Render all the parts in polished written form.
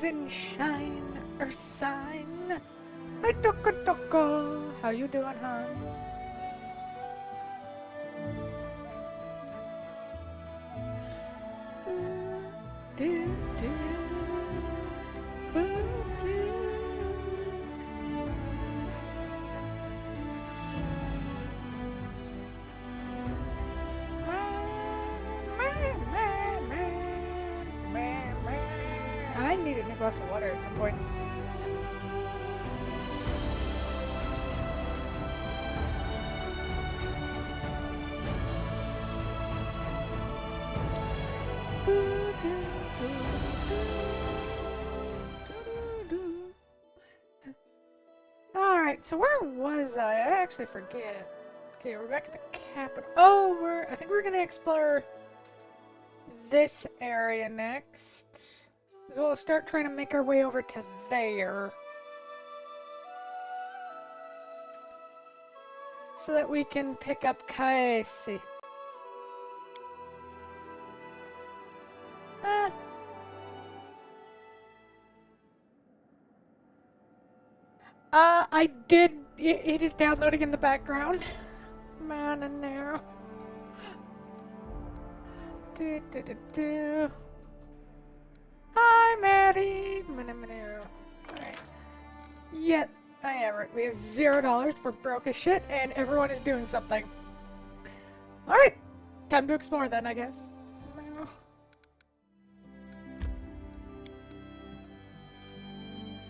and shine, or sign. Hi, Toko Toko. How you doing, hon? Do, do, do, do. I need a new glass of water at some point. Alright, so where was I? I actually forget. Okay, we're back at the capital. Oh, I think we're gonna explore this area next. As well as start trying to make our way over to there. So that we can pick up Kaesi. I did. It is downloading in the background. Man, and now. Hi, Maddie. Alright. Yeah, I am right. We have $0. We're broke as shit, and everyone is doing something. Alright. Time to explore then, I guess.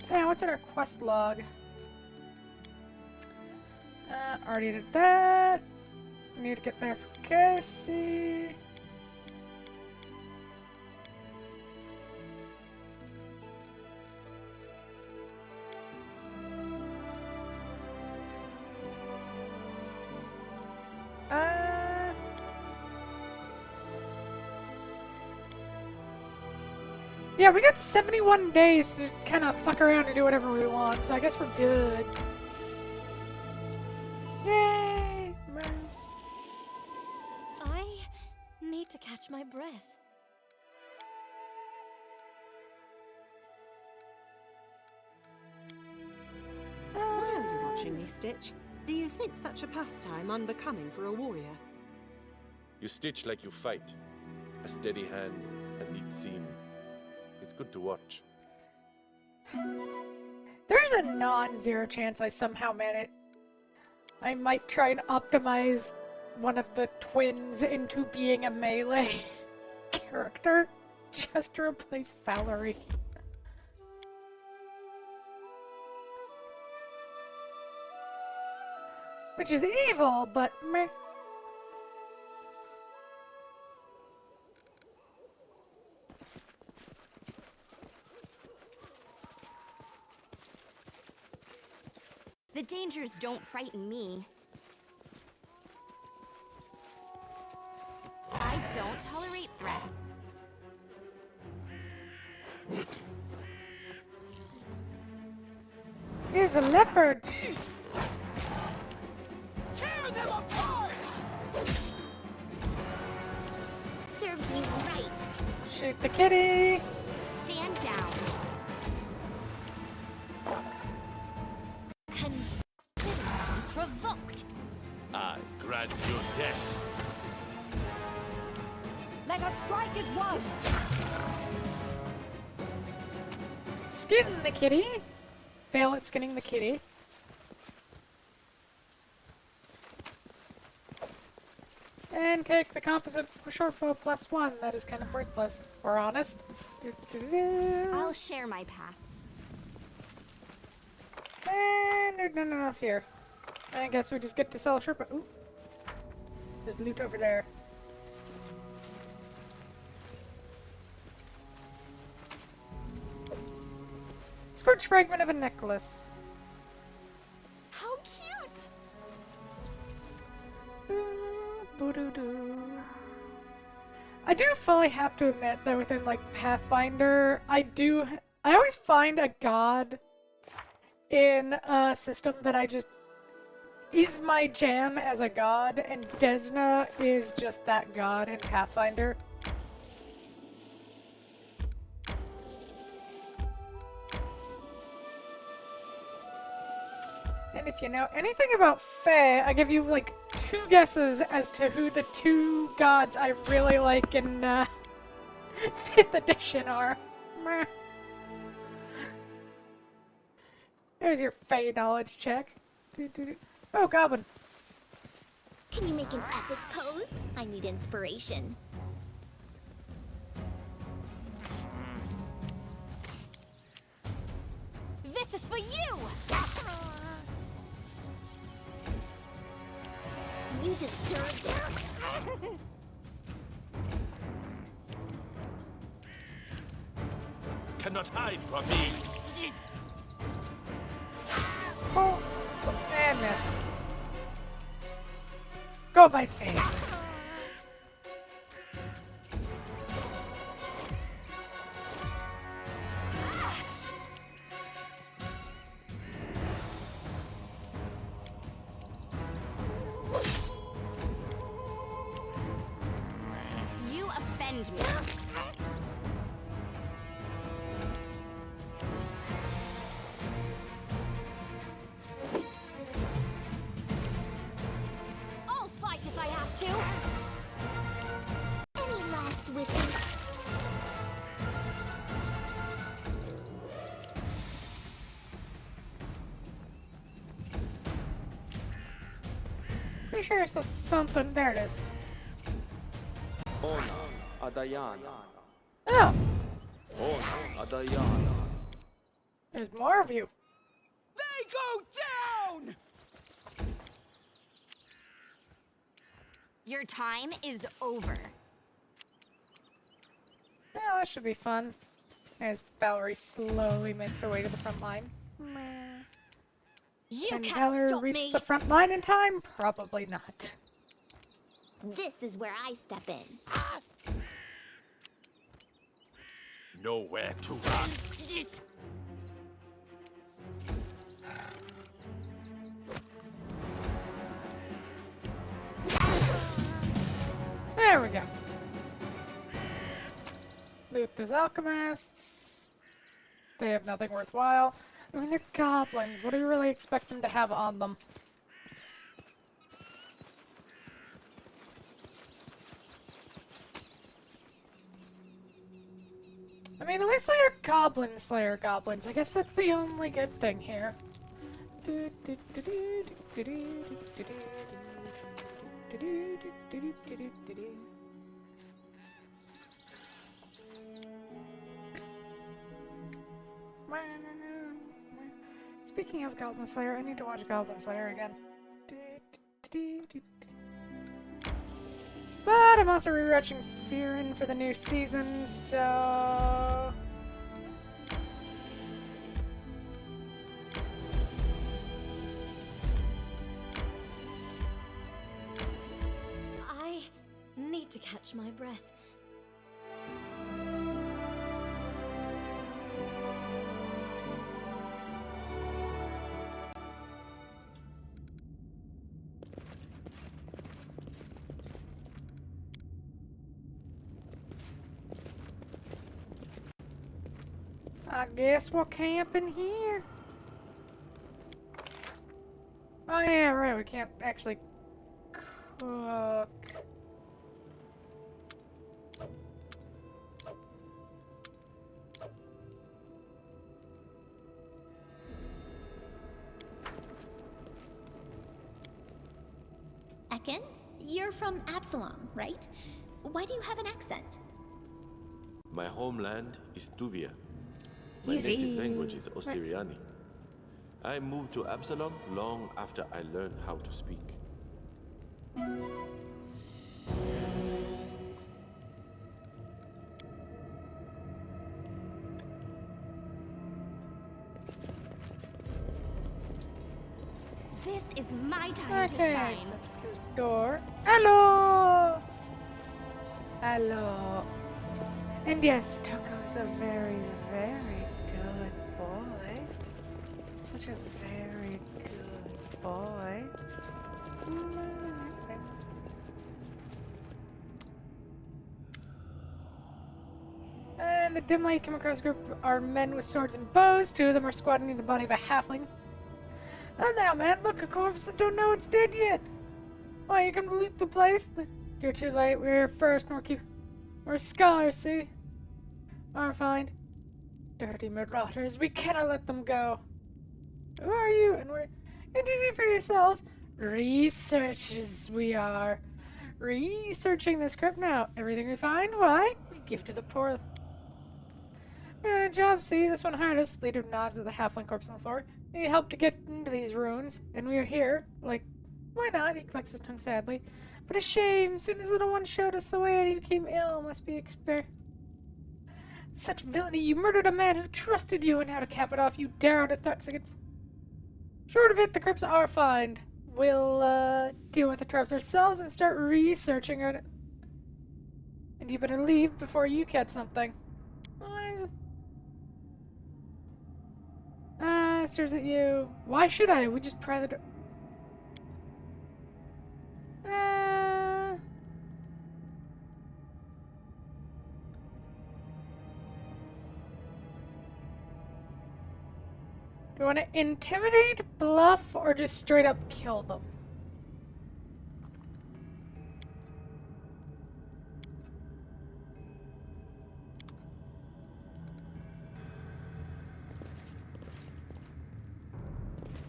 What's in our quest log? Already did that. Need to get there for Cassie. Yeah, we got 71 days to just kind of fuck around and do whatever we want, so I guess we're good. Yay! I need to catch my breath. Why are you watching me, Stitch? Do you think such a pastime unbecoming for a warrior? You stitch like you fight. A steady hand, a neat seam. It's good to watch. There's a non-zero chance I somehow made it. I might try and optimize one of the twins into being a melee character just to replace Valerie. Which is evil, but meh. The dangers don't frighten me. I don't tolerate threats. Here's a leopard. Tear them apart! Serves you right. Shoot the kitty. Stand down. Consider provoked. I grant you death. Let us strike as one! Skin the kitty. Fail at skinning the kitty. And kick the composite short bow +1. That is kind of worthless, if we're honest. I'll share my path. And there's nothing else here. I guess we just get to sell a short bow. Ooh. There's loot over there. Scorched fragment of a necklace. How cute! I do fully have to admit that within like Pathfinder, I always find a god in a system that is my jam as a god, and Desna is just that god in Pathfinder. And if you know anything about Fae, I give you like 2 guesses as to who the 2 gods I really like in 5th edition are. Meh. There's your Fae knowledge check. Oh, goblin. Can you make an epic pose? I need inspiration. This is for you! You deserve this. Cannot hide from me. Oh, madness. Go by face. You offend me. I'll fight if I have to. Any last wishes? Pretty sure it's something. There it is. Ona Adayana. Oh, Ona Adayana. there's more of you. They go down! Your time is over. Yeah, that should be fun. As Valerie slowly makes her way to the front line. You Can can't Valerie stop reach me. the front line in time? Probably not. This is where I step in. Nowhere to run. There we go. Loot those alchemists. They have nothing worthwhile. I mean, they're goblins. What do you really expect them to have on them? I mean, at least they are Goblin Slayer goblins. I guess that's the only good thing here. Speaking of Goblin Slayer, I need to watch Goblin Slayer again. But I'm also rewatching Fearin' for the new season, so... catch my breath. I guess we'll camp in here. Oh yeah, right, we can't actually cook. Ekin, you're from Absalom, right? Why do you have an accent? My homeland is Tuvia. My Easy. native language is Osiriani. I moved to Absalom long after I learned how to speak. This is my time to Okay, shine. so let's close the door. Hello! Hello. And yes, Toko's a very, very good boy. Such a very good boy. And the dim light you come across group are men with swords and bows. Two of them are squatting in the body of a halfling. Oh now, man, look, a corpse that don't know it's dead yet. Why, you come to loot the place? You're too late. We're here first, and we're scholars, see? Are fine. Dirty marauders, we cannot let them go. Who are you? And we're... It's easy for yourselves. Researchers we are. Researching this crypt now. Everything we find, why? We give to the poor. Good job, see? This one hired us. Leader nods at the halfling corpse on the floor. Need help to get into these ruins, and we are here. Like, why not? He collects his tongue sadly. But a shame. As soon as little one showed us the way and he became ill, must be such villainy. You murdered a man who trusted you, and now to cap it off, you dare utter threats against... Short of it, the crypts are fine. We'll, deal with the traps ourselves and start researching it. And you better leave before you catch something. Stares at you. Why should I? We just pry the door. Do you want to intimidate, bluff, or just straight up kill them?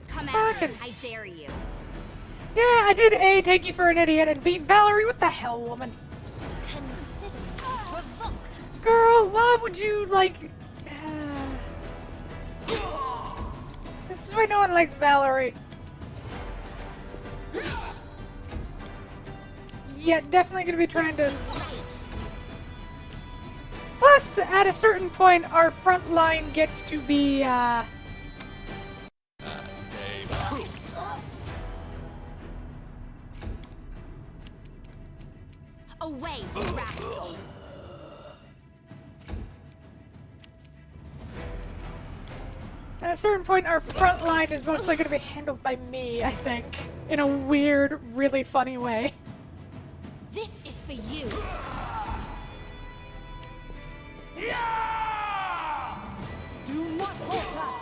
Come at Okay. me, I dare you. Yeah, I did A, take you for an idiot, and beat Valerie. What the hell, woman? Consider Revoked. Girl, why would you, like... This is why no one likes Valerie. Yeah, definitely gonna be trying to... Plus, at a certain point, our front line gets to be, Away, you rascal. At a certain point, our front line is mostly going to be handled by me, I think. In a weird, really funny way. This is for you. Do not falter!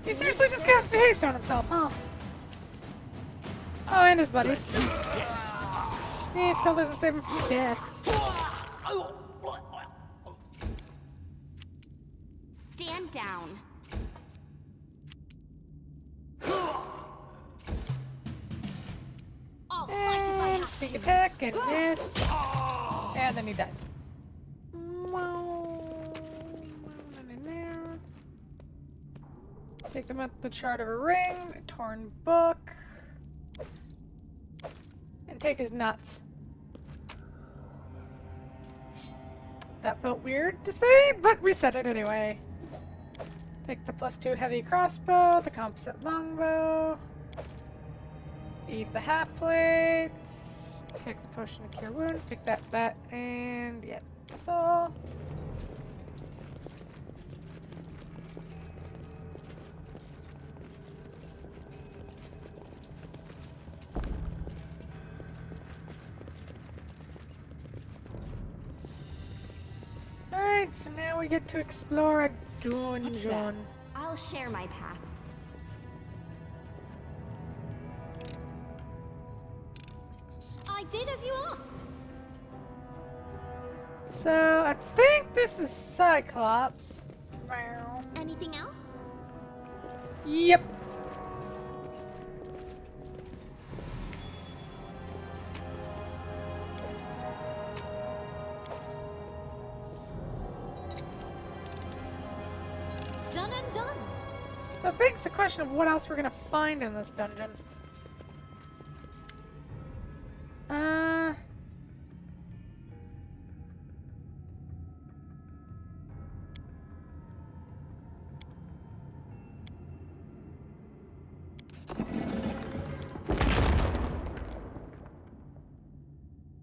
He seriously just cast haste on himself, huh? Oh, and his buddies. He still doesn't save him from death. Stand down. I'll fight if I And have sneak to. attack, and miss. And then he dies. Take them up the chart of a ring, a torn book, and take his nuts. That felt weird to say, but we said it anyway. Take the +2 heavy crossbow, the composite longbow. Leave the half plate. Take the potion to cure wounds. Take that, and yeah, that's all. Alright, so now we get to explore a What's that? dungeon. I'll share my path. I did as you asked. So, I think this is Cyclops. Meow. Anything else? Yep. Done and done. So it begs the question of what else we're gonna find in this dungeon.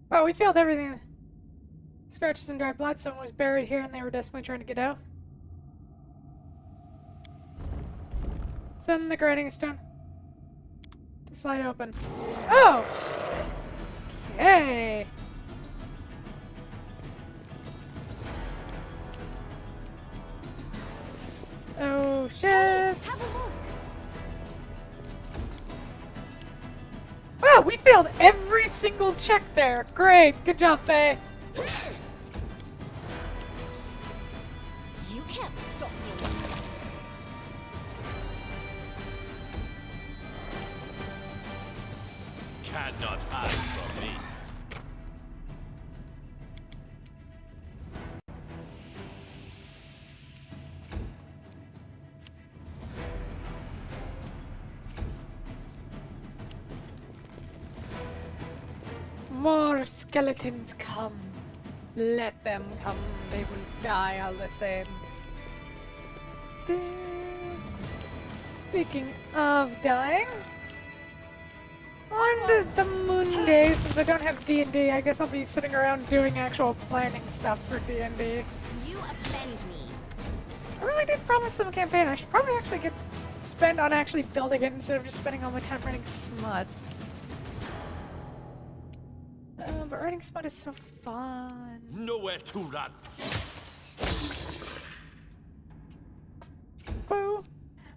Oh, we failed everything. Scratches and dried blood. Someone was buried here and they were desperately trying to get out. Send the grinding stone. The slide open. Oh! Okay. Oh shit! Have a look. Wow, we failed every single check there. Great, good job, Faye. You can't stop me. Cannot hide from me. More skeletons come. Let them come. They will die all the same. Speaking of dying, on the moon day, since I don't have D&D, I guess I'll be sitting around doing actual planning stuff for D&D. You offend me. I really did promise them a campaign. I should probably actually spend on actually building it instead of just spending all my time writing smut. But writing smut is so fun. Nowhere to run. Boo!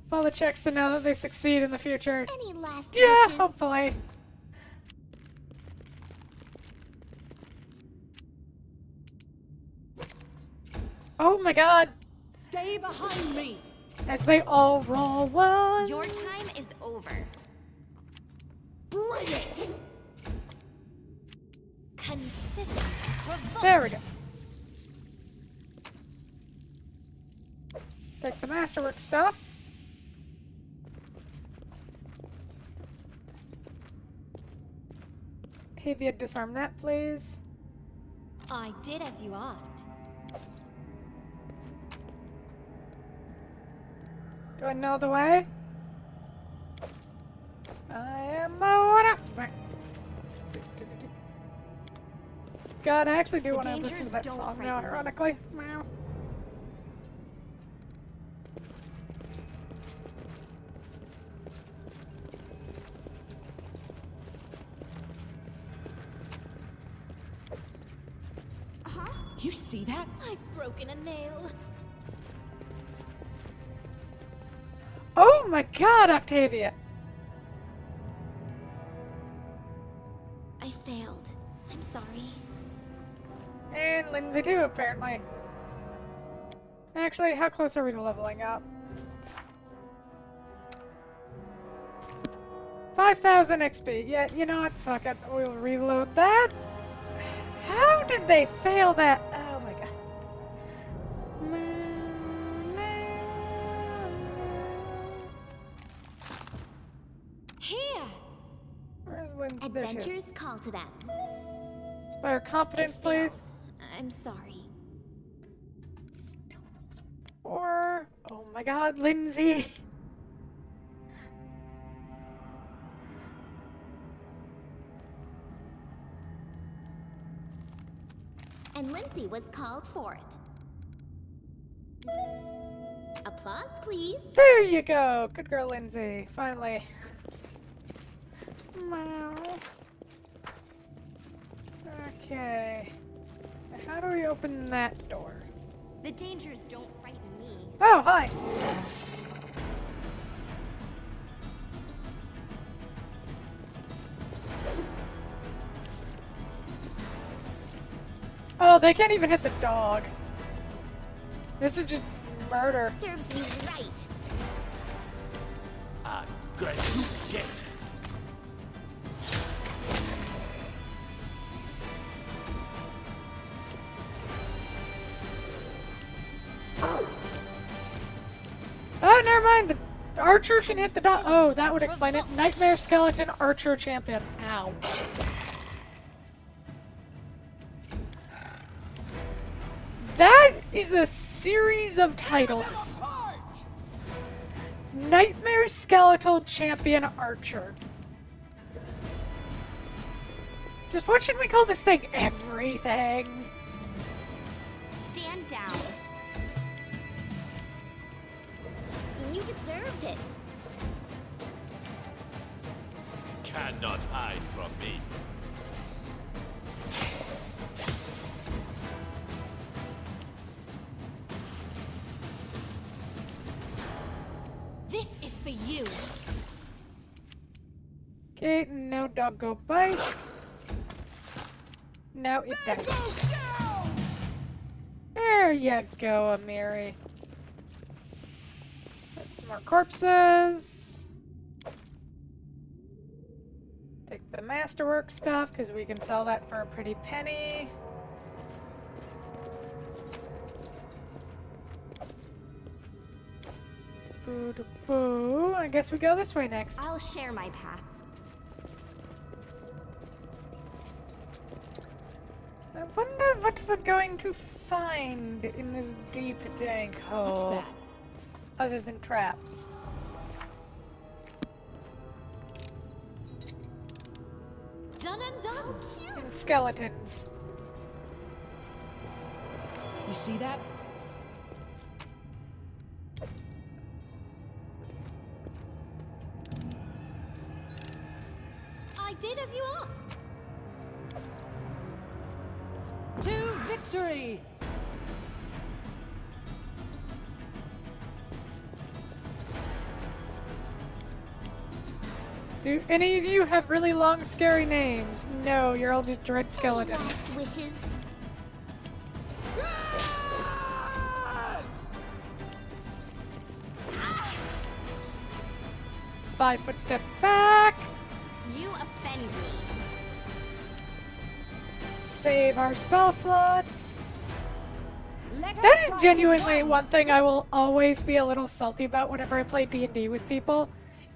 Follow the checks to know that they succeed in the future. Any last Yeah, wishes? hopefully. Oh my god! Stay behind me! As they all roll one. Your time is over. Bring it! Consider revolt. There we go. Take the masterwork stuff. Tavia, disarm that, please. I did as you asked. Do I know the way? I am Mona. God, I actually do The want to listen to dangers that don't song frighten now, me. ironically. Meow. You see that? I've broken a nail. Oh my god, Octavia! I failed. I'm sorry. And Lindsay too, apparently. Actually, how close are we to leveling up? 5,000 XP. Yeah, you know what? Fuck it. We'll reload that. How did they fail that? Oh my god. Here. Where's Lindsay? There she is. Adventures call to them. Inspire I confidence, please. failed. I'm sorry. Or, oh my god, Lindsay. And Lindsay was called for it. Applause, please. There you go. Good girl, Lindsay. Finally. Meow. Okay. How do we open that door? The dangers don't frighten me. Oh, hi. Oh, they can't even hit the dog. This is just murder. Serves you right. Ah, good. You get. Oh, never mind. The archer can hit the dog. Oh, that would explain it. Nightmare skeleton archer champion. Ow. That is a series of titles. Nightmare skeletal champion archer. Just what should we call this thing? Everything. Stand down. You deserved it. Cannot hide from me. This is for you. Okay, no dog go bite. Now it dies. There you go, Amiri. Got some more corpses. Take the masterwork stuff, because we can sell that for a pretty penny. Boo-da-boo. I guess we go this way next. I'll share my path. I wonder what we're going to find in this deep, dank hole. What's that? Other than traps. Done and done. And skeletons. You see that? I did as you asked. To victory! Do any of you have really long, scary names? No, you're all just dread skeletons. Last wishes. 5-foot step back. You offend me. Save our spell slots. Let us That is fight genuinely as one thing I will always be a little salty about whenever I play D&D with people,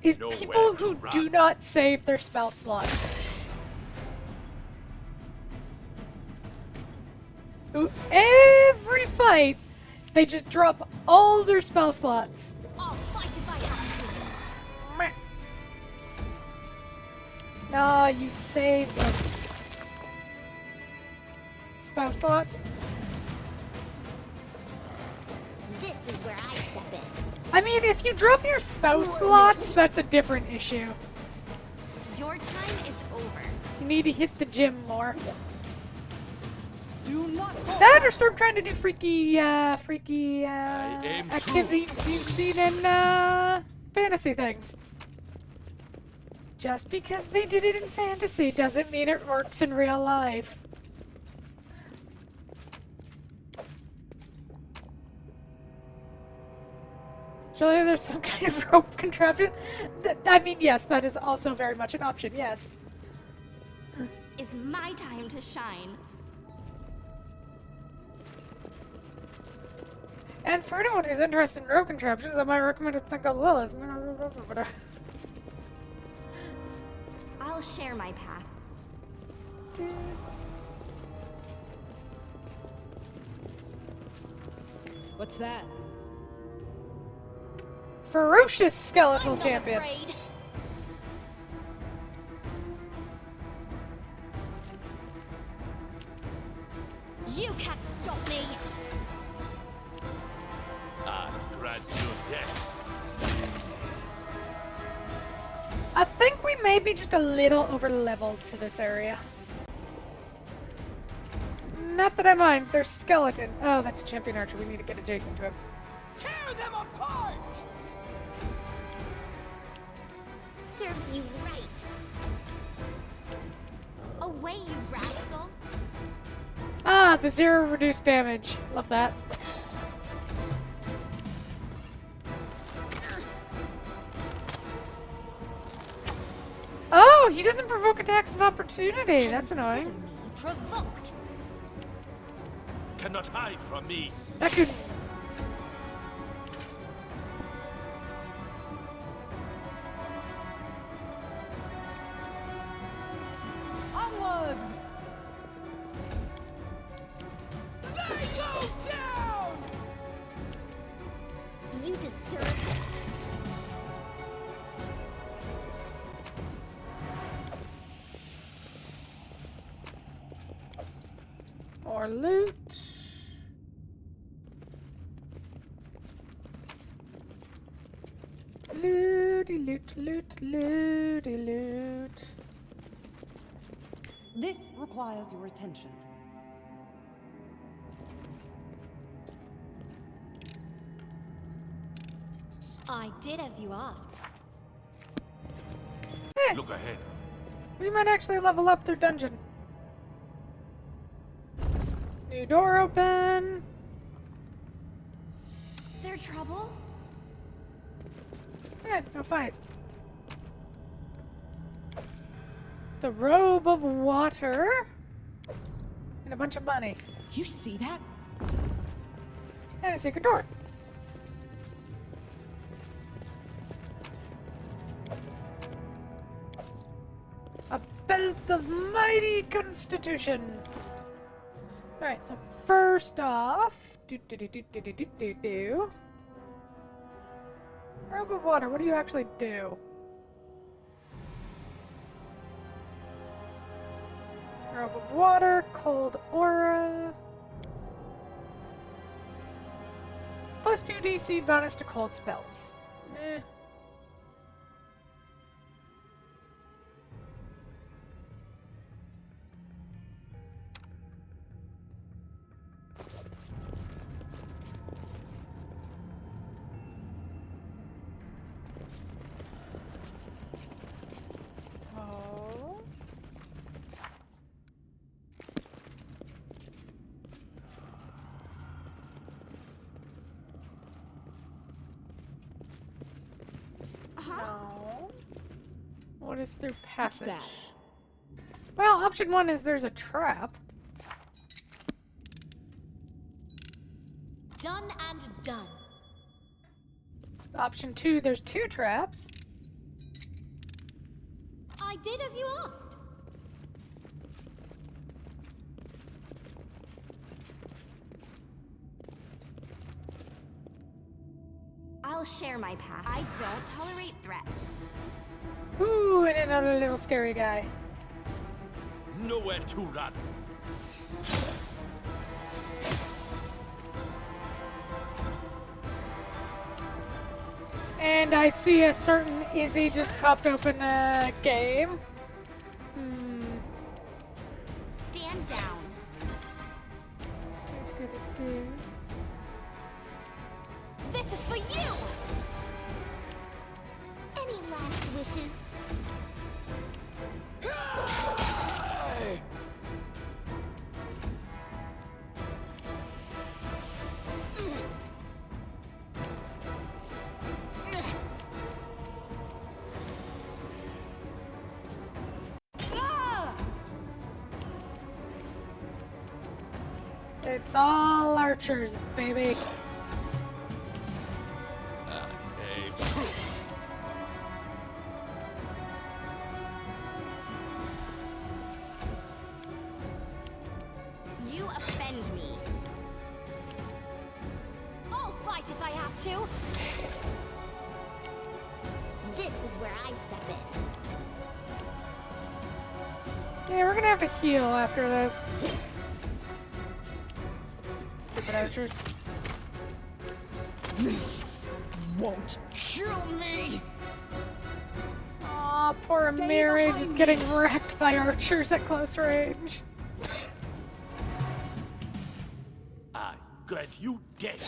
is Nowhere people to who run. do not save their spell slots. Who every fight, they just drop all their spell slots. I'll fight if I have to. Meh. Nah, you save them. Spell slots? This is where I step in. I mean, if you drop your spell slots, that's a different issue. Your time is over. You need to hit the gym more. Do not That or start trying to do freaky aim true. activities you've seen in fantasy things. Just because they did it in fantasy doesn't mean it works in real life. Surely there's some kind of rope contraption. I mean, yes, that is also very much an option, yes. It's my time to shine. And for anyone who's interested in rope contraptions, I might recommend to think of Lilith. I'll share my path. What's that? ferocious skeletal I'm not champion. afraid. You can't stop me. I grant you death. I think we may be just a little over leveled for this area. Not that I mind. There's skeleton. Oh, that's a champion archer. We need to get adjacent to him. Tear them apart! Serves you right. Away, you rascal. Ah, the 0 reduced damage. Love that. Oh, he doesn't provoke attacks of opportunity. That's annoying. Consider me provoked. Cannot hide from me. That could. Onwards! They go down! You deserve it. More loot. Looty loot, loot, looty loot. This requires your attention. I did as you asked. Look ahead. We might actually level up their dungeon. New door open. Their trouble? Yeah, no fight. The robe of water. And a bunch of money. You see that? And a secret door. A belt of mighty constitution. Alright, so first off, robe of water, what do you actually do? Robe of water, cold aura. Plus 2 DC bonus to cold spells. Eh. Oh. No. What is through passage? that? Well, option 1 is there's a trap. Done and done. Option 2, there's 2 traps. I did as you asked. I'll share my path. I don't tolerate threats. Ooh, and another little scary guy. Nowhere to run. And I see a certain Izzy just popped open a game. Hmm. Stand down. This is for you! Any last wishes? It's all archers, baby. You offend me. I'll fight if I have to. Yeah, we're gonna have to heal after this. Stupid archers. Won't kill me. Aw, poor Mary just getting wrecked by archers at close range. I got you dead.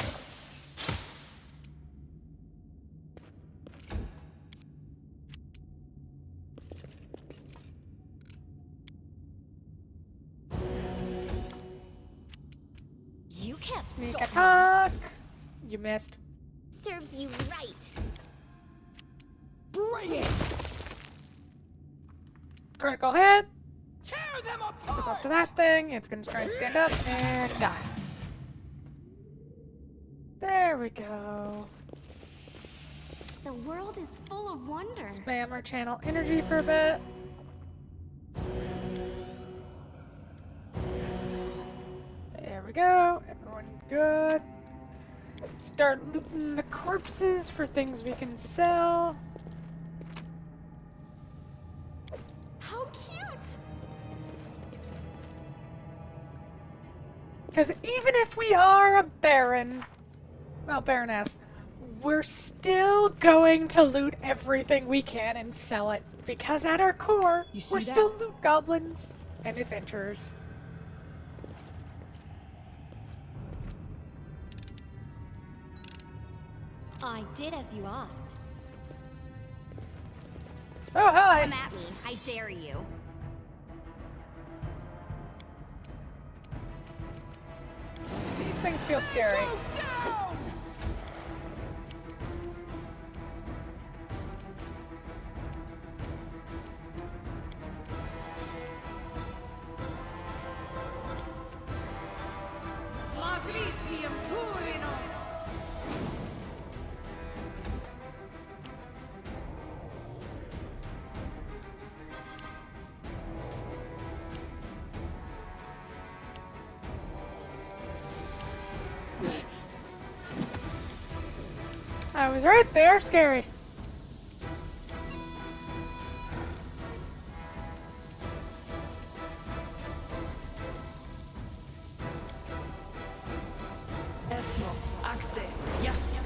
You can't Sneak stop me. attack! You missed. Serves you right. Bring it. Critical hit! Tear them Step apart. up to that thing. It's gonna try and stand up and die. There we go. The world is full of wonder. Spam our channel energy for a bit. There we go. Everyone good. Start looting the corpses for things we can sell. How cute! Because even if we are a baron, well, baroness, we're still going to loot everything we can and sell it. Because at our core, You see we're that? still loot goblins and adventurers. I did as you asked. Oh, hi! Come at me. I dare you. These things feel scary. Go down. Magritium Turinos. I was right there, scary. Esmo. Axe. Yes.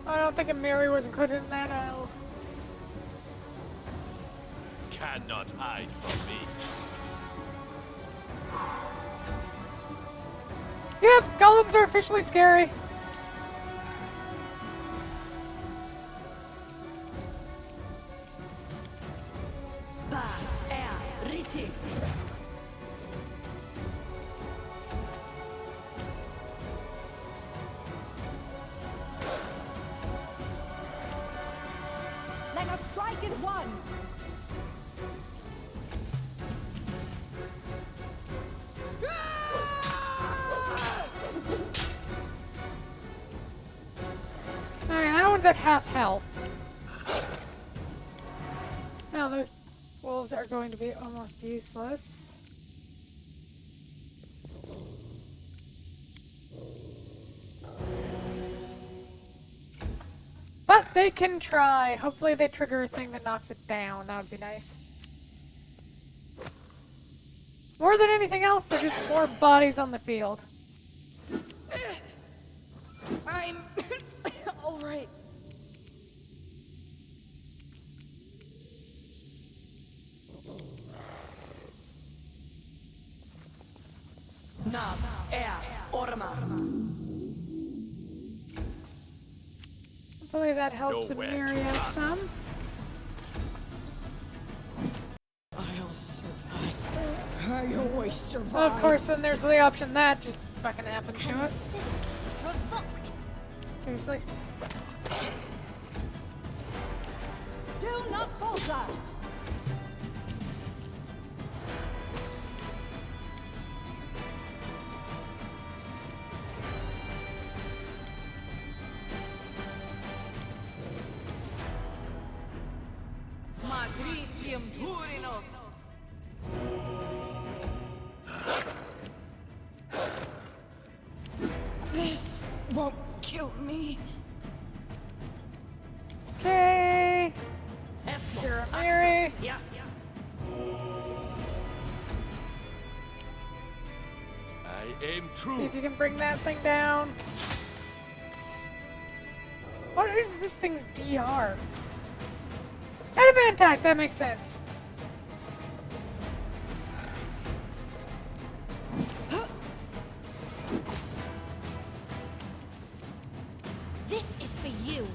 I don't think a Mary was included in that aisle. Cannot hide from me. Yep, golems are officially scary. Ba. Er. Riti. Let us strike as one. Alright, that one's at half health. Now those wolves are going to be almost useless. But they can try. Hopefully they trigger a thing that knocks it down. That would be nice. More than anything else, they're just more bodies on the field. I'm all right. Nav. Er. Orma. Hopefully that helps Nowhere to Emiria run. some. I'll survive. I always survive. Well, of course, then there's the option that just fucking happens to it. Consider provoked. Seriously. Do not falter. Magritium Turinos. This won't kill me. Okay. Esmo. You're a Mary. Yes. Aim See true. if you can bring that thing down. What is this thing's DR? Adamantite, that makes sense. This is for you.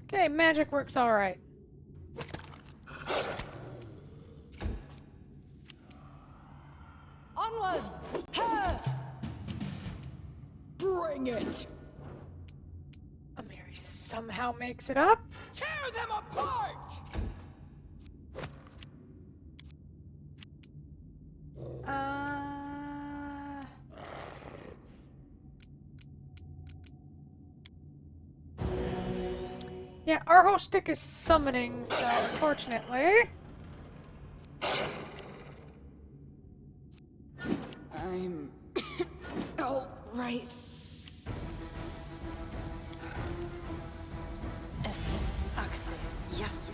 Okay, magic works alright. Onwards! Ha! Bring it! Amiri somehow makes it up. Tear them apart! Yeah, our whole shtick is summoning, so unfortunately. I'm all right. Yes.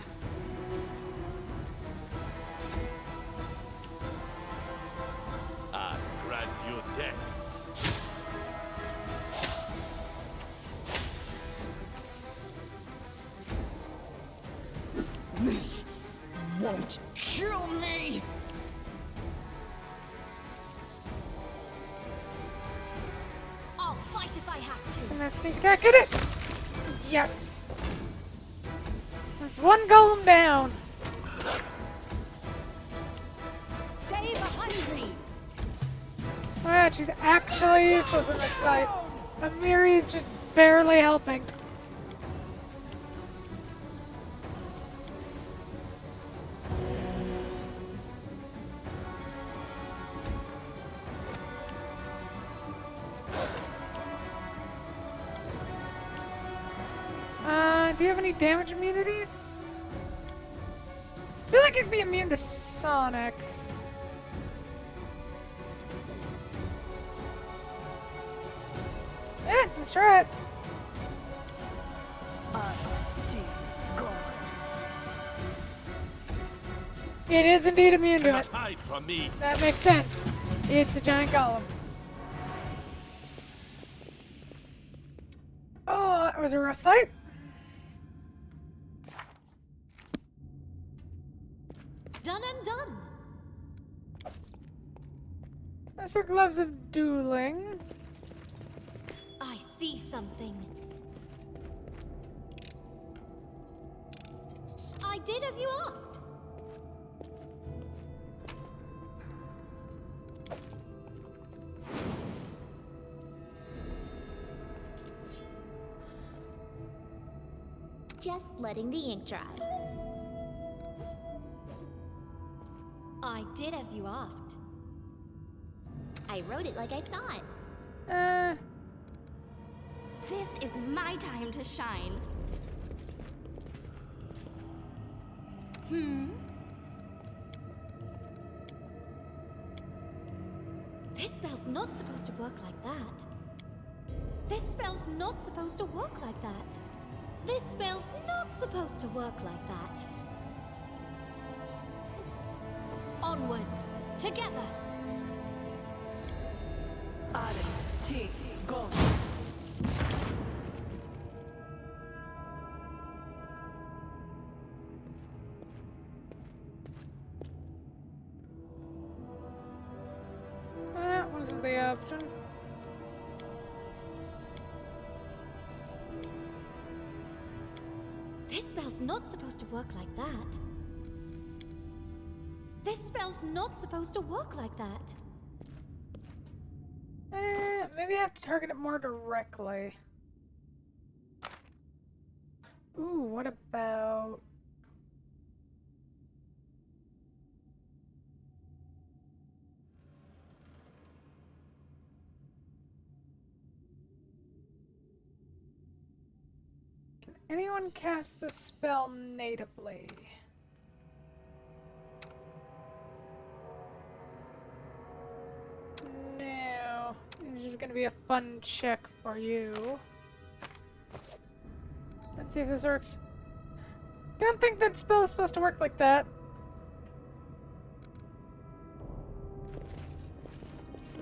I grant you death. This won't kill me. I'll fight if I have to. Can that sneak attack hit it? Yes. That's one golem down. Stay behind me. Alright, she's actually useless in this fight. Amiri is just barely helping. Do you have any damage immunities? I feel like it'd be immune to Sonic. Yeah, let's try it. It is indeed immune to Cannot it. hide from me. That makes sense. It's a giant golem. Oh, that was a rough fight. Done and done. Lesser gloves of dueling. I see something. I did as you asked. Just letting the ink dry. I did as you asked. I wrote it like I saw it. This is my time to shine. This spell's not supposed to work like that. This spell's not supposed to work like that. This spell's not supposed to work like that. Onwards, together. Go. That wasn't the option. This spell's not supposed to work like that. This spell's not supposed to work like that. Maybe I have to target it more directly. Ooh, what about... Can anyone cast the spell natively? No. It's just gonna be a fun check for you. Let's see if this works. Don't think that spell is supposed to work like that.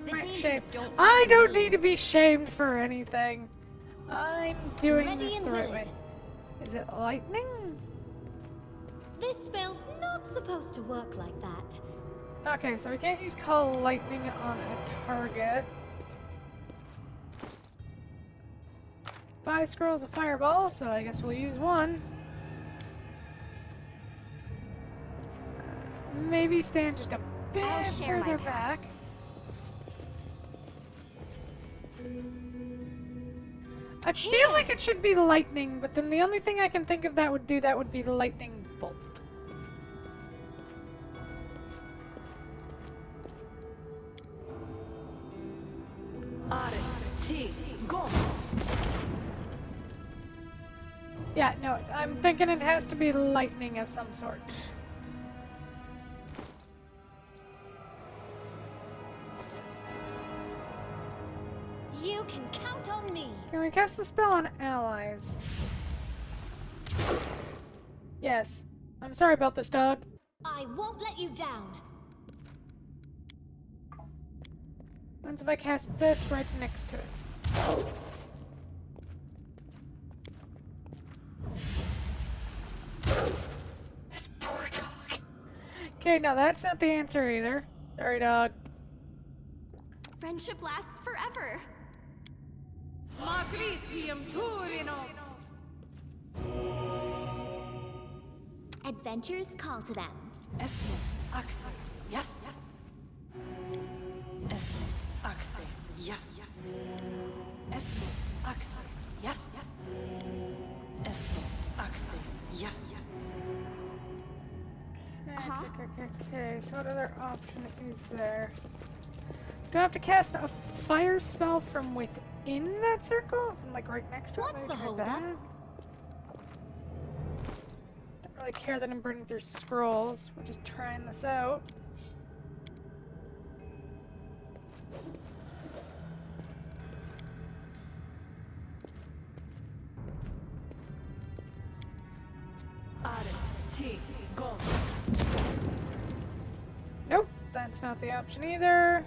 The Right, dangers shame. don't I find don't me. need to be shamed for anything. I'm doing Ready this and the right willing. way. Is it lightning? This spell's not supposed to work like that. Okay, so we can't use call lightning on a target. 5 scrolls of fireball, so I guess we'll use one. Maybe stand just a bit I'll share my further path. back. I feel like it should be lightning, but then the only thing I can think of that would do that would be the lightning bolt. Go. Yeah, no, I'm thinking it has to be lightning of some sort. You can count on me. Can we cast the spell on allies? Yes. I'm sorry about this, dog. I won't let you down. What if I cast this right next to it? This poor dog. Okay, now that's not the answer either. Sorry, dog. Friendship lasts forever. Magritium Turinos. Adventures call to them. Esme, Axe, yes. Esme, Axe, yes. Esme, Axe, yes. Esme, Axe, yes. Okay, so what other option is there? Do I have to cast a fire spell from within that circle? From like right next to it? What's Maybe the try holdup? that? Don't really care that I'm burning through scrolls. We're just trying this out. Go. Nope, that's not the option either.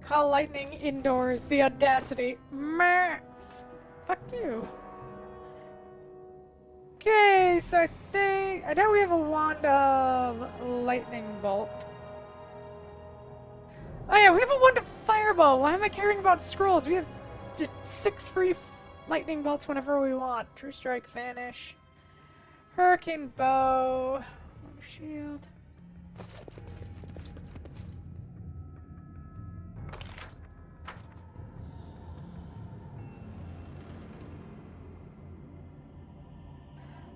Call lightning indoors. The audacity. Meh. Fuck you. Okay, so I know we have a wand of lightning bolt. Oh yeah, we have a wand of fireball. Why am I caring about scrolls? We have just 6 free lightning bolts whenever we want. True strike, vanish, hurricane bow, shield.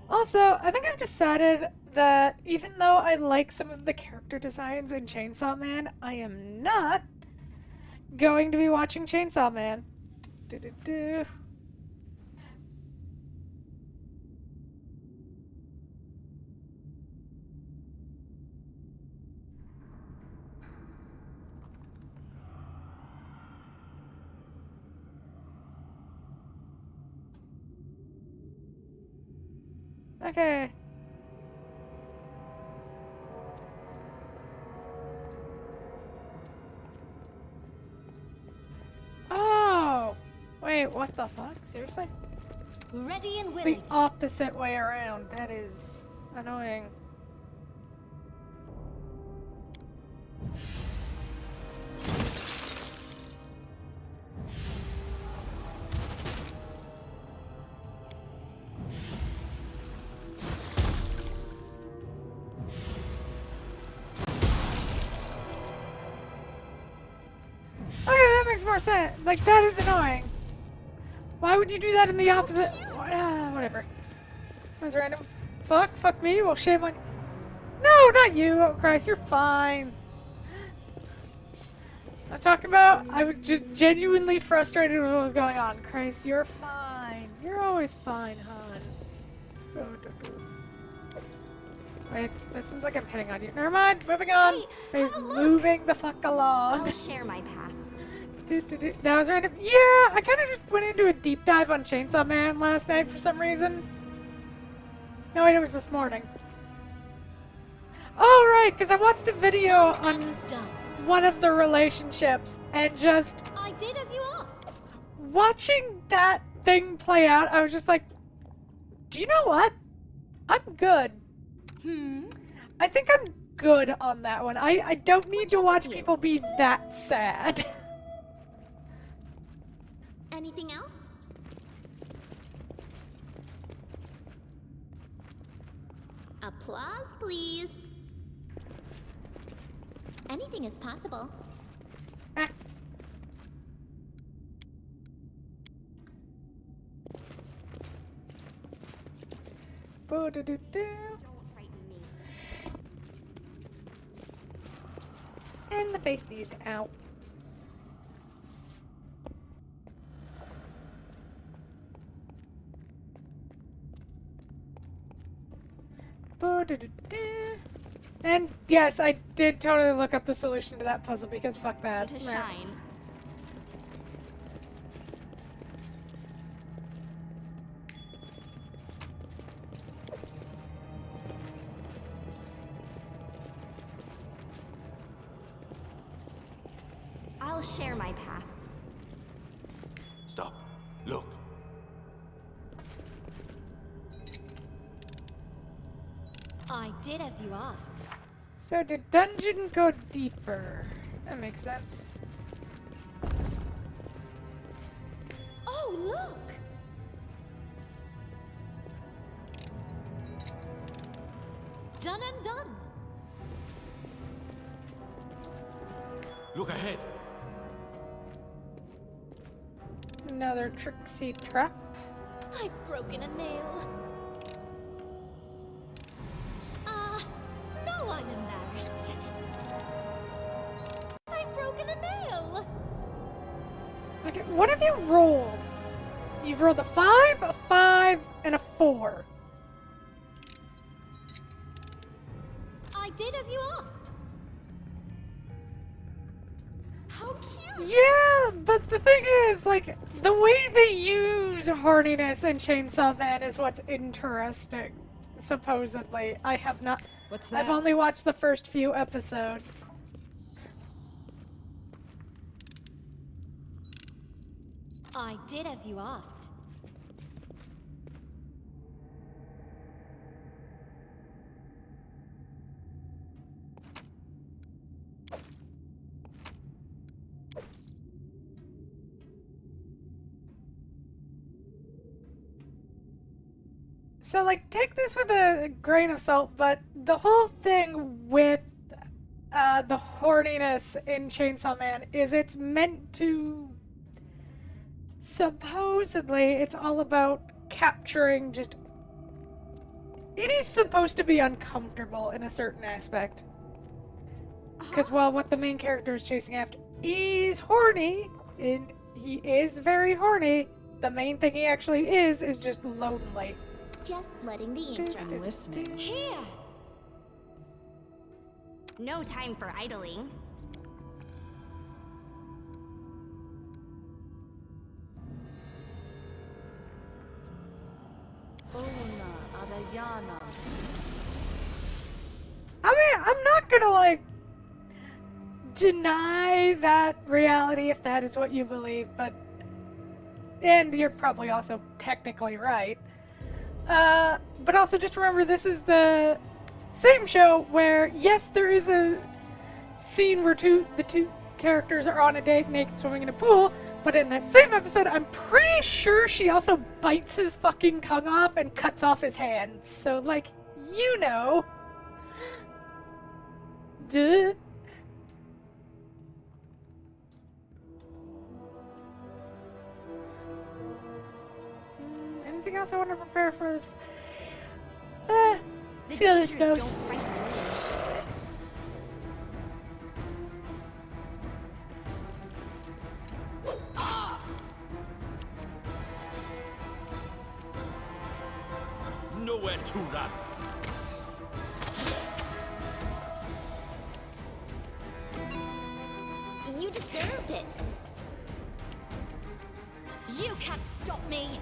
Also, I think I've decided that even though I like some of the character designs in Chainsaw Man, I am not going to be watching Chainsaw Man. Do-do-do. Okay. Oh! Wait, what the fuck? Seriously? Ready and It's the willing. opposite way around. That is annoying. Okay, that makes more sense. Like, that is annoying. Why would you do that in the opposite? Whatever. That was random. Fuck me. Well, shame on. No, not you. Oh, Christ, you're fine. I was talking about. I was just genuinely frustrated with what was going on. Christ, you're fine. You're always fine, hon. Wait, that seems like I'm hitting on you. Never mind. Moving on. Hey, Phase have a look. moving the fuck along. I'll share my path. That was random. Yeah, I kind of just went into a deep dive on Chainsaw Man last night for some reason. No, wait, it was this morning. Oh, right, because I watched a video on Done. one of the relationships, and just I did as you asked. watching that thing play out, I was just like, do you know what? I'm good. I think I'm good on that one. I don't need to watch people be that sad. Anything else? Applause, please. Anything is possible. Ah. Boo-doo-doo-doo. Don't frighten me. And the face needs out. Boo-doo-doo-doo. And yes, I did totally look up the solution to that puzzle because fuck that. To Nah. shine. I'll share my path. Stop. Look. I did as you asked. So did dungeon go deeper? That makes sense. Oh, look! Done and done. Look ahead. Another tricksy trap. I've broken a nail. No, I'm embarrassed. I've broken a nail. Okay, what have you rolled? You've rolled a 5, a 5, and a 4. I did as you asked. How cute! Yeah, but the thing is, like, the way they use horniness in Chainsaw Man is what's interesting. Supposedly. I have not. What's I've that? only watched the first few episodes. I did as you asked. So, like, take this with a grain of salt, but the whole thing with the horniness in Chainsaw Man is it's meant to. Supposedly, it's all about capturing just. It is supposed to be uncomfortable in a certain aspect. Because, well, what the main character is chasing after is horny, and he is very horny. The main thing he actually is just lonely. Just letting the ink dry. I'm listening. Here! No time for idling. Una Adayana. I mean, I'm not gonna, like, deny that reality if that is what you believe, but. And you're probably also technically right. But also just remember this is the same show where, yes, there is a scene where the two characters are on a date naked swimming in a pool, but in that same episode, I'm pretty sure she also bites his fucking tongue off and cuts off his hands. So, like, you know. Duh. Anything else I want to prepare for this? See how this goes. Don't frighten me. Nowhere to run. You deserved it. You can't stop me!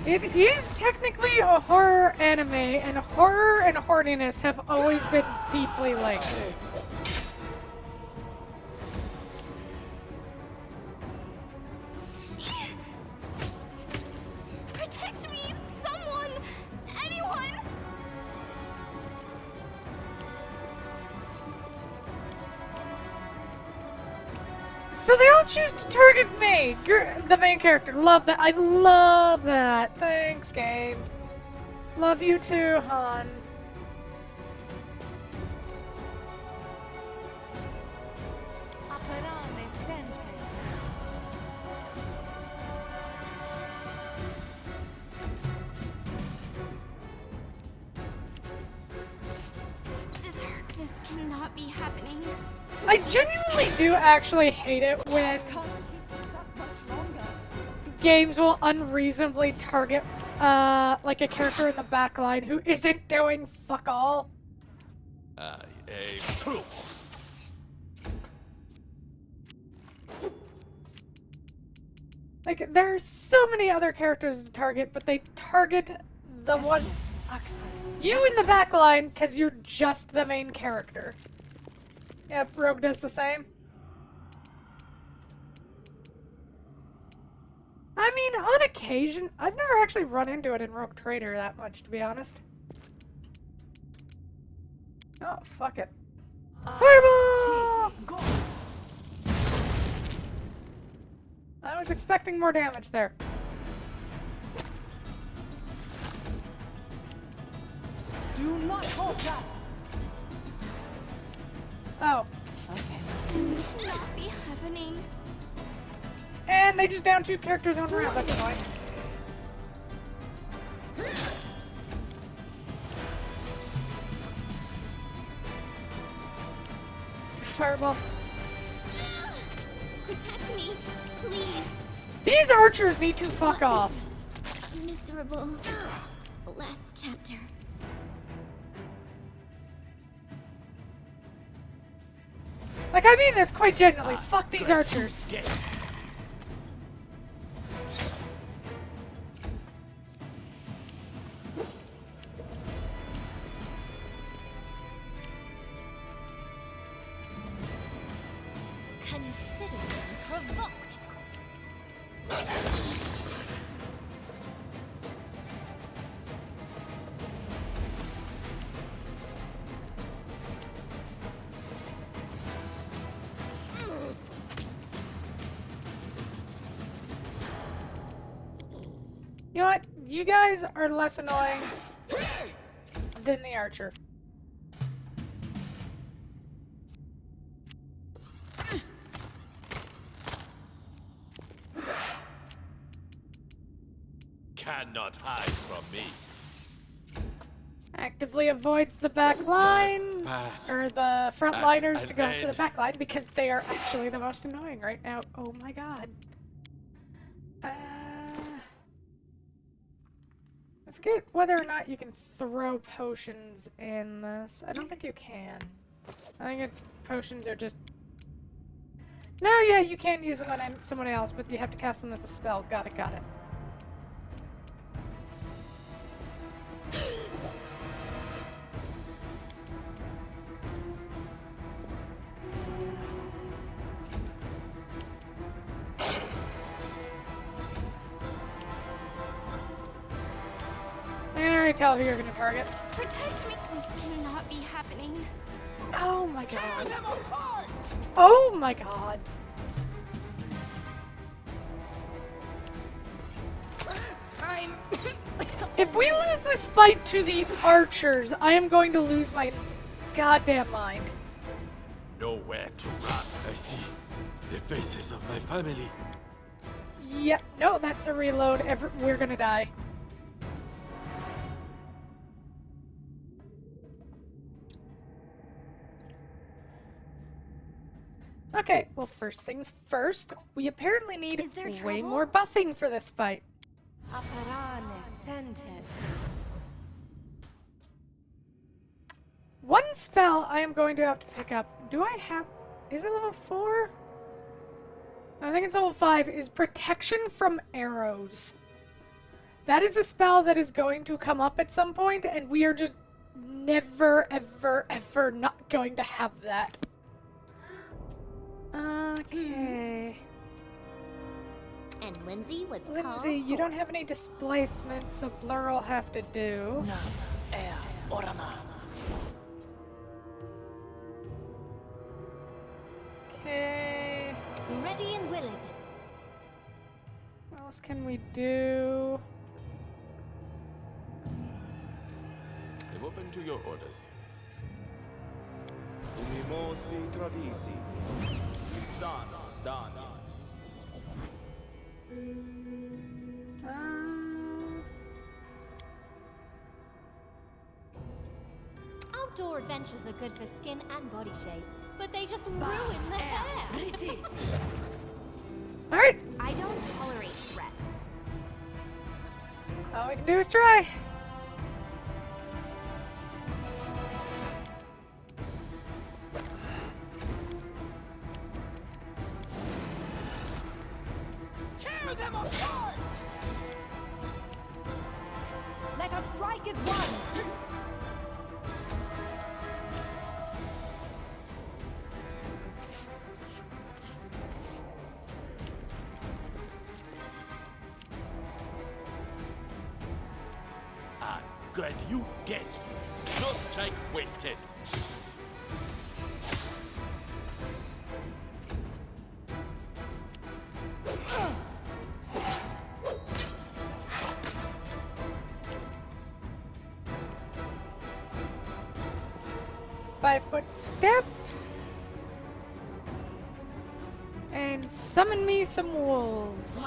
It is technically a horror anime, and horror and horniness have always been deeply linked. Protect me! Someone! Anyone! So they all choose to target me, the main character. Love that. I love that. Thanks, game. Love you too, Han. Operare sentes. This cannot be happening. I genuinely do actually hate it when games will unreasonably target like a character in the backline who isn't doing fuck all. I aim true. Like, there's so many other characters to target, but they target the one you in the backline because you're just the main character. Yep, Rogue does the same. I mean, on occasion, I've never actually run into it in Rogue Trader that much, to be honest. Oh, fuck it. Fireball! I was expecting more damage there. Do not hold that. Oh. This cannot be happening. And they just down 2 characters on round, that's annoying. Fireball. Protect me, please. These archers need to fuck off. Miserable. Last chapter. Like, I mean this quite genuinely. Fuck these archers. Consider them provoked. You know what? You guys are less annoying than the archer. Cannot hide from me. Actively avoids the back line, or the front liners to go for the and- back line because they are actually the most annoying right now. Oh my god. I forget whether or not you can throw potions in this. I don't think you can. I think it's potions are just... No, yeah, you can use them on someone else, but you have to cast them as a spell. Got it, got it. I can already tell who you're gonna target. Protect me. This cannot be happening. Oh my god. Oh my god. If we lose this fight to the archers, I am going to lose my goddamn mind. Nowhere to run. I see the faces of my family. Yep, no, that's a reload. We're gonna die. Okay, well, first things first, we apparently need Is there way trouble? more buffing for this fight. Operare sentes. One spell I am going to have to pick up. Do I have... Is it level 4? I think it's level 5, is Protection from Arrows. That is a spell that is going to come up at some point, and we are just never, ever, ever not going to have that. Okay. And Lindsay was called Lindsay, you for. don't have any displacement, so Blur will have to do. Okay. Ready and willing. What else can we do? I'm open to your orders. Umimosi travisi. Lisana dani. Outdoor adventures are good for skin and body shape, but they just ruin the hair. Alright, I don't tolerate threats. all we can do is try. Tear them apart! Let us strike as one! I grant you dead. No strike wasted. Five-foot step. And summon me some wolves.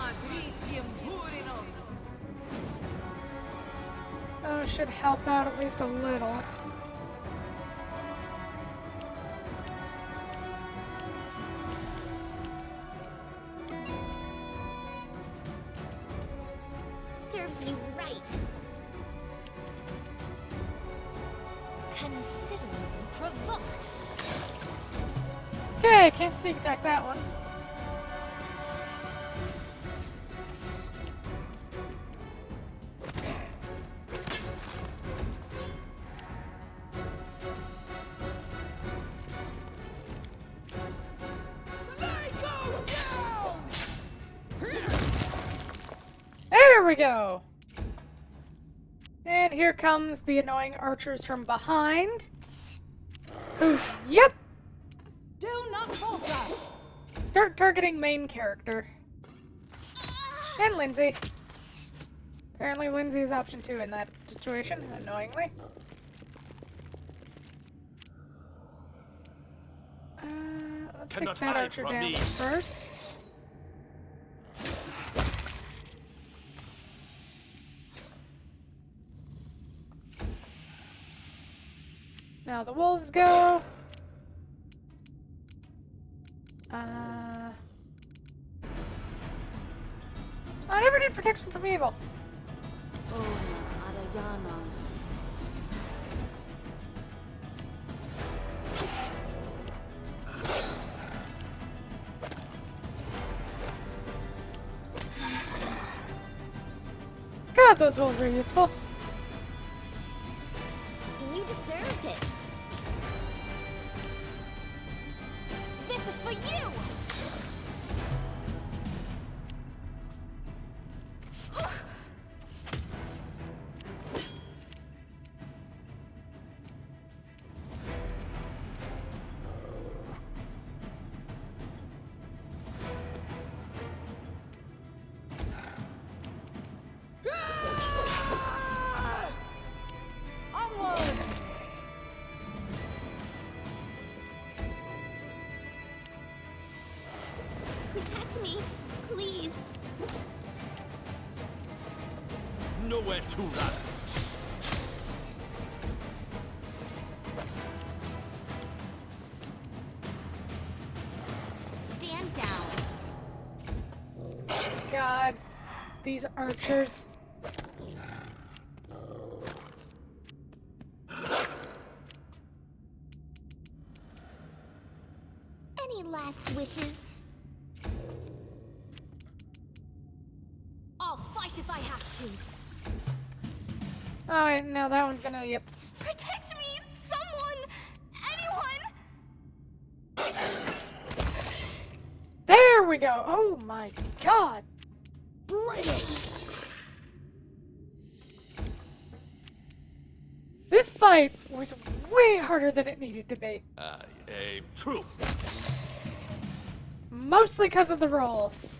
Oh, should help out at least a little. Serves you right. Considerably provoked. Okay, can't sneak attack that one. There we go! And here comes the annoying archers from behind. Who, yep! Do not falter! Start targeting main character. And Lindsay. Apparently Lindsay is option 2 in that situation, annoyingly. Let's take Cannot that hide archer from down me. first. Now the wolves go. I never did protection from evil. God, those wolves are useful. You deserved it. This is for you! Onward! Protect me, please. Nowhere to run. Stand down. God, these archers. Any last wishes? I'll fight if I have to. Alright, now that one's gonna, yep. Protect me! Someone! Anyone! There we go! Oh my god! This fight was way harder than it needed to be. True. Mostly because of the rolls.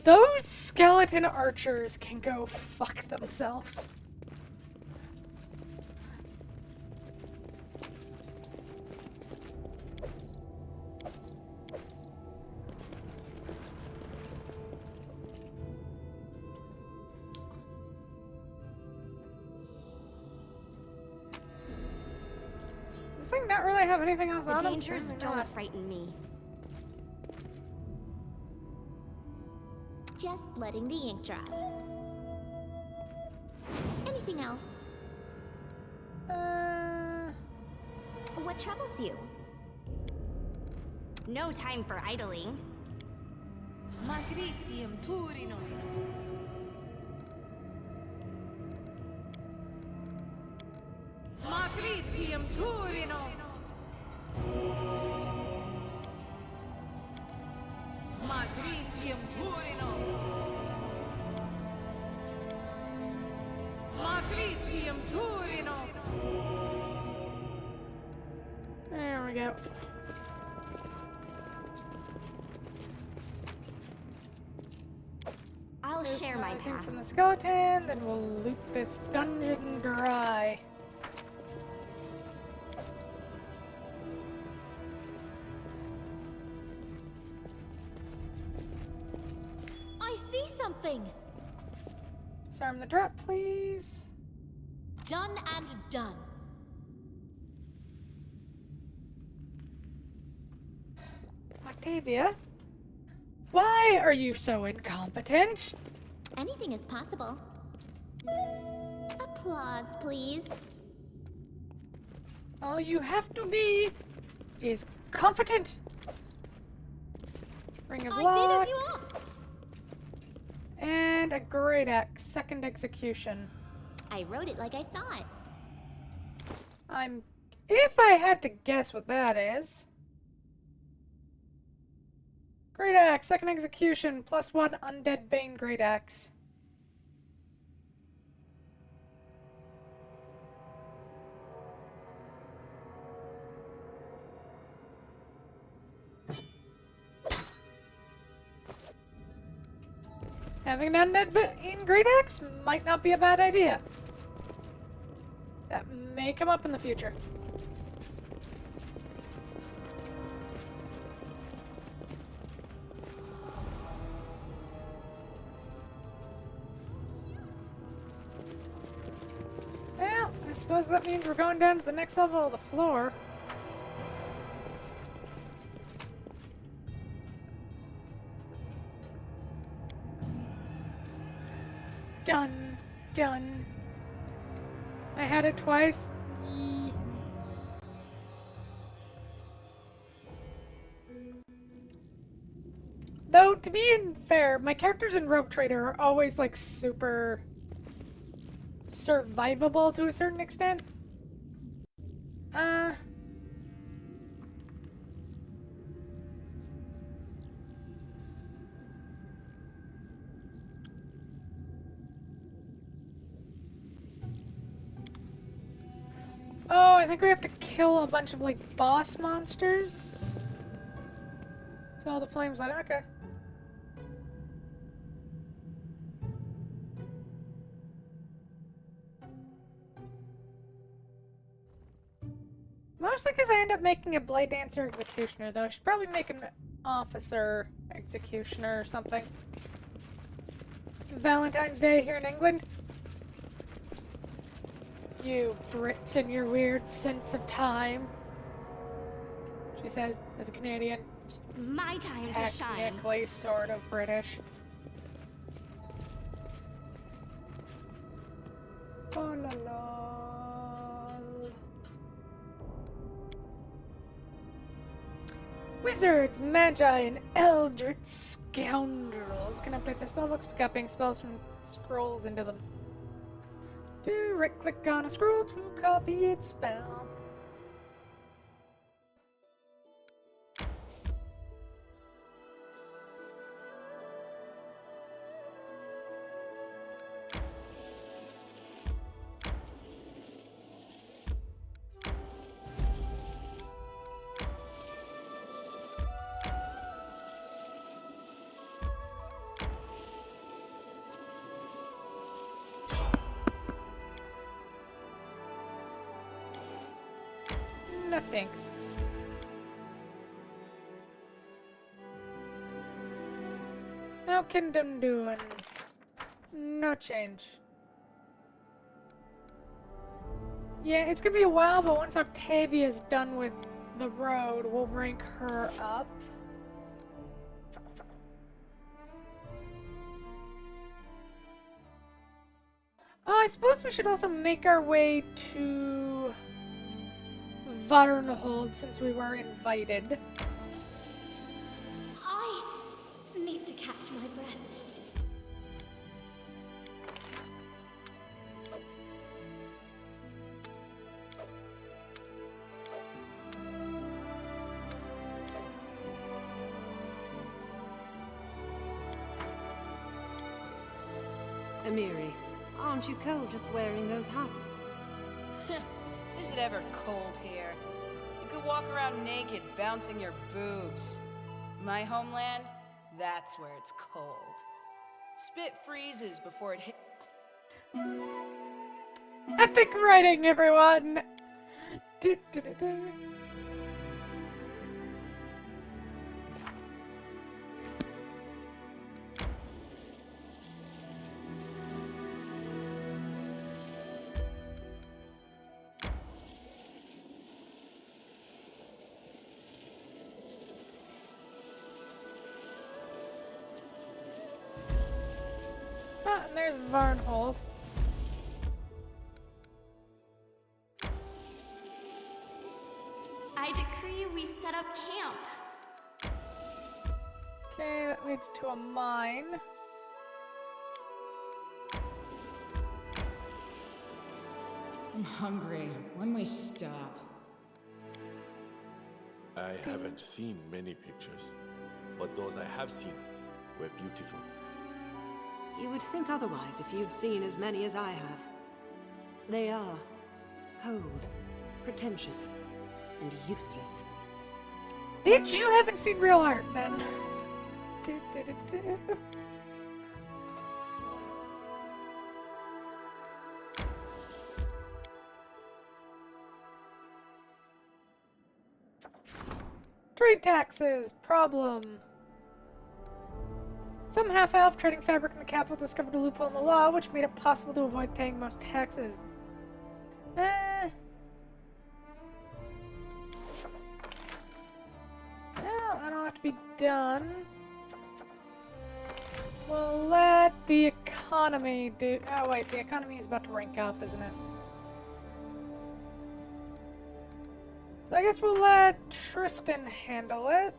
Those skeleton archers can go fuck themselves. Does this thing not really have anything else The on him? dangers Apparently don't not. frighten me. Just letting the ink dry. Anything else? What troubles you? No time for idling. Magritium Turinos. Magritium Turinos. Magritium Turinos. Magritium Turinos. There we go. I'll share my Anything path. from the skeleton, then we'll loot this dungeon dry. I see something! Disarm the trap, please. Done and done. Octavia? Why are you so incompetent? Anything is possible. Applause, please. All you have to be is competent. Ring of I Luck. did as you asked. And a great axe, second execution. I wrote it like I saw it. If I had to guess what that is. Great axe, second execution, +1 undead bane great axe. Having an undead bane great axe might not be a bad idea. That may come up in the future. Well, I suppose that means we're going down to the next level of the floor. Done. Done. I had it twice. Yee. Though, to be fair, my characters in Rogue Trader are always, like, super survivable to a certain extent. Oh, I think we have to kill a bunch of, like, boss monsters. To all the flames light. Okay. Mostly because I end up making a Blade Dancer Executioner, though. I should probably make an Officer Executioner or something. It's Valentine's Day here in England. You Brits and your weird sense of time. She says, as a Canadian. It's my time to shine. Technically sort of British. Oh la la. Wizards, magi, and eldritch scoundrels. spells. Can update their spellbooks, copying spells from scrolls into them. Do right click on a scroll to copy its spell. No thanks. How Kingdom doing? No change. Yeah, it's gonna be a while, but once Octavia's done with the road, we'll rank her up. Oh, I suppose we should also make our way to Varnhold since we were invited. I need to catch my breath. Amiri, aren't you cold just wearing those hats? Is it ever cold here? You could walk around naked, bouncing your boobs. My homeland, that's where it's cold. Spit freezes before it hits. Epic writing, everyone! Do, do, do, do. Ah, and there's Varnhold. I decree we set up camp. Okay, that leads to a mine. I'm hungry. When we stop? I haven't seen many pictures, but those I have seen were beautiful. You would think otherwise if you'd seen as many as I have. They are cold, pretentious, and useless. Bitch, you haven't seen real art then. Do, do, do, do. Trade taxes! Problem. Some half-elf trading fabric in the capital discovered a loophole in the law which made it possible to avoid paying most taxes. Well, that'll have to be done. We'll let the economy do. Oh, wait, the economy is about to rank up, isn't it? So I guess we'll let Tristan handle it.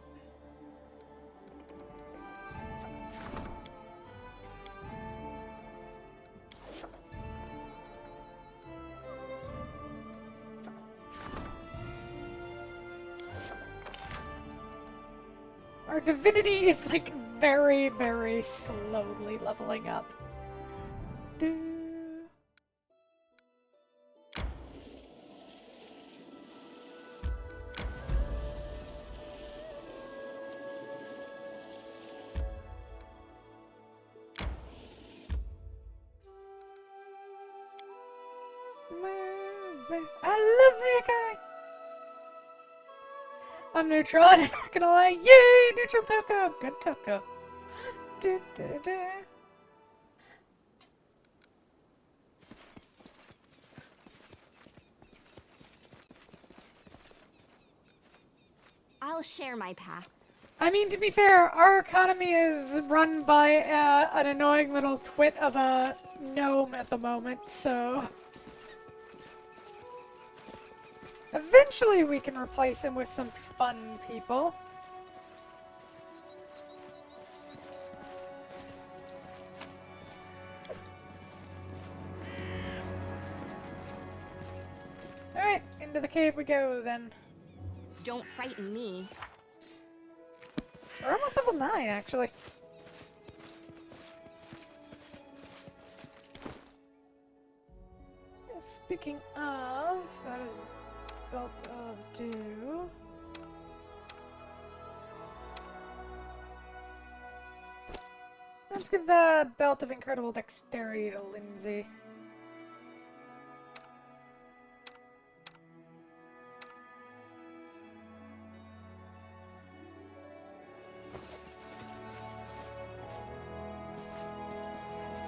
Our divinity is like very, very slowly leveling up. Do. I love the economy. I'm neutral, I'm not gonna lie. Yay! Neutral Toko! Good Toko. Do, do, do. I'll share my path. I mean, to be fair, our economy is run by an annoying little twit of a gnome at the moment, so... Eventually we can replace him with some fun people. into the cave we go then. Don't frighten me. We're almost level 9 actually. Speaking of, that is Belt of Dew. Let's give the Belt of Incredible Dexterity to Lindsay.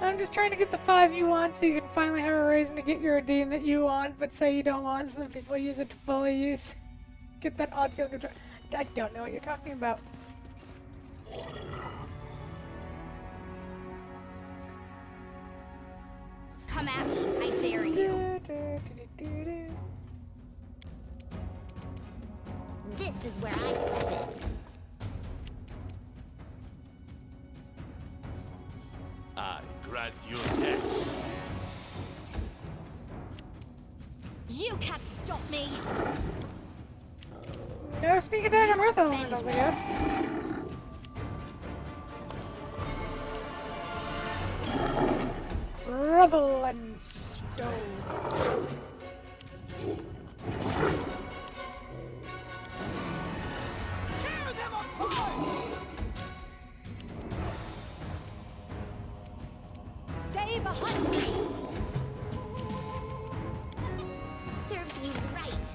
I'm just trying to get the 5 you want so you can finally have a reason to get your redeem that you want, but say you don't want, so then people use it to bully you. Get that odd feel control. I don't know what you're talking about. Come at me, I dare you. This is where I step in. I grant you death. You can't stop me. No sneak attack on Earth Elementals, I guess. Rubble and stone. Tear them apart! Stay behind me. Serves you right.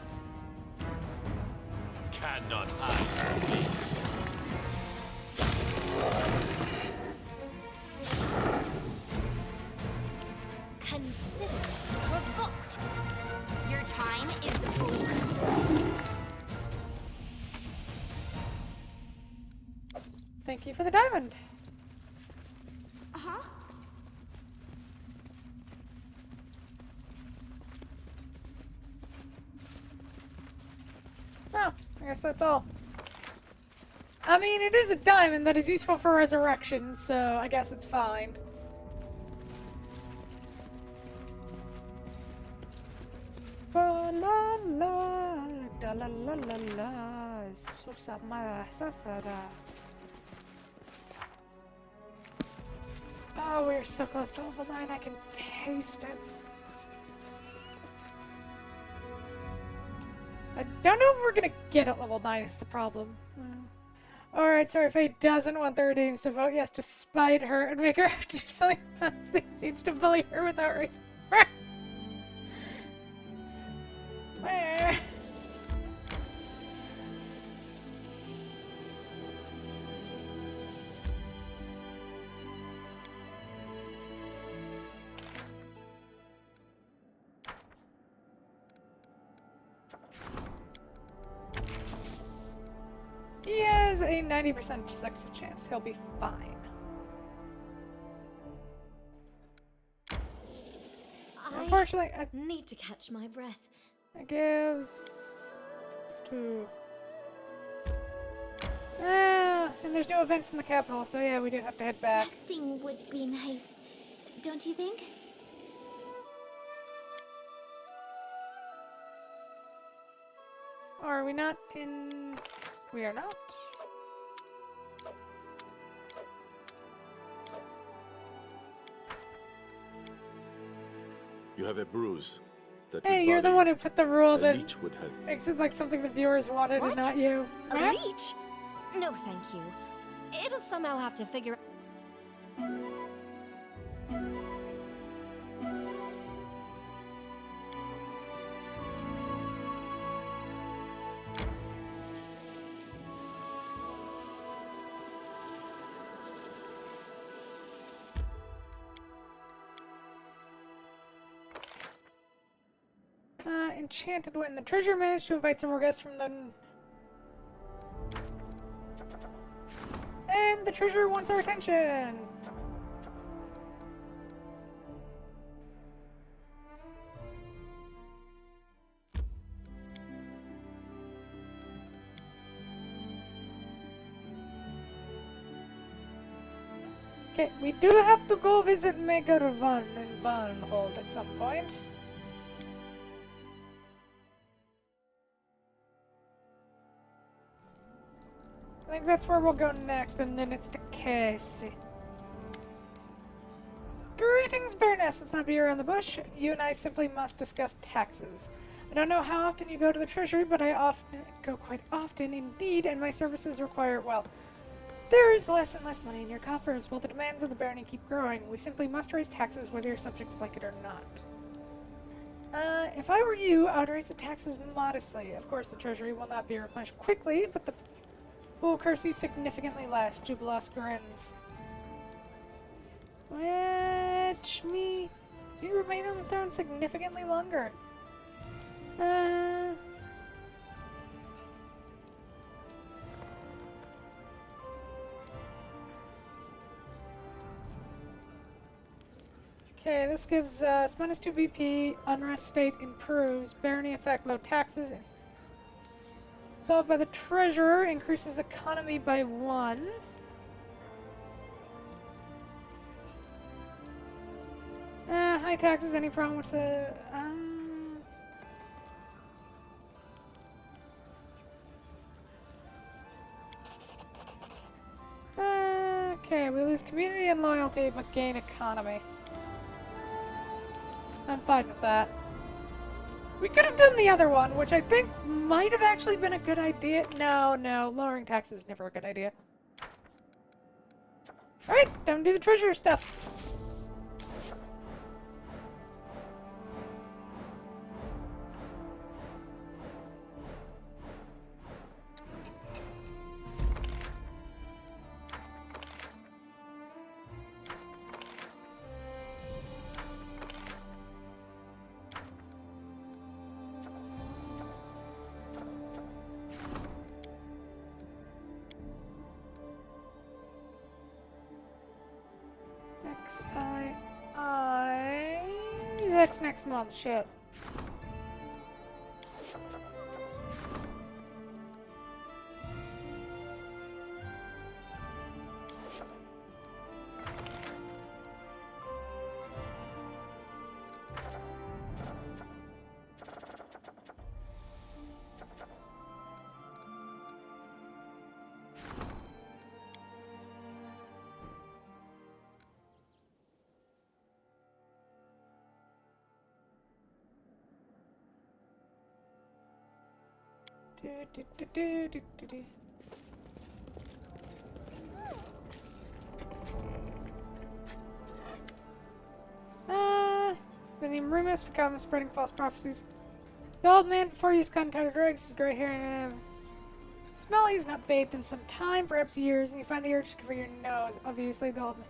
Cannot hide from me. Consider revoked. Your time is over. Thank you for the diamond. Uh-huh. Oh, I guess that's all. I mean, it is a diamond that is useful for resurrection, so I guess it's fine. Ba la la, da la la la la, susa ma sa sa da. Oh, we're so close to level 9, I can taste it. I don't know if we're gonna get at level 9 is the problem. Alright, sorry, Faye doesn't want the redeems to vote yes to spite her and make her have to do something else. He needs to bully her without reason. He has a 90% success chance. He'll be fine. Unfortunately, I need to catch my breath. it gives us to. And there's no events in the capital, so yeah, we do have to head back. Resting would be nice, don't you think? Are we not in? We are not. You have a bruise. That Hey, would you're the bother one you. who put the rule A that leech would help. makes it like something the viewers wanted and What? not you. A Huh? leech? No, thank you. It'll somehow have to figure. Enchanted Wind. The treasure managed to invite some more guests from the... And the treasure wants our attention! Okay, we do have to go visit Maker Van in Vanhold at some point. I think that's where we'll go next, and then it's to Casey. Greetings, Baroness. Let's not be around the bush. You and I simply must discuss taxes. I don't know how often you go to the Treasury, but I often go quite often indeed, and my services require, well, there is less and less money in your coffers, while the demands of the barony keep growing. We simply must raise taxes whether your subjects like it or not. If I were you, I would raise the taxes modestly. Of course, the Treasury will not be replenished quickly, but the will curse you significantly less. Jubilos grins. Which means you remain on the throne significantly longer. Okay, this gives us -2 BP, unrest state improves, barony effect, low taxes. Solved by the treasurer, increases economy by 1. High taxes, any problem with the... okay, we lose community and loyalty, but gain economy. I'm fine with that. We could have done the other one, which I think might have actually been a good idea. No, lowering taxes is never a good idea. Alright, time to do the treasurer stuff. That's next month, shit. When the rumors become spreading false prophecies. The old man before you is cut dregs, his gray hair and smelly, he's not bathed in some time, perhaps years, and you find the urge to cover your nose. Obviously, the old man.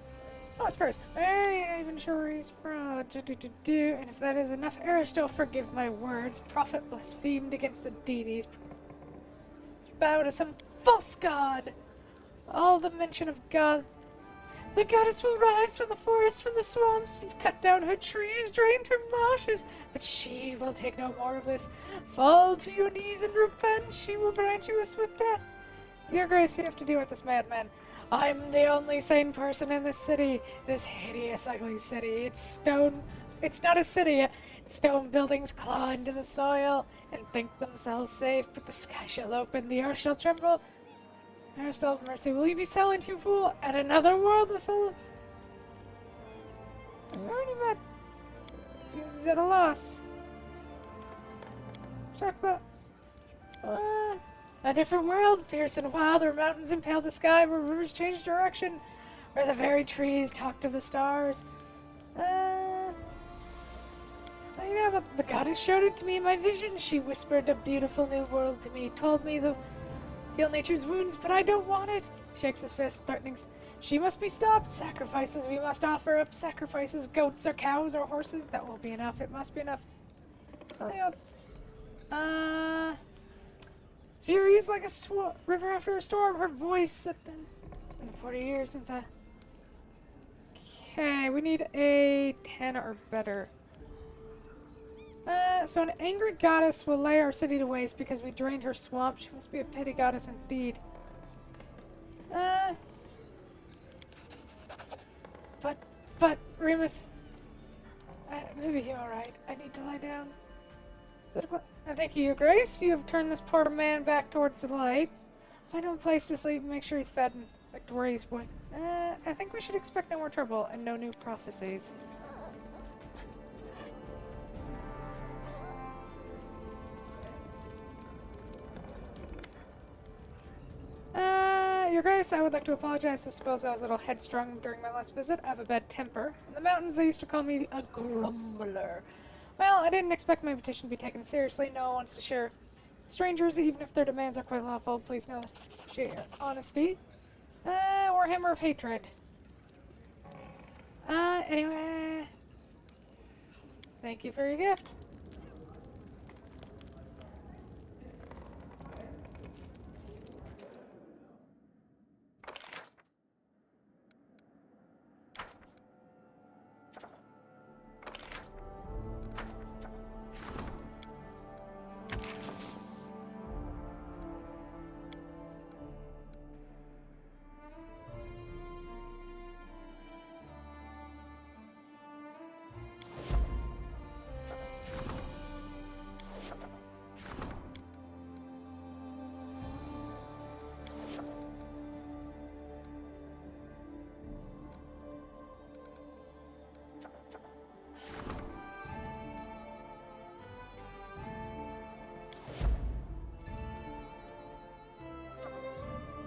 Oh, it's first. I ain't even sure where he's from. And if that is enough, Aristotle, forgive my words. Prophet blasphemed against the deities. Bow to some false god. All the mention of God. The goddess will rise from the forest, from the swamps. You've cut down her trees, drained her marshes, but she will take no more of this. Fall to your knees and repent. She will grant you a swift death. Your Grace, you have to deal with this madman. I'm the only sane person in this city. This hideous, ugly city. It's stone. It's not a city. Stone buildings claw into the soil and think themselves safe, but the sky shall open, the earth shall tremble. Aristotle of mercy, will you be silent, you fool? At another world of soul? I already met. Seems he's at a loss. Let's talk about a different world, fierce and wild, where mountains impale the sky, where rivers change direction, where the very trees talk to the stars. You know, but the goddess showed it to me in my vision. She whispered a beautiful new world to me, told me to heal nature's wounds, but I don't want it. Shakes his fist, threatening. She must be stopped. Sacrifices we must offer up. Sacrifices, goats or cows or horses. That won't be enough. It must be enough. Fury is like a river after a storm. Her voice. It's been 40 years since I. Okay, we need a 10 or better. So an angry goddess will lay our city to waste because we drained her swamp. She must be a petty goddess indeed. But, Remus... maybe you're alright. I need to lie down. Thank you, Your Grace. You have turned this poor man back towards the light. Find him a place to sleep, make sure he's fed, and back to where he's going. I think we should expect no more trouble and no new prophecies. Your Grace, I would like to apologize. I suppose I was a little headstrong during my last visit. I have a bad temper. In the mountains, they used to call me a grumbler. Well, I didn't expect my petition to be taken seriously. No one wants to share strangers, even if their demands are quite lawful. Please no share honesty. Or hammer of hatred. Anyway. Thank you for your gift.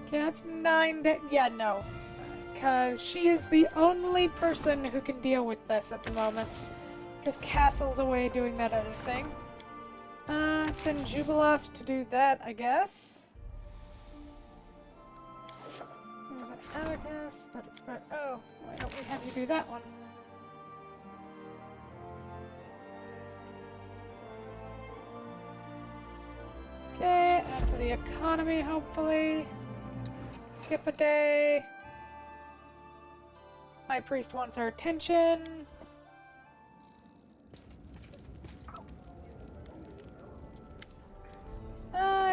Okay, that's 9 yeah, no. Because she is the only person who can deal with this at the moment. Because Castle's away doing that other thing. Send Jubilos to do that, I guess. There's an abacus. That expire. Oh, why don't we have you do that one? Okay, add to the economy, hopefully. Skip a day. High Priest wants our attention.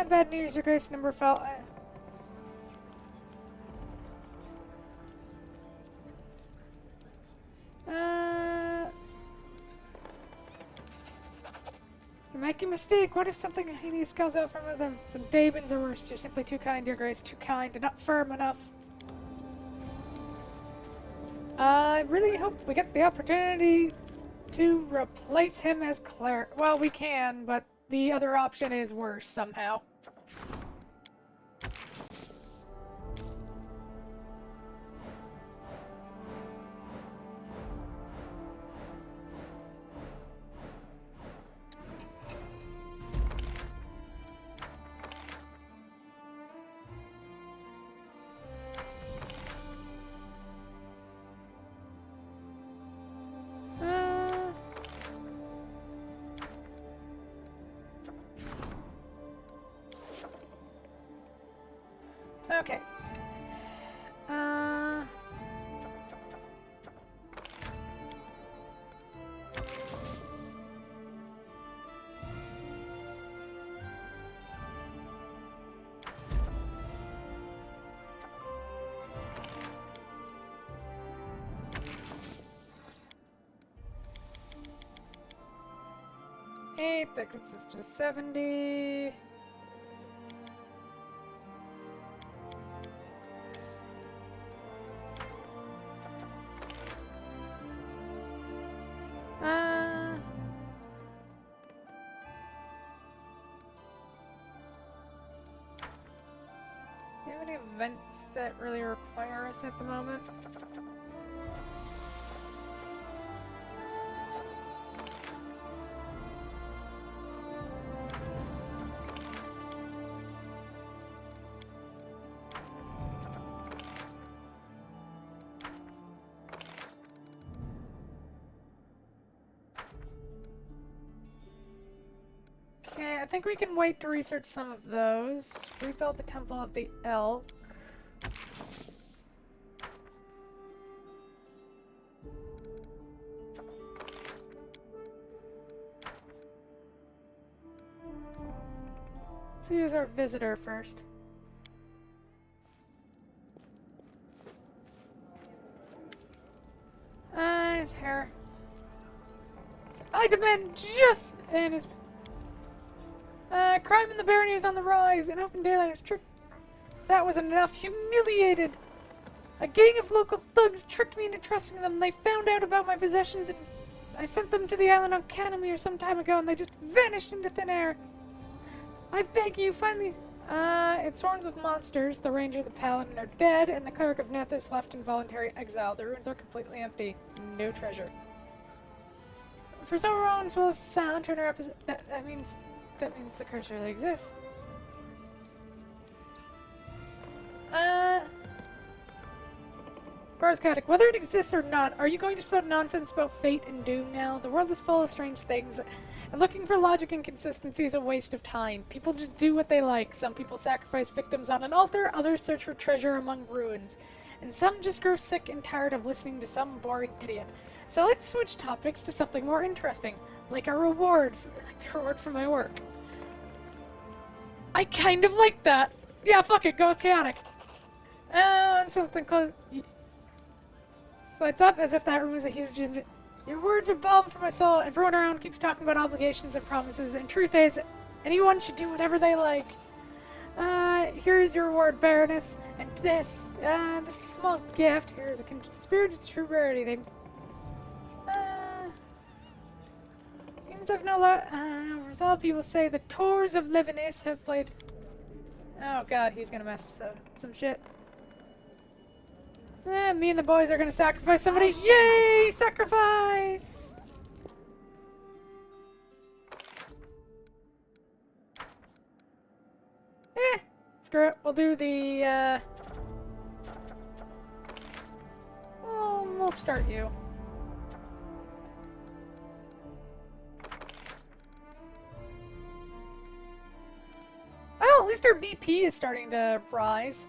Bad news, Your Grace, number fell. You're making a mistake. What if something heinous spells out from them? Some Dabins or worse. You're simply too kind, Your Grace. Too kind and not firm enough. I really hope we get the opportunity to replace him as cleric. Well, we can, but the other option is worse somehow. Okay. That gets us to 70. Do you have any events that really require us at the moment? Okay, I think we can wait to research some of those. Rebuild the Temple of the Elk. Let's use our visitor first. His hair. I demand justice! And his... crime in the barony is on the rise. In open daylight is that wasn't enough, humiliated! A gang of local thugs tricked me into trusting them. They found out about my possessions and I sent them to the island on Canamere some time ago and they just vanished into thin air. I beg you, finally... it swarms with monsters. The ranger, the paladin are dead, and the cleric of Neth is left in voluntary exile. The ruins are completely empty. No treasure. For some Rowan as well as sound, turn her up as... That means the curse really exists. Garzkatic, whether it exists or not, are you going to spout nonsense about fate and doom now? The world is full of strange things, and looking for logic and consistency is a waste of time. People just do what they like. Some people sacrifice victims on an altar, others search for treasure among ruins, and some just grow sick and tired of listening to some boring idiot. So let's switch topics to something more interesting, like the reward for my work. I kind of like that. Yeah, fuck it, go with chaotic. Something close. Slides up as if that room is a huge engine. Your words are balm for my soul. Everyone around keeps talking about obligations and promises, and truth is, anyone should do whatever they like. Here is your reward, Baroness, and this small gift. Here is a conspirator's true rarity. They, humans have no resolve. People say the Tours of Livinus have played. Oh god, he's gonna mess up some shit. Me and the boys are gonna sacrifice somebody. Yay! Sacrifice! Screw it. We'll do the, we'll start you. Well, at least our BP is starting to rise.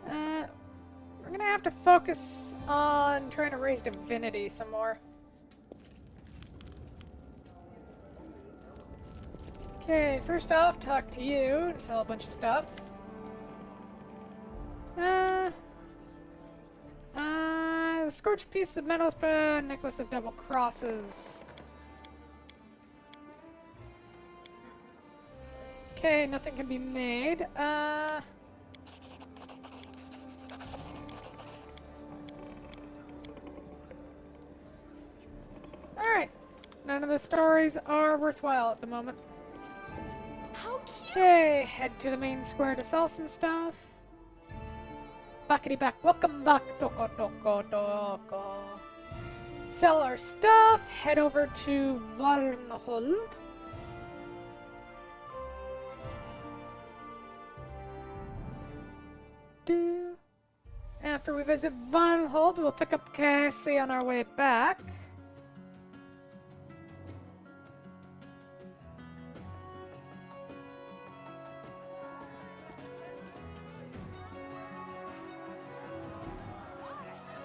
We're gonna have to focus on trying to raise divinity some more. Okay, first off, talk to you and sell a bunch of stuff. The scorched piece of metal, necklace of double crosses. Okay, nothing can be made. Alright. None of the stories are worthwhile at the moment. How cute! Okay, head to the main square to sell some stuff. Backity back. Welcome back, Toko Toko Toko. Sell our stuff. Head over to Varnhold. After we visit Varnhold, we'll pick up Cassie on our way back.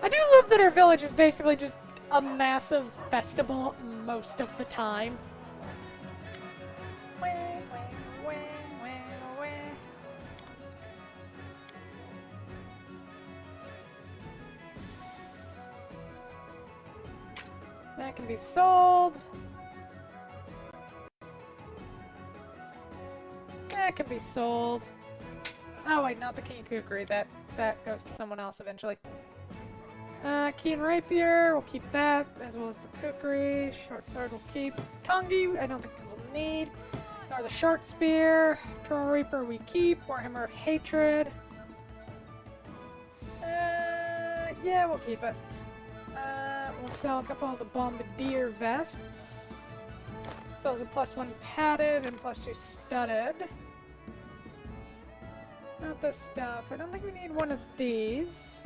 I do love that our village is basically just a massive festival most of the time. That can be sold. That can be sold. Oh wait, not the King Kukri. That goes to someone else eventually. Keen Rapier, we'll keep that, as well as the Kukri. Short Sword we'll keep. Tongi, I don't think we'll need. Nor the Short Spear. Troll Reaper we keep. Warhammer of Hatred. Yeah, we'll keep it. We'll sell a couple of the Bombardier vests. Sells a +1 padded and +2 studded. Not this stuff. I don't think we need one of these.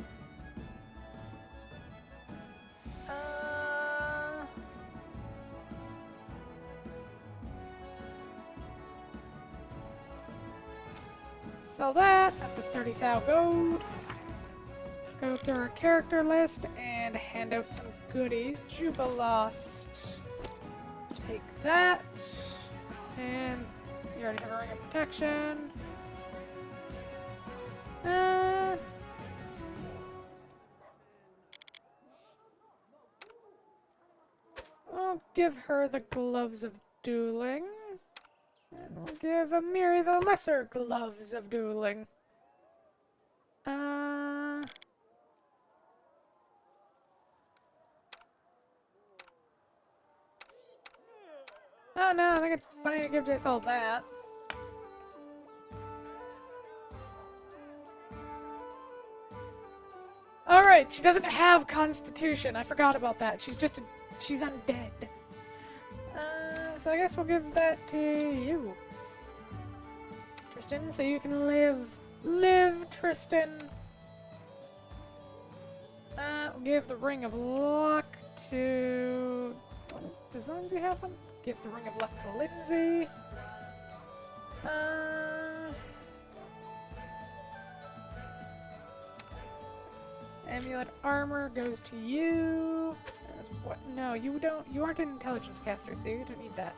Sell that up to 30,000 gold. Go through our character list and hand out some goodies. Jubilost. Take that. And you already have a ring of protection. We'll give her the gloves of dueling. And we'll give Amiri the lesser gloves of dueling. Oh no, I think it's funny to give Jethal that. Alright, she doesn't have Constitution. I forgot about that. She's undead. So I guess we'll give that to you, Tristan, so you can live, Tristan. We'll give the Ring of Luck to... Does Lindsay have one? Give the Ring of Luck to Lindsay. Amulet Armor goes to you. What? No, you don't. You aren't an intelligence caster, so you don't need that.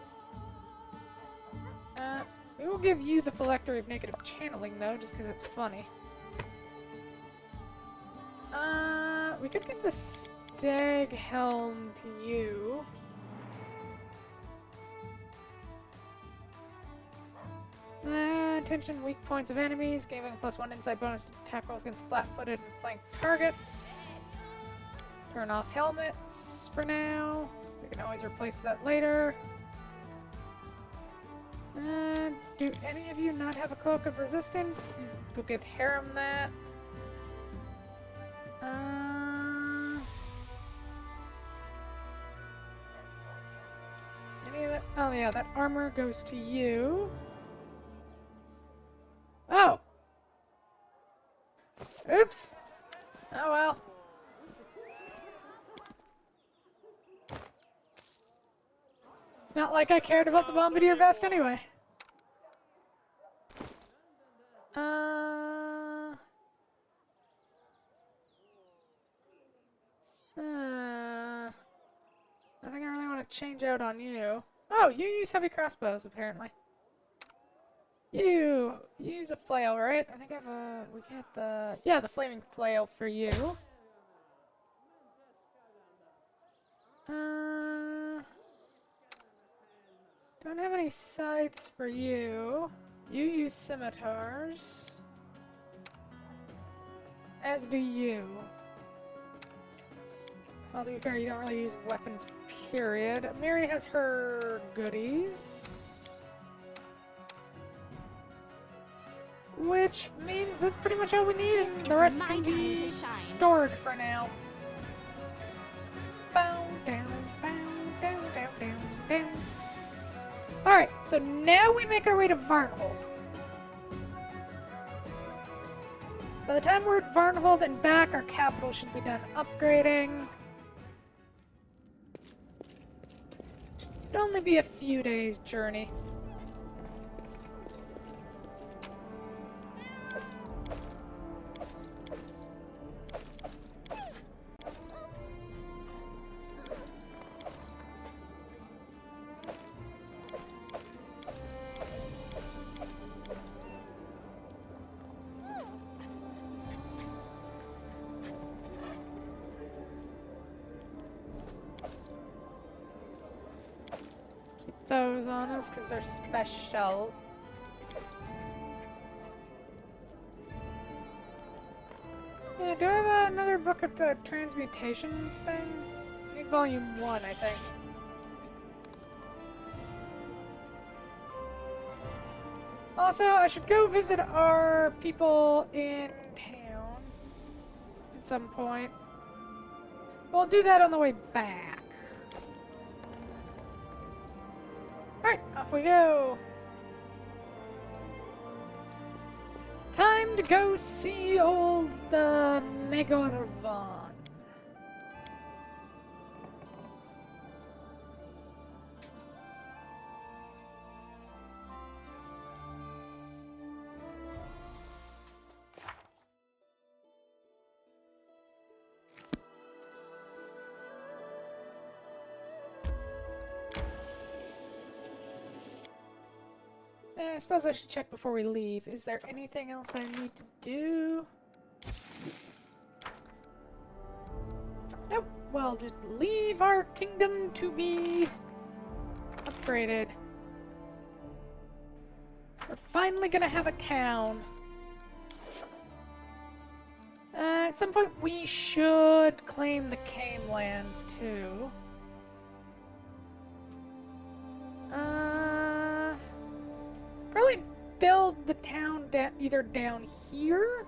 We will give you the Phylactery of Negative Channeling, though, just because it's funny. We could give the Stag Helm to you. Attention weak points of enemies, giving a +1 insight bonus to attack rolls against flat-footed and flanked targets. Turn off helmets for now. We can always replace that later. Do any of you not have a Cloak of Resistance? Go give Harem that. Any of that? Oh yeah, that armor goes to you. Oh! Oops! Oh well. It's not like I cared about the Bombardier vest anyway. I think I really want to change out on you. Oh, you use heavy crossbows, apparently. You use a flail, right? I think I have a... We get the... Yeah, the flaming flail for you. Don't have any scythes for you. You use scimitars. As do you. Well, to be fair, you don't really use weapons, period. Miri has her goodies. Which means that's pretty much all we need, and the rest can be stored for now. Bow down, bow down, down, down, down. Alright, so now we make our way to Varnhold. By the time we're at Varnhold and back, our capital should be done upgrading. Should only be a few days' journey. Those on us because they're special. Yeah, do I have another book of the transmutations thing? I need volume 1, I think. Also, I should go visit our people in town at some point. We'll do that on the way back. Alright, off we go! Time to go see old Megorvan. I suppose I should check before we leave. Is there anything else I need to do? Nope. Well, just leave our kingdom to be upgraded. finally gonna have a town. At some point, we should claim the Kame lands too. Probably build the town either down here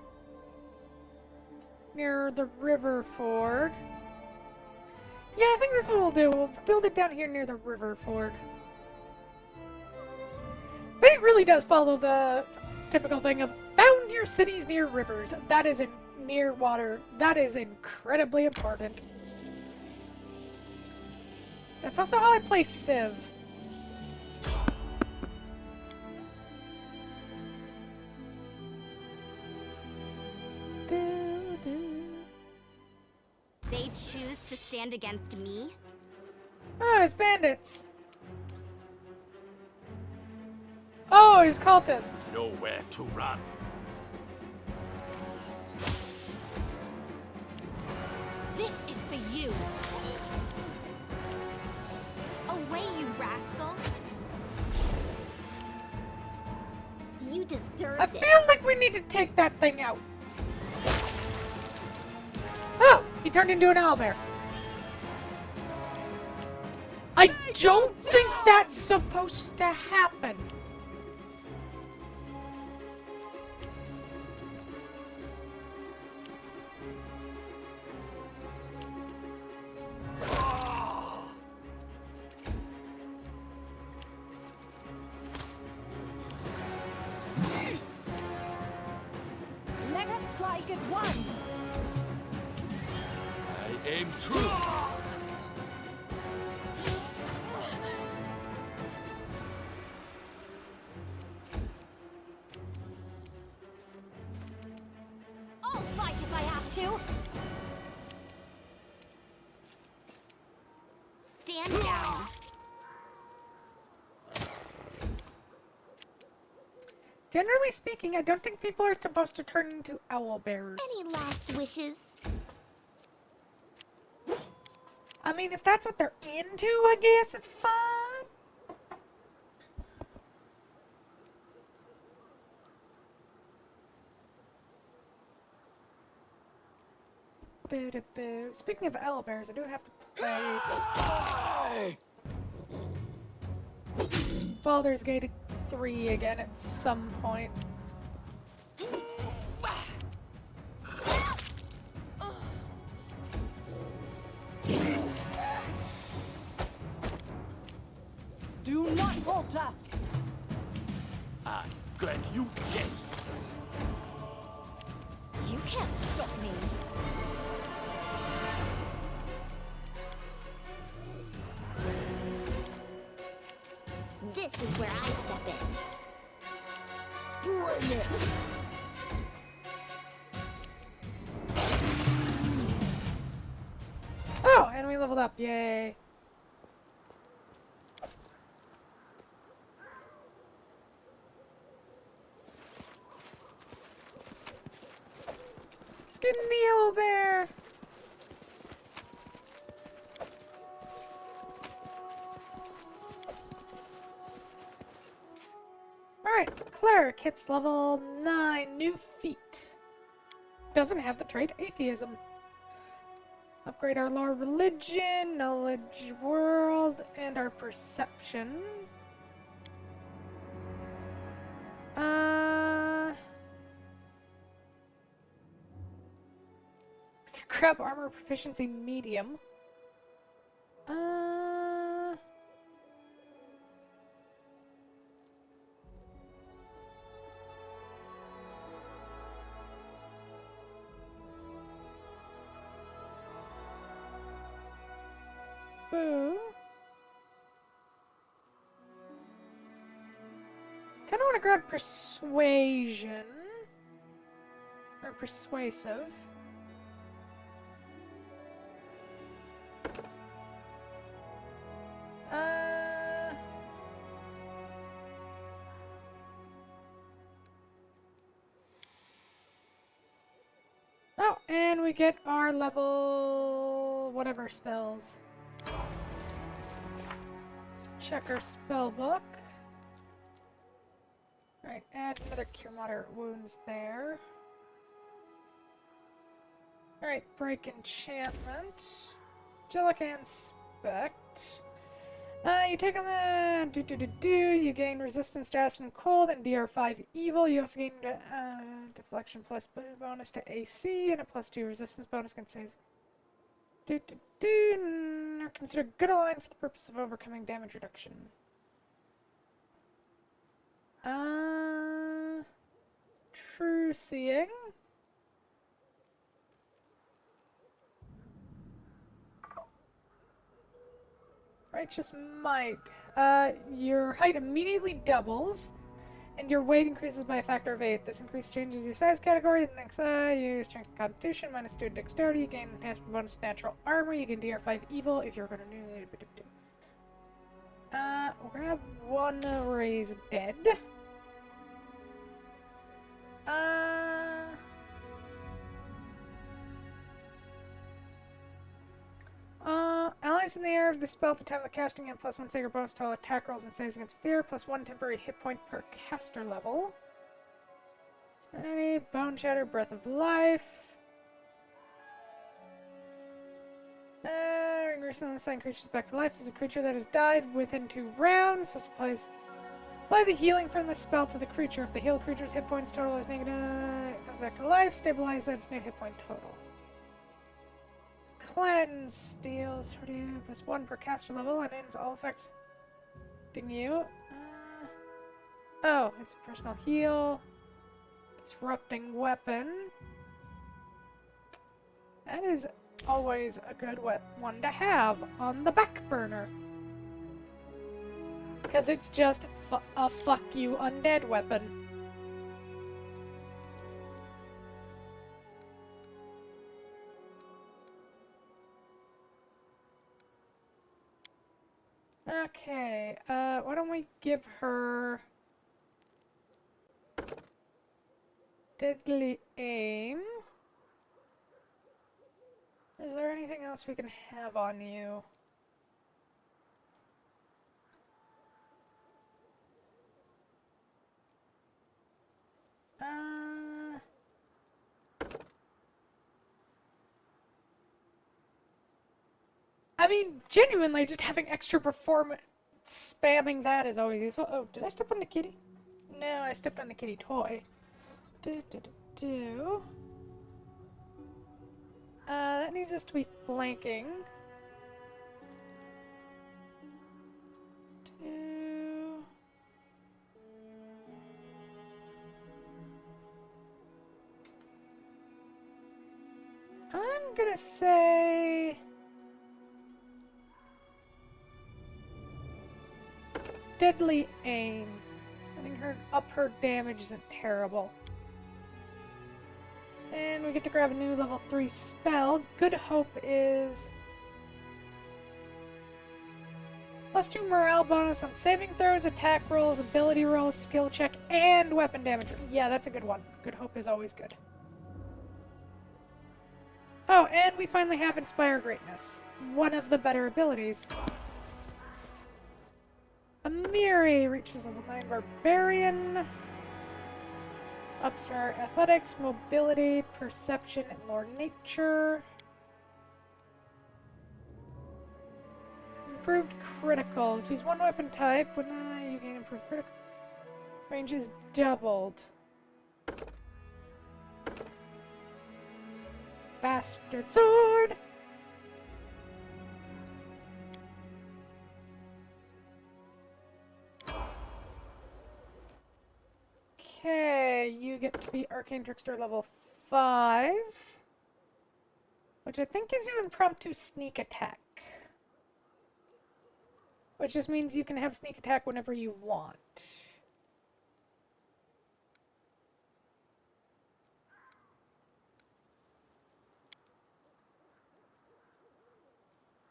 near the river ford. Yeah, I think that's what we'll do. We'll build it down here near the river ford. But it really does follow the typical thing of found your cities near rivers. That is near water. That is incredibly important. That's also how I play Civ. They choose to stand against me? Oh, it's bandits. Oh, it's cultists. Nowhere to run. This is for you. Away, you rascal. You deserved I it. feel like we need to take that thing out. Oh, he turned into an owlbear. I don't think that's supposed to happen. Let us strike as one! I aim true. I'll fight if I have to. Stand down. Generally speaking, I don't think people are supposed to turn into owlbears. Any last wishes? I mean, if that's what they're into, I guess it's fine. Boo-da-boo. Speaking of owlbears, I do have to play Baldur's Gate 3 again at some point. Do not falter! I grant you death. You can't stop me. This is where I step in. Bring it! Oh, and we leveled up. Yay. Skin the owlbear. Alright, cleric hits level 9, new feat. Doesn't have the trait atheism. Upgrade our lore religion, knowledge world, and our perception. Grab armor proficiency medium. Boo. Kinda wanna grab persuasion. Or persuasive. Oh, and we get our level whatever spells. Let's check our spell book. Alright, add another cure moderate wounds there. Alright, break enchantment. Angelic Inspect. You take on the you gain resistance to acid and cold and DR5 evil. You also gain deflection plus bonus to AC and a +2 resistance bonus against saves. Are considered good aligned for the purpose of overcoming damage reduction. True seeing. Righteous Might. Your height immediately doubles, and your weight increases by a factor of 8. This increase changes your size category. The next, your strength and constitution, -2 to dexterity. You gain enhancement bonus to natural armor. You gain DR5 evil if you're going to do. Grab one raise dead. Allies in the air of the spell at the time of the casting and +1 sacred bonus to all attack rolls and saves against fear, +1 temporary hit point per caster level. Alright, Bone Shatter, Breath of Life. Recently assigned creatures back to life is a creature that has died within 2 rounds. This apply the healing from the spell to the creature. If the healed creature's hit points total is negative, it comes back to life. Stabilize its new hit point total. Cleanse deals +1 per caster level and ends all effects. Ding you. Oh, it's a personal heal. Disrupting weapon. That is always a good one to have on the back burner. Because it's just a fuck you undead weapon. Okay, why don't we give her Deadly Aim? Is there anything else we can have on you? I mean, genuinely, just having extra performance, spamming that is always useful. Oh, did I step on the kitty? No, I stepped on the kitty toy. That needs us to be flanking. I'm gonna say Deadly Aim. Letting her up her damage isn't terrible. And we get to grab a new level 3 spell. Good Hope is +2 morale bonus on saving throws, attack rolls, ability rolls, skill check, and weapon damage. Yeah, that's a good one. Good Hope is always good. Oh, and we finally have Inspire Greatness. One of the better abilities. Amiri reaches level 9 Barbarian. Ups our athletics, mobility, perception, and lore nature. Improved critical. Choose one weapon type. When you gain improved critical. Range is doubled. Bastard sword! Okay, you get to be Arcane Trickster level 5. Which I think gives you impromptu sneak attack. Which just means you can have sneak attack whenever you want.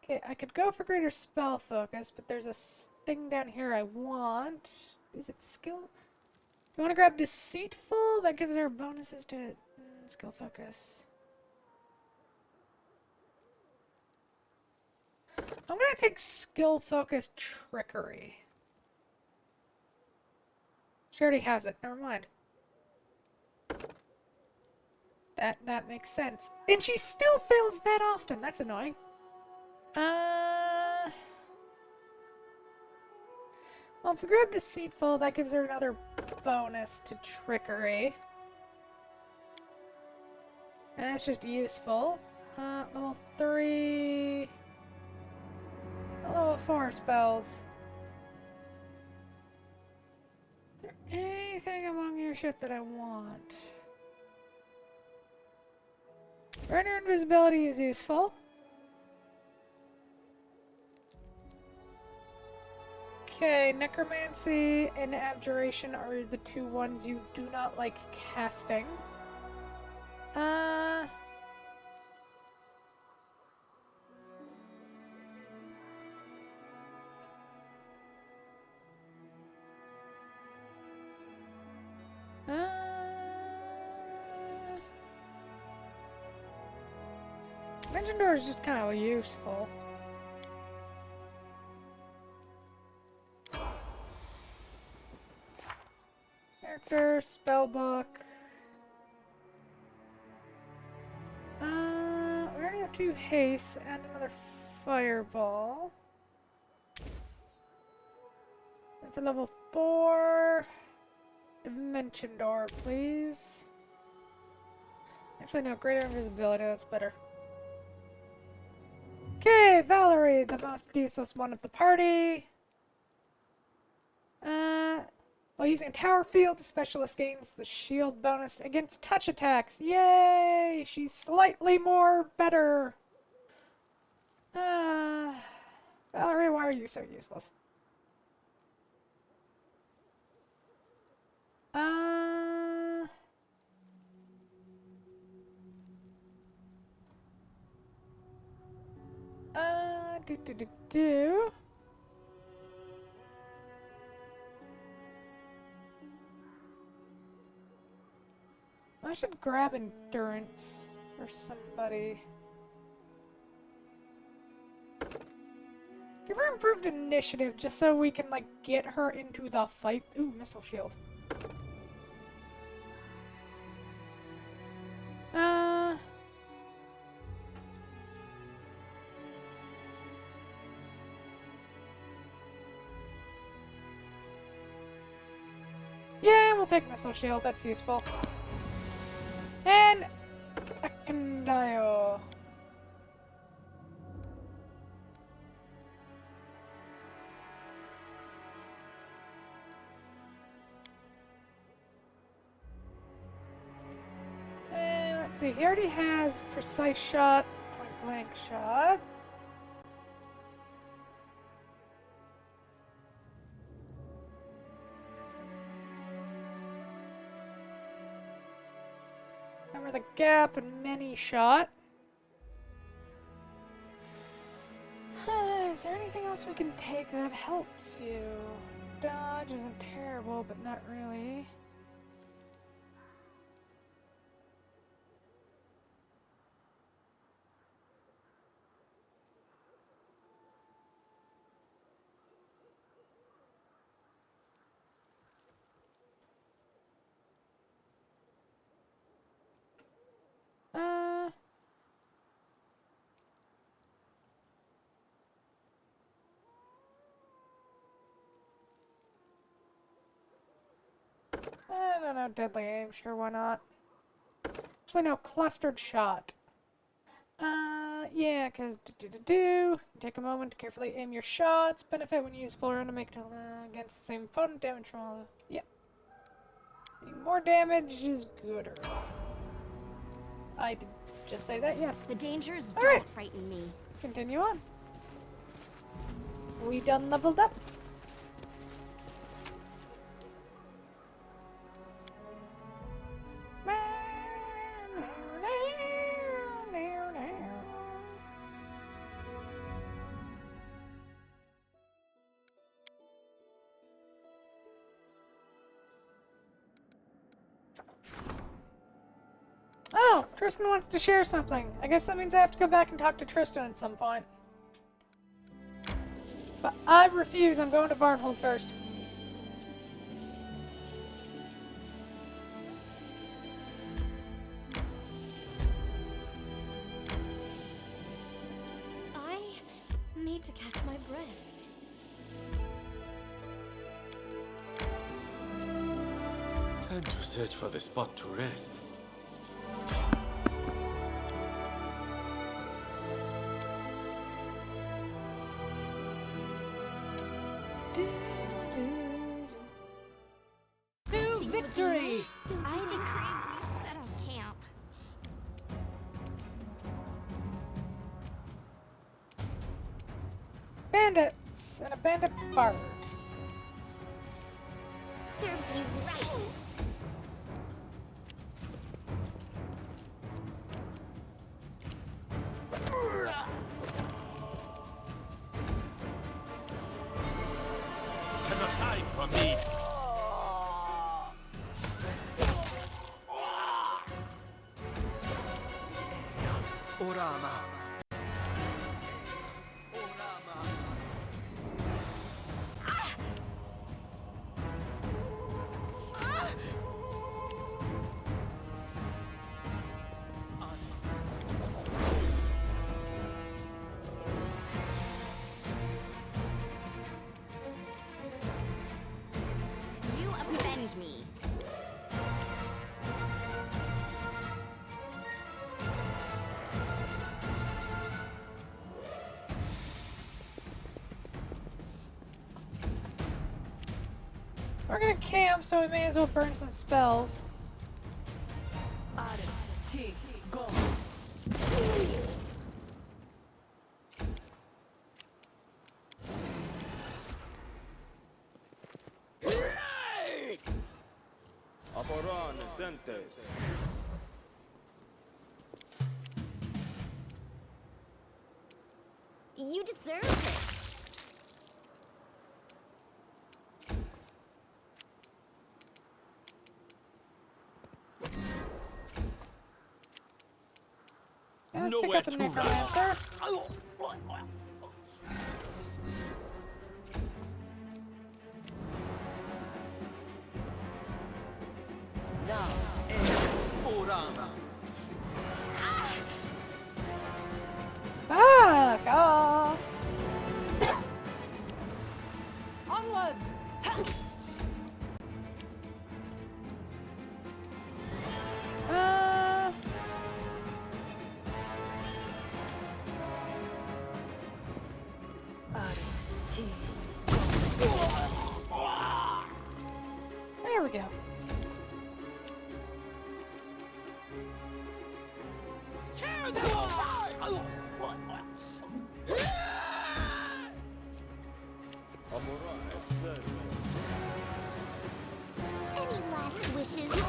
Okay, I could go for greater spell focus, but there's a thing down here I want. Is it skill? You want to grab Deceitful? That gives her bonuses to skill focus. I'm gonna take skill focus Trickery. She already has it. Never mind. That makes sense. And she still fails that often. That's annoying. Well, if we grab Deceitful, that gives her another bonus to Trickery. And that's just useful. Level 3... Level 4 spells. Is there anything among your shit that I want? Render Invisibility is useful. Okay, Necromancy and Abjuration are the two ones you do not like casting. Dimension Door is just kind of useful. Character, spellbook. We already have 2 haste and another fireball. And for level 4, Dimension Door, please. Actually, no, greater invisibility, that's better. Okay, Valerie, the most useless one of the party. While using a Tower Field, the Specialist gains the shield bonus against touch attacks. Yay! She's slightly more better. Valerie, why are you so useless? Do. I should grab Endurance for somebody. Give her improved initiative just so we can, like, get her into the fight. Ooh, Missile Shield. Yeah, we'll take Missile Shield. That's useful. And Akandyo. And let's see, he already has Precise Shot, Point Blank Shot. Cover the Gap and Many Shot. Is there anything else we can take that helps you? Dodge isn't terrible, but not really. I don't know, Deadly Aim, sure, why not? Actually, no, Clustered Shot. Yeah, because take a moment to carefully aim your shots. Benefit when you use full round to make it against the same opponent. Damage from all the... Yeah. More damage is gooder. I did just say that, yes. The dangers Alright. don't frighten me. Continue on. We done leveled up. Oh, Tristan wants to share something. I guess that means I have to go back and talk to Tristan at some point. But I refuse. I'm going to Varnhold first. need to catch my breath. Time to search for the spot to rest. To victory! I decree we set up camp. Bandits and a bandit bard. Serves you right. Cannot hide from me. Orama. You offend me. We're gonna camp, so we may as well burn some spells. You deserve it. Yeah, let's check Nowhere out the to necromancer. Fuck off! Onwards! Uh, there we go. Tear them apart! Any last wishes?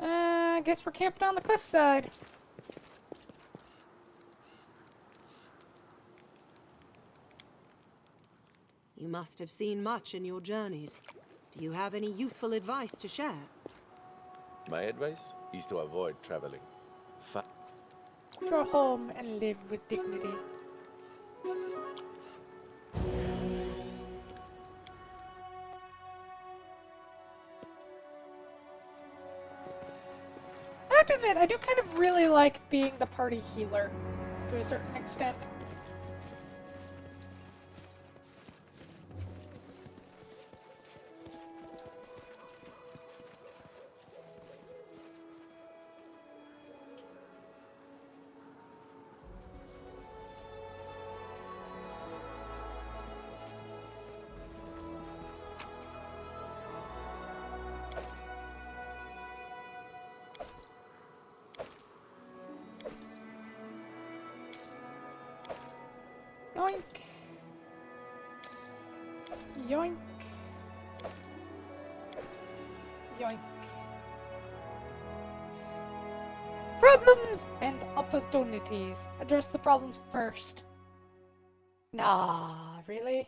I guess we're camping on the cliffside. You must have seen much in your journeys. Do you have any useful advice to share? My advice is to avoid traveling. Go home and live with dignity. I have to admit, I do kind of really like being the party healer to a certain extent. Yoink. Yoink. Yoink. Problems and opportunities. Address the problems first. Nah, really?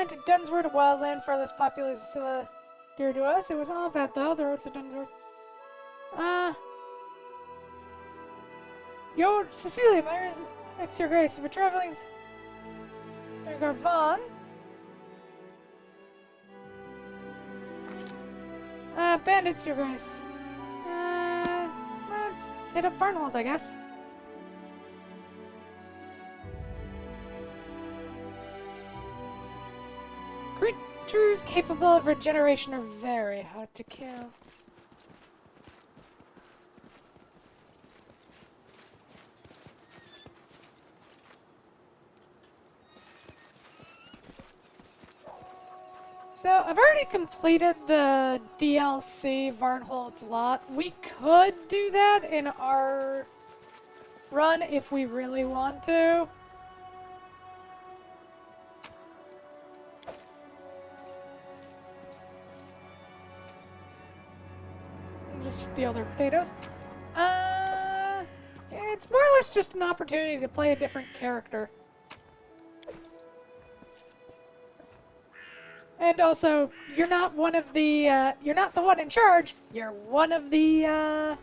granted Dunsword a wildland far less populous dear to us. It was all bad though, the roads of Dunsword. Yo, Cecilia, next your grace, if we're traveling. Regard Vaughn. Bandits, your grace. Let's hit up Varnhold, I guess. Creatures capable of regeneration are very hard to kill. So, I've already completed the DLC Varnhold's Lot. We could do that in our run if we really want to. Just steal their potatoes. It's more or less just an opportunity to play a different character. And also, you're not one of the, you're not the one in charge. You're one of the,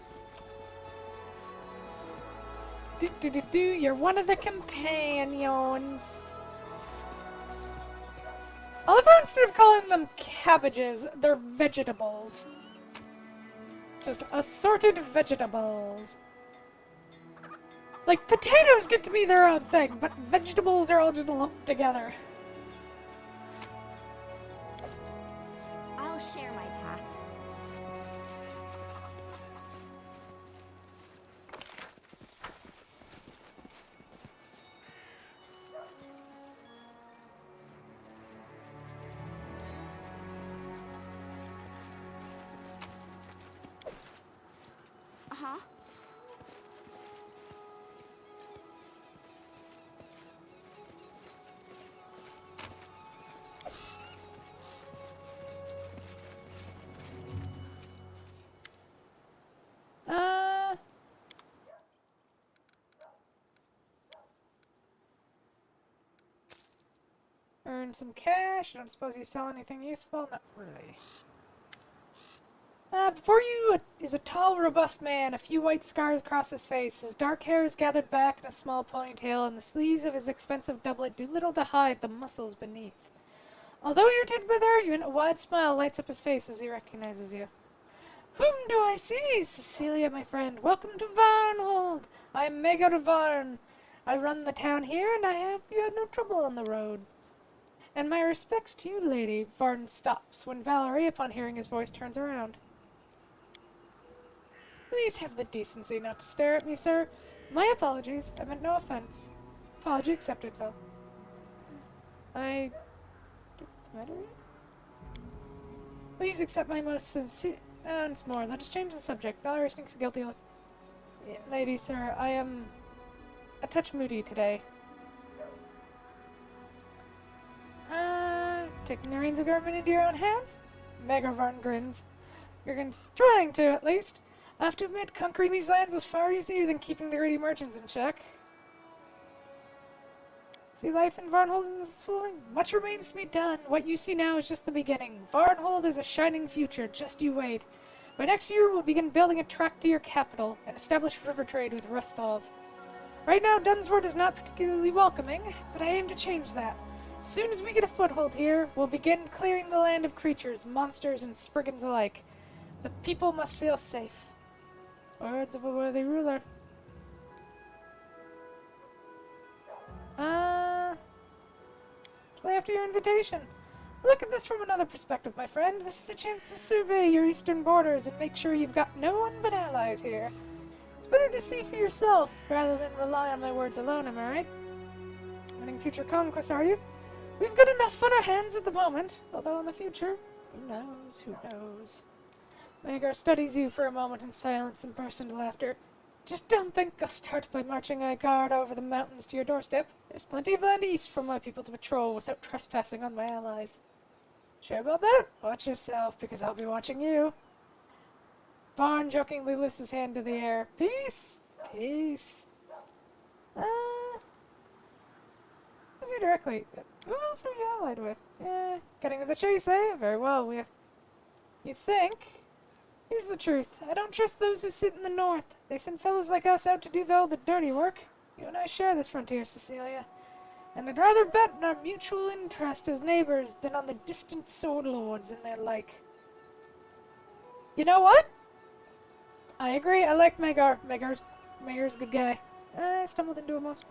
you're one of the companions. I love how instead of calling them cabbages, they're vegetables. Just assorted vegetables. Like, potatoes get to be their own thing, but vegetables are all just lumped together. I'll share my path. Uh-huh. Earn some cash. I don't suppose you sell anything useful? Not really. Before you is a tall, robust man, a few white scars across his face. His dark hair is gathered back in a small ponytail, and the sleeves of his expensive doublet do little to hide the muscles beneath. Although irritated by the argument, a wide smile lights up his face as he recognizes you. Whom do I see? Cecilia, my friend. Welcome to Varnhold. I am Maegor Varn. I run the town here, and I hope you had no trouble on the roads. And my respects to you, lady. Varn stops when Valerie, upon hearing his voice, turns around. Please have the decency not to stare at me, sir. My apologies. I meant no offense. Apology accepted, though. Please accept my most sincere... Once more, let us change the subject. Valerie sneaks a guilty look. Yeah, lady, sir, I am a touch moody today. Taking the reins of government into your own hands? Maegor Varn grins. You're trying to, at least. I have to admit, conquering these lands was far easier than keeping the greedy merchants in check. See life in Varnhold is fooling? Much remains to be done. What you see now is just the beginning. Varnhold is a shining future. Just you wait. By next year, we'll begin building a track to your capital and establish river trade with Rostov. Right now, Dunsword is not particularly welcoming, but I aim to change that. As soon as we get a foothold here, we'll begin clearing the land of creatures, monsters, and spriggans alike. The people must feel safe. Words of a worthy ruler. Play after your invitation. Look at this from another perspective, my friend. This is a chance to survey your eastern borders and make sure you've got no one but allies here. It's better to see for yourself, rather than rely on my words alone, am I right? Planning future conquests, are you? We've got enough on our hands at the moment, although in the future, who knows, who knows. Maegor studies you for a moment in silence and bursts into laughter. Just don't think I'll start by marching a guard over the mountains to your doorstep. There's plenty of land east for my people to patrol without trespassing on my allies. Sure about that? Watch yourself, because I'll be watching you. Varn jokingly lifts his hand to the air. Peace! Peace. As you directly. Who else are you allied with? Cutting to the chase, eh? Very well, we have... You think? Here's the truth. I don't trust those who sit in the north. They send fellows like us out to do all the dirty work. You and I share this frontier, Cecilia. And I'd rather bet on our mutual interest as neighbors than on the distant sword lords and their like. You know what? I agree. I like Magar. Magar's a good guy. I stumbled into a most...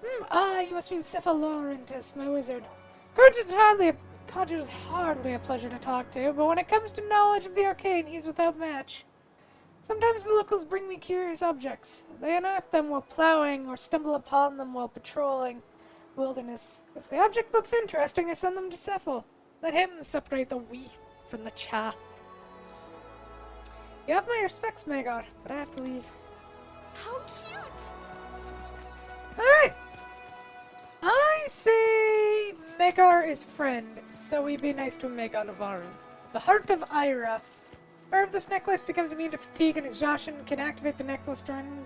you must mean Cephalorhentus, my wizard. Conjur's hardly a pleasure to talk to, but when it comes to knowledge of the arcane, he's without match. Sometimes the locals bring me curious objects. They unearth them while plowing or stumble upon them while patrolling wilderness. If the object looks interesting, I send them to Cephal. Let him separate the wheat from the chaff. You have my respects, Magar, but I have to leave. How cute! Alright! I say Magar is friend, so we be nice to Magar Varu. The Heart of Ira. Wearer of this necklace becomes immune to fatigue and exhaustion, can activate the necklace during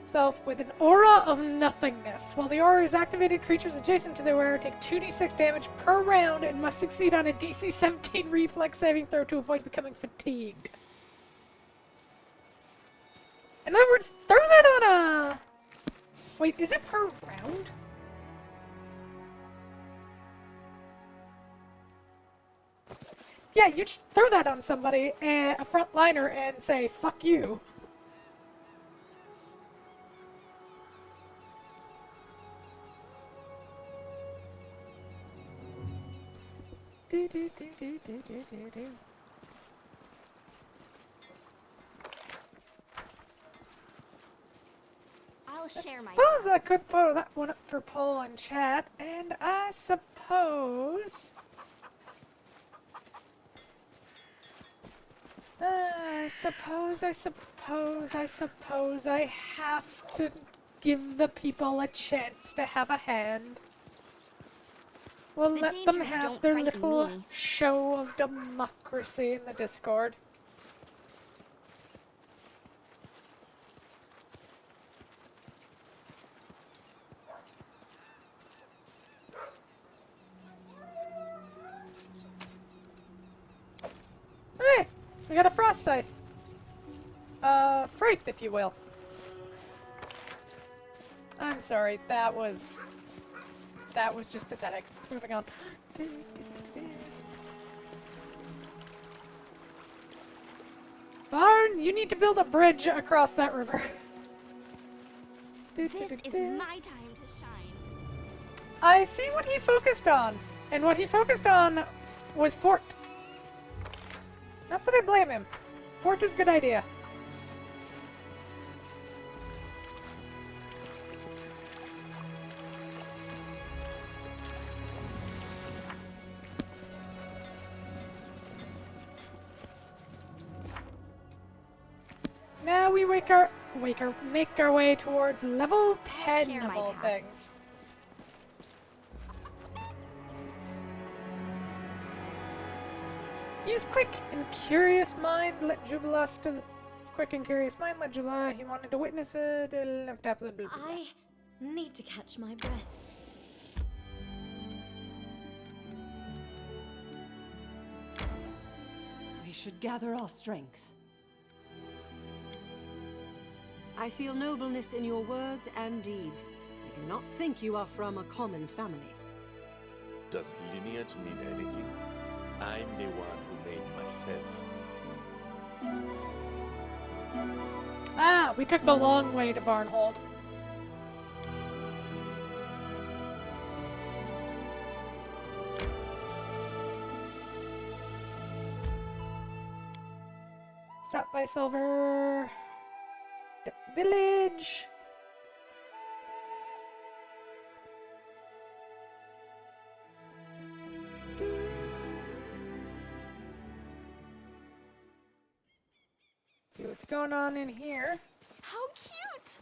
itself with an aura of nothingness. While the aura is activated, creatures adjacent to the wearer take 2d6 damage per round and must succeed on a DC 17 reflex saving throw to avoid becoming fatigued. In other words, throw that on a... Wait, is it per round? Yeah, you just throw that on somebody, a frontliner, and say, fuck you. Do do do do do do do do. I'll share my. Suppose I could throw that one up for poll in chat, and I suppose... I suppose I have to give the people a chance to have a hand. We'll The let them dangers have don't their frighten little me. show of democracy in the Discord. Hey! We got a frost scythe. Fraith, if you will. I'm sorry, that was just pathetic. Moving on. Barn, you need to build a bridge across that river. This is my time to shine. I see what he focused on, and what he focused on was fort. Not that I blame him. Fort is a good idea. Now we make our way towards level 10 share of my all path. things. His quick and curious mind let Jubilas to... His quick and curious mind let Jubilah... He wanted to witness it... I need to catch my breath. We should gather our strength. I feel nobleness in your words and deeds. I do not think you are from a common family. Does lineage mean anything? I'm the one who made myself. Ah, we took the long way to Varnhold. Stop by Silver... The village. See what's going on in here. How cute!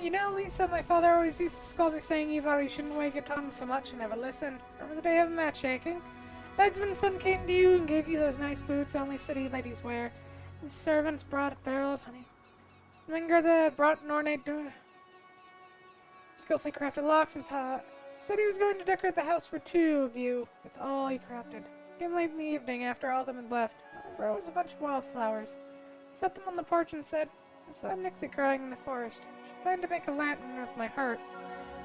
You know, Lisa, my father always used to scold me saying, Eva, you shouldn't wag your tongue so much and never listen. Remember the day of the matchmaking? Bedesman's son came to you and gave you those nice boots only city ladies wear. The servants brought a barrel of honey. Mingertha brought an ornate door. Skillfully crafted locks and pot. Said he was going to decorate the house for 2 of you with all he crafted. Came late in the evening after all of them had left. There was a bunch of wildflowers. Set them on the porch and said, I saw Nixie crying in the forest. She planned to make a lantern of my heart.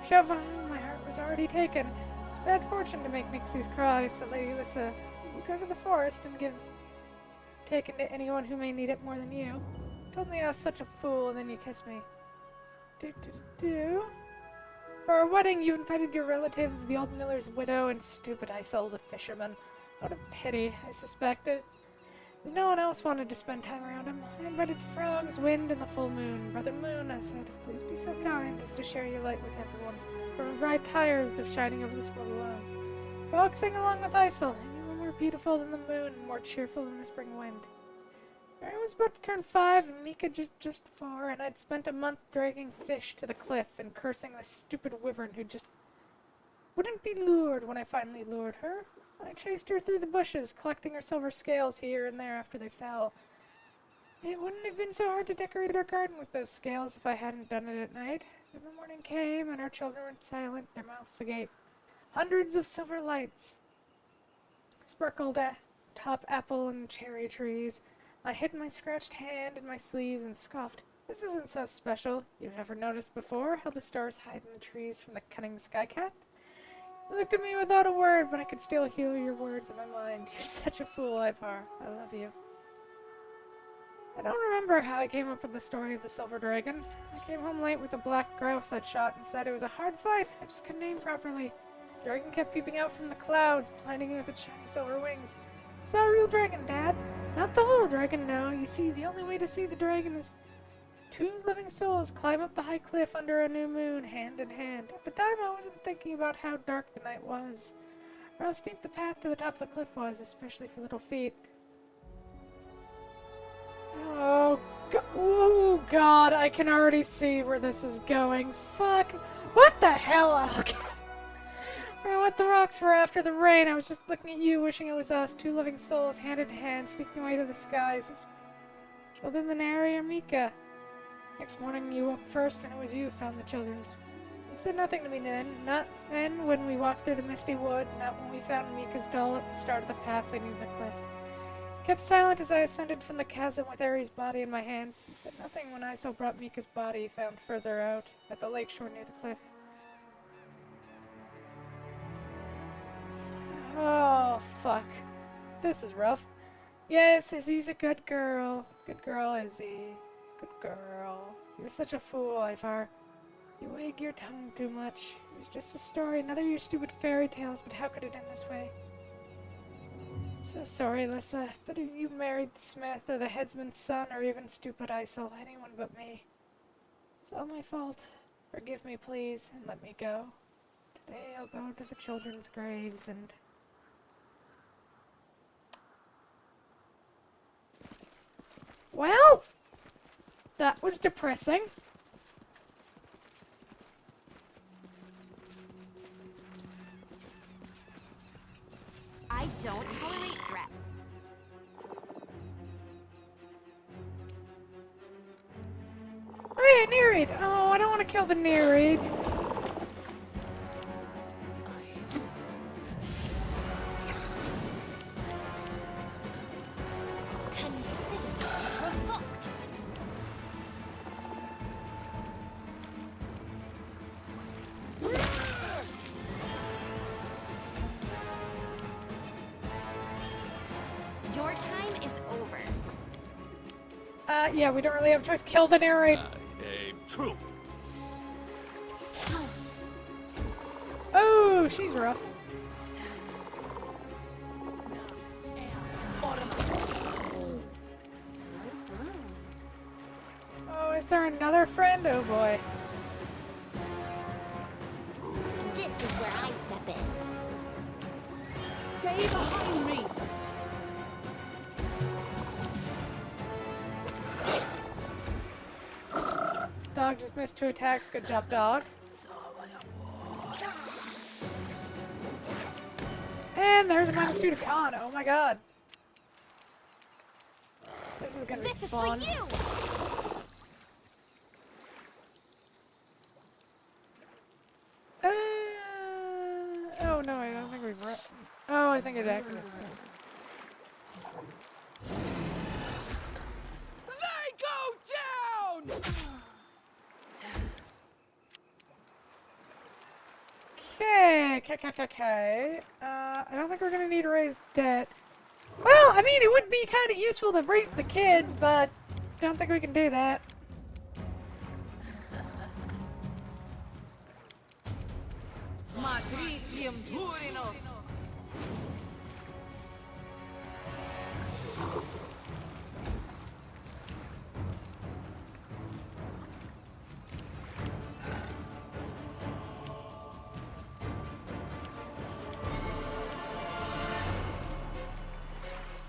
Chauvelin, my heart was already taken. It's bad fortune to make Nixies cry, so Lady Alyssa, you go to the forest and give taken to anyone who may need it more than you. Told me I was such a fool, and then you kissed me. For our wedding, you invited your relatives, the old miller's widow, and stupid Isol, the fisherman. What a pity, I suspected. As no one else wanted to spend time around him, I invited frogs, wind, and the full moon. Brother Moon, I said, please be so kind as to share your light with everyone, for my bride tires of shining over this world alone. Frogs sang along with Isol, and you were more beautiful than the moon, and more cheerful than the spring wind. I was about to turn 5, and Mika just 4, and I'd spent a month dragging fish to the cliff and cursing the stupid wyvern who just wouldn't be lured when I finally lured her. I chased her through the bushes, collecting her silver scales here and there after they fell. It wouldn't have been so hard to decorate our garden with those scales if I hadn't done it at night. Then the morning came, and our children went silent, their mouths agape. Hundreds of silver lights sparkled at top apple and cherry trees. I hid my scratched hand in my sleeves and scoffed. This isn't so special. You've never noticed before how the stars hide in the trees from the cunning sky cat? You looked at me without a word, but I could still hear your words in my mind. You're such a fool, Ivar. I love you. I don't remember how I came up with the story of the Silver Dragon. I came home late with a black grouse I'd shot and said it was a hard fight. I just couldn't aim properly. The dragon kept peeping out from the clouds, blinding me with its shiny silver wings. I saw a real dragon, Dad. Not the whole dragon, no. You see, the only way to see the dragon is 2 living souls climb up the high cliff under a new moon, hand in hand. At the time, I wasn't thinking about how dark the night was, or how steep the path to the top of the cliff was, especially for little feet. Oh God, I can already see where this is going. Fuck. What the hell, Alka? I went the rocks were after the rain. I was just looking at you, wishing it was us, 2 living souls, hand in hand, sneaking away to the skies. As children than Ari or Mika. Next morning, you woke first, and it was you who found the children's. You said nothing to me then, not then when we walked through the misty woods, not when we found Mika's doll at the start of the path leading to the cliff. You kept silent as I ascended from the chasm with Ari's body in my hands. You said nothing when Isol brought Mika's body, found further out, at the lakeshore near the cliff. Oh, fuck. This is rough. Yes, Izzy's a good girl. Good girl, Izzy. Good girl. You're such a fool, Ivar. You wag your tongue too much. It was just a story, another of your stupid fairy tales, but how could it end this way? I'm so sorry, Lissa, but if you married the smith or the headsman's son or even stupid Isol, anyone but me. It's all my fault. Forgive me, please, and let me go. Today I'll go to the children's graves and... Well, that was depressing. I don't tolerate threats. Hey, Nereid! Oh, I don't want to kill the Nereid. Your time is over. Yeah, we don't really have a choice. Kill the Nereid. True. Oh, she's rough. Oh, is there another friend? Oh boy. This is where I step in. Stay behind me. Dog just missed 2 attacks. Good job, dog. And there's a -2 to con. Oh my god. This is gonna be This is fun. for you! Oh no, I don't think we've oh, I think it activated. They go down! Okay. I don't think we're gonna need to raise debt. Well, I mean, it would be kind of useful to raise the kids, but I don't think we can do that. Matricium Turinos!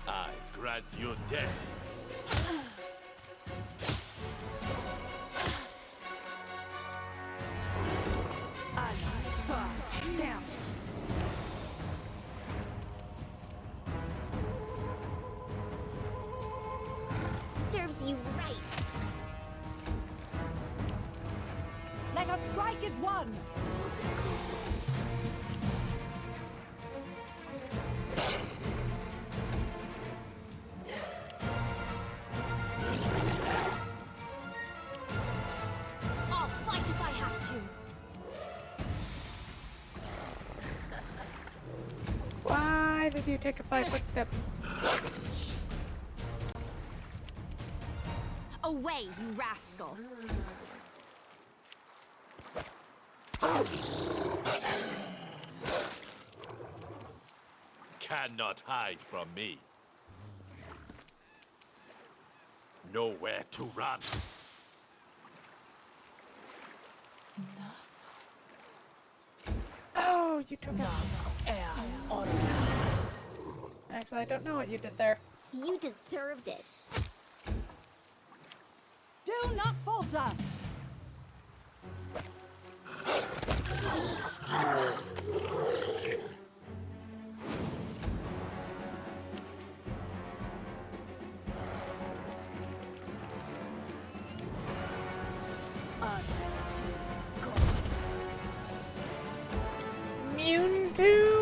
I grant you death. Damn! Serves you right. Let us strike as one! I'll fight if I have to. Why did you take a 5-foot step? Away, you rascal. Cannot hide from me. Nowhere to run. Oh, you took out. Actually, I don't know what you did there. You deserved it. Do not falter! Immune to,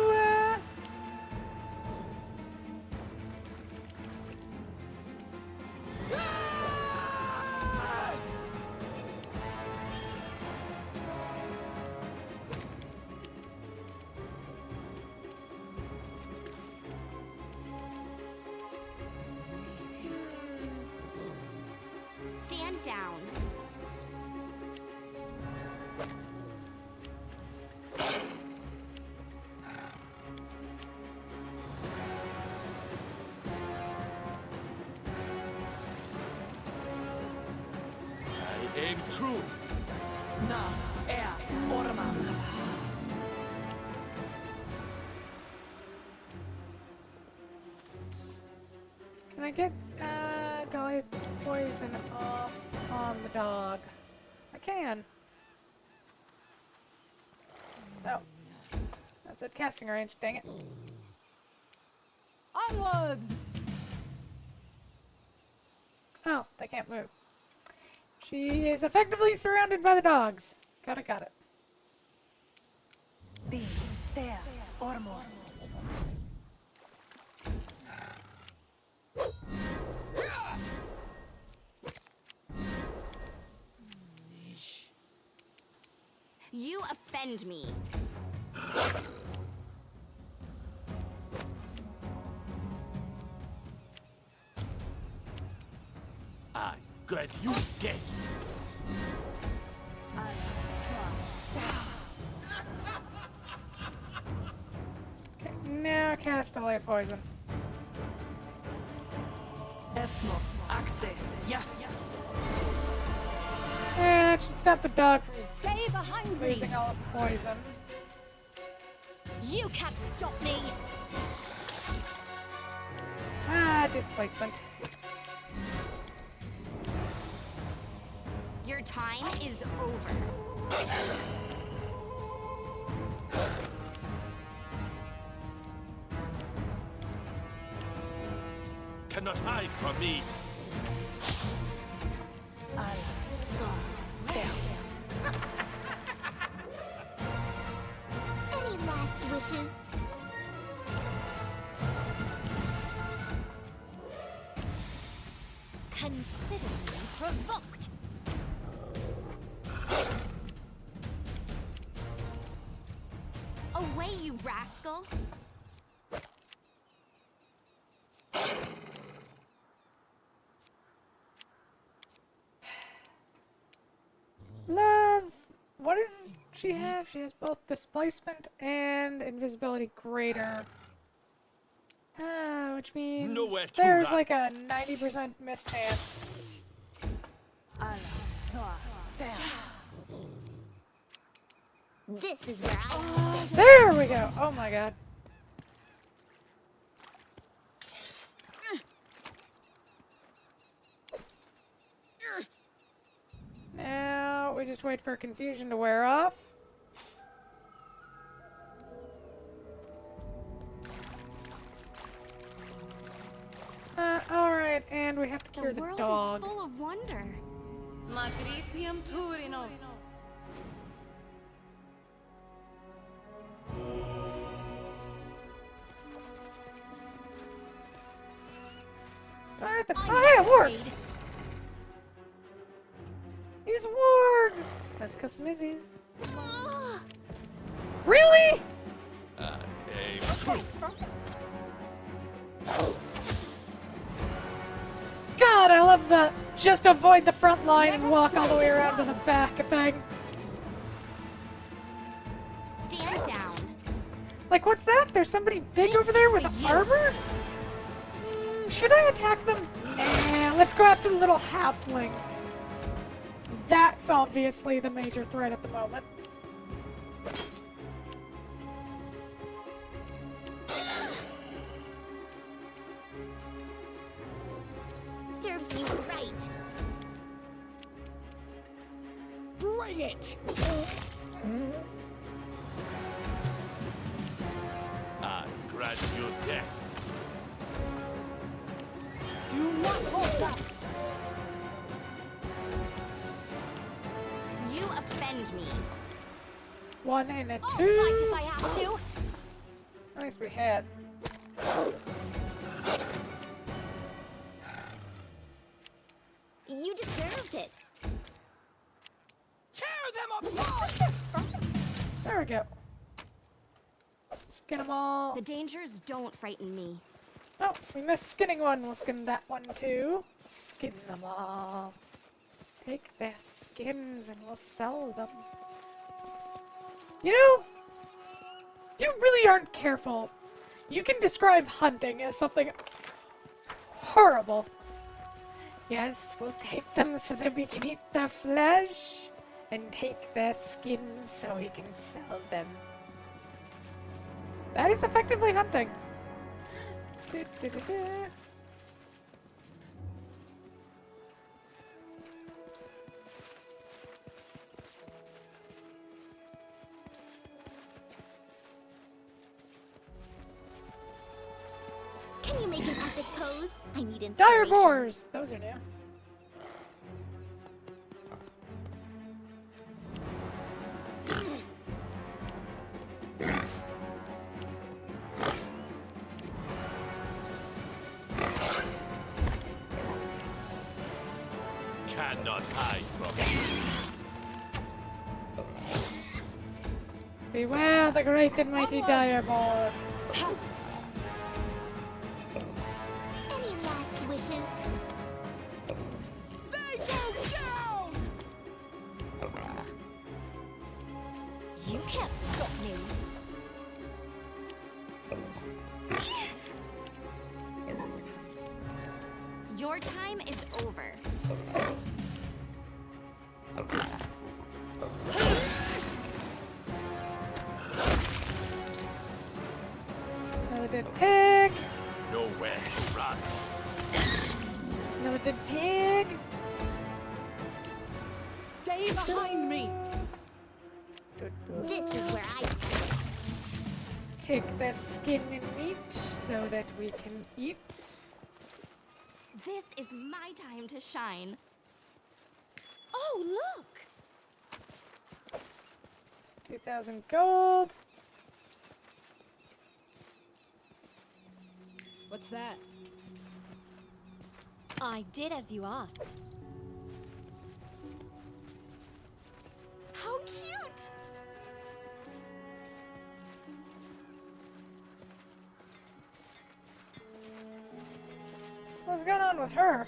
Stand down. I aim true. Na, Orma. Can I get, Dolly poison off on the dog? I can. Oh. That's at casting range, dang it. Onwards! Oh, they can't move. She is effectively surrounded by the dogs. Got it. Be there, Ormos. You offend me. I grant you death. Okay, now cast away poison. Esmo, Axe, yes! That should stop the dog from Stay behind me! losing all of poison. You can't stop me. Ah, displacement. You're time is over. Cannot hide from me. Al son there. Any last wishes? Consider me provoked. Away, you rascal! Love. What does she have? She has both displacement and invisibility greater. Which means Nowhere to there's run. like a 90% mischance. Al son there. This is where I There we go. Oh my god. Now we just wait for confusion to wear off. Alright, and we have to cure The the world dog. is full of wonder. Matricium Turinos. Alright then. Oh, hey, a warg! He's wargs! That's custom Izzy's. Really? Aim. God, I love the just avoid the front line and walk all the way around to the back thing. Stand down. Like, what's that? There's somebody big This over there is with for you. armor? Should I attack them? Nah, let's go after the little halfling. That's obviously the major threat at the moment. Serves you right. Bring it! I grant you death. Do not hold back. You offend me. One and a I'll fight two. if I have to. At least we had. You deserved it. Tear them apart! There we go. Skin them all. The dangers don't frighten me. Oh, we missed skinning one. We'll skin that one too. Skin them all. Take their skins and we'll sell them. You know, you really aren't careful. You can describe hunting as something horrible. Yes, we'll take them so that we can eat their flesh, and take their skins so we can sell them. That is effectively hunting. Du-du-du-du. Can you make an epic pose? I need inspiration. Dire boars! Those are new. Cannot hide from me. Beware the great and mighty dire boar. Any last wishes? They go down! You can't stop me. Your time is over. Another dead pig. Nowhere to run. Another dead pig. Stay behind me. This is where I Take the skin and meat so that we can eat. This is my time to shine. Oh, look! 2,000 gold. What's that? I did as you asked. How cute! What's going on with her?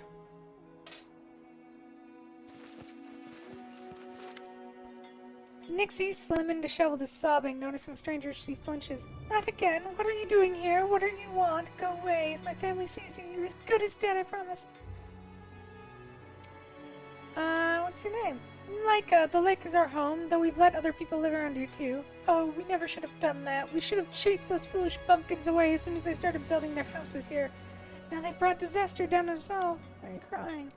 Nixie, slim and disheveled, is sobbing. Noticing strangers, she flinches. Not again. What are you doing here? What do you want? Go away. If my family sees you, you're as good as dead, I promise. What's your name? Laika. The lake is our home, though we've let other people live around here too. Oh, we never should have done that. We should have chased those foolish bumpkins away as soon as they started building their houses here. Now they've brought disaster down us all. Are you crying?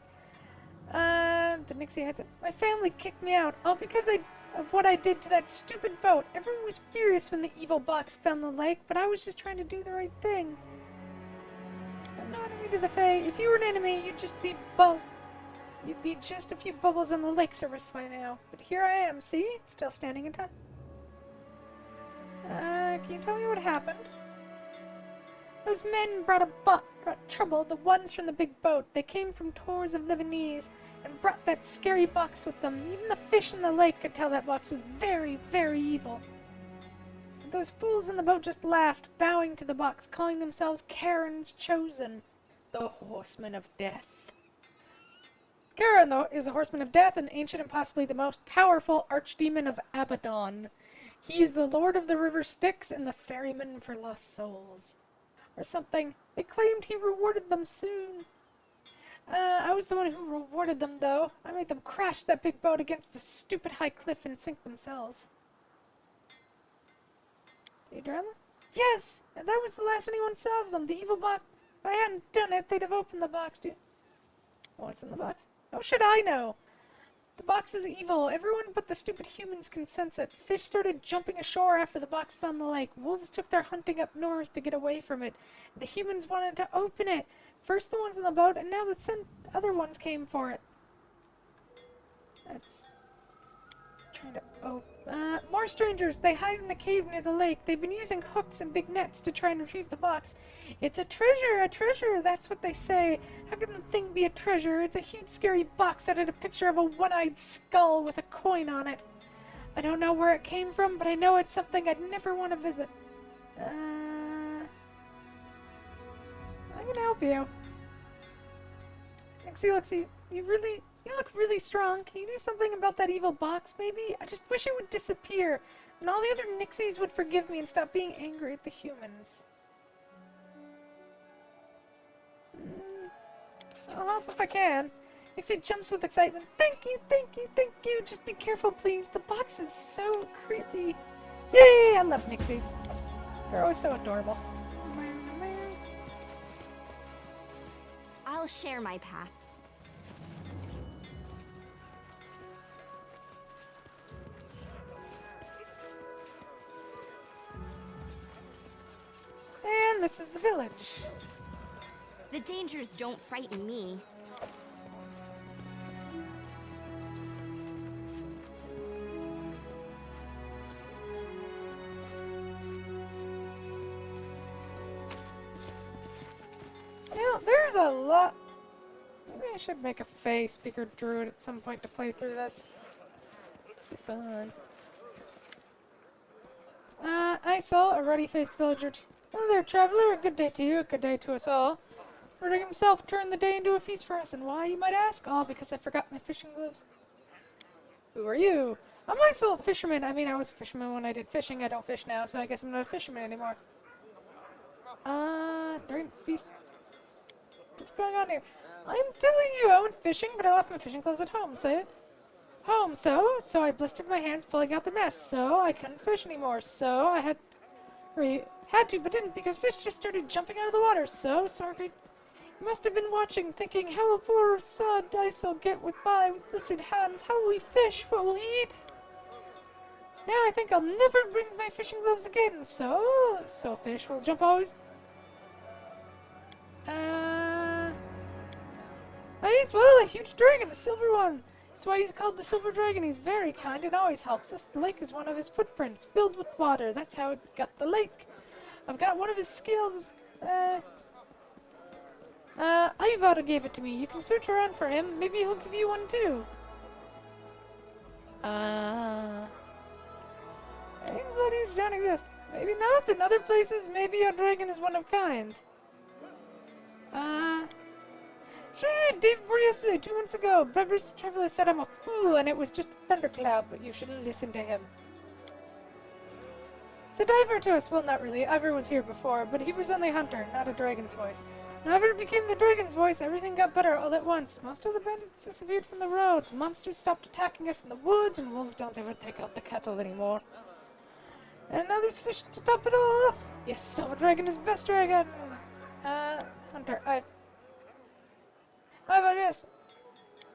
The Nixie heads up. My family kicked me out, all because of what I did to that stupid boat. Everyone was furious when the evil box found the lake, but I was just trying to do the right thing. I'm no enemy to the Fae. If you were an enemy, you'd be just a few bubbles on the lake surface by now. But here I am, see? Still standing in time. Can you tell me what happened? Those men brought trouble, the ones from the big boat. They came from tours of Lebanese and brought that scary box with them. Even the fish in the lake could tell that box was very, very evil. Those fools in the boat just laughed, bowing to the box, calling themselves Charon's Chosen, the Horsemen of Death. Charon is the Horseman of Death, an ancient and possibly the most powerful archdemon of Abaddon. He is the Lord of the River Styx and the Ferryman for Lost Souls. Or something. They claimed he rewarded them soon. I was the one who rewarded them, though. I made them crash that big boat against the stupid high cliff and sink themselves. Did you drown them? Yes! And that was the last anyone saw of them. The evil box. If I hadn't done it, they'd have opened the box, dude. What's in the box? How should I know? The box is evil. Everyone but the stupid humans can sense it. Fish started jumping ashore after the box found the lake. Wolves took their hunting up north to get away from it. The humans wanted to open it. First the ones in the boat, and now the other ones came for it. That's... trying to more strangers. They hide in the cave near the lake. They've been using hooks and big nets to try and retrieve the box. It's a treasure, a treasure. That's what they say. How can the thing be a treasure? It's a huge scary box that had a picture of a one-eyed skull with a coin on it. I don't know where it came from, but I know it's something I'd never want to visit. I can help you. Lexi, you look really strong. Can you do something about that evil box, maybe? I just wish it would disappear, and all the other Nixies would forgive me and stop being angry at the humans. I'll help if I can. Nixie jumps with excitement. Thank you, thank you, thank you. Just be careful, please. The box is so creepy. Yay! I love Nixies. They're always so adorable. I'll share my path. And this is the village. The dangers don't frighten me. You know, there's a lot. Maybe I should make a Fae Speaker Druid at some point to play through this. Be fun. I saw a ruddy-faced villager. Hello there, traveler. A good day to you. A good day to us all. Roderick himself turned the day into a feast for us, and why, you might ask? All because I forgot my fishing gloves. Who are you? I'm myself a fisherman. I mean, I was a fisherman when I did fishing. I don't fish now, so I guess I'm not a fisherman anymore. During the feast... What's going on here? I'm telling you, I went fishing, but I left my fishing clothes at home, so I blistered my hands pulling out the nest, so I couldn't fish anymore, so I had to, but didn't, because fish just started jumping out of the water, so sorry. Must have been watching, thinking, how will poor sod Ice'll get by with blistered hands? How will we fish? What will he eat? Now I think I'll never bring my fishing gloves again. So fish will jump always. He's, well, a huge dragon, a silver one. That's why he's called the Silver Dragon. He's very kind and always helps us. The lake is one of his footprints, filled with water. That's how it got the lake. I've got one of his scales. Ivar gave it to me. You can search around for him. Maybe he'll give you one too. Dragons that huge don't exist. Maybe not. In other places, maybe a dragon is one of kind. Sure, day before yesterday, 2 months ago, Bever's Traveler said I'm a fool and it was just a thundercloud, but you shouldn't listen to him. Said Ivor to us. Well, not really. Ivor was here before, but he was only Hunter, not a dragon's voice. When Ivor became the dragon's voice, everything got better all at once. Most of the bandits disappeared from the roads. Monsters stopped attacking us in the woods, and wolves don't ever take out the cattle anymore. And now there's fish to top it all off. Yes, Silver Dragon is best dragon. Hunter, Ivor, yes.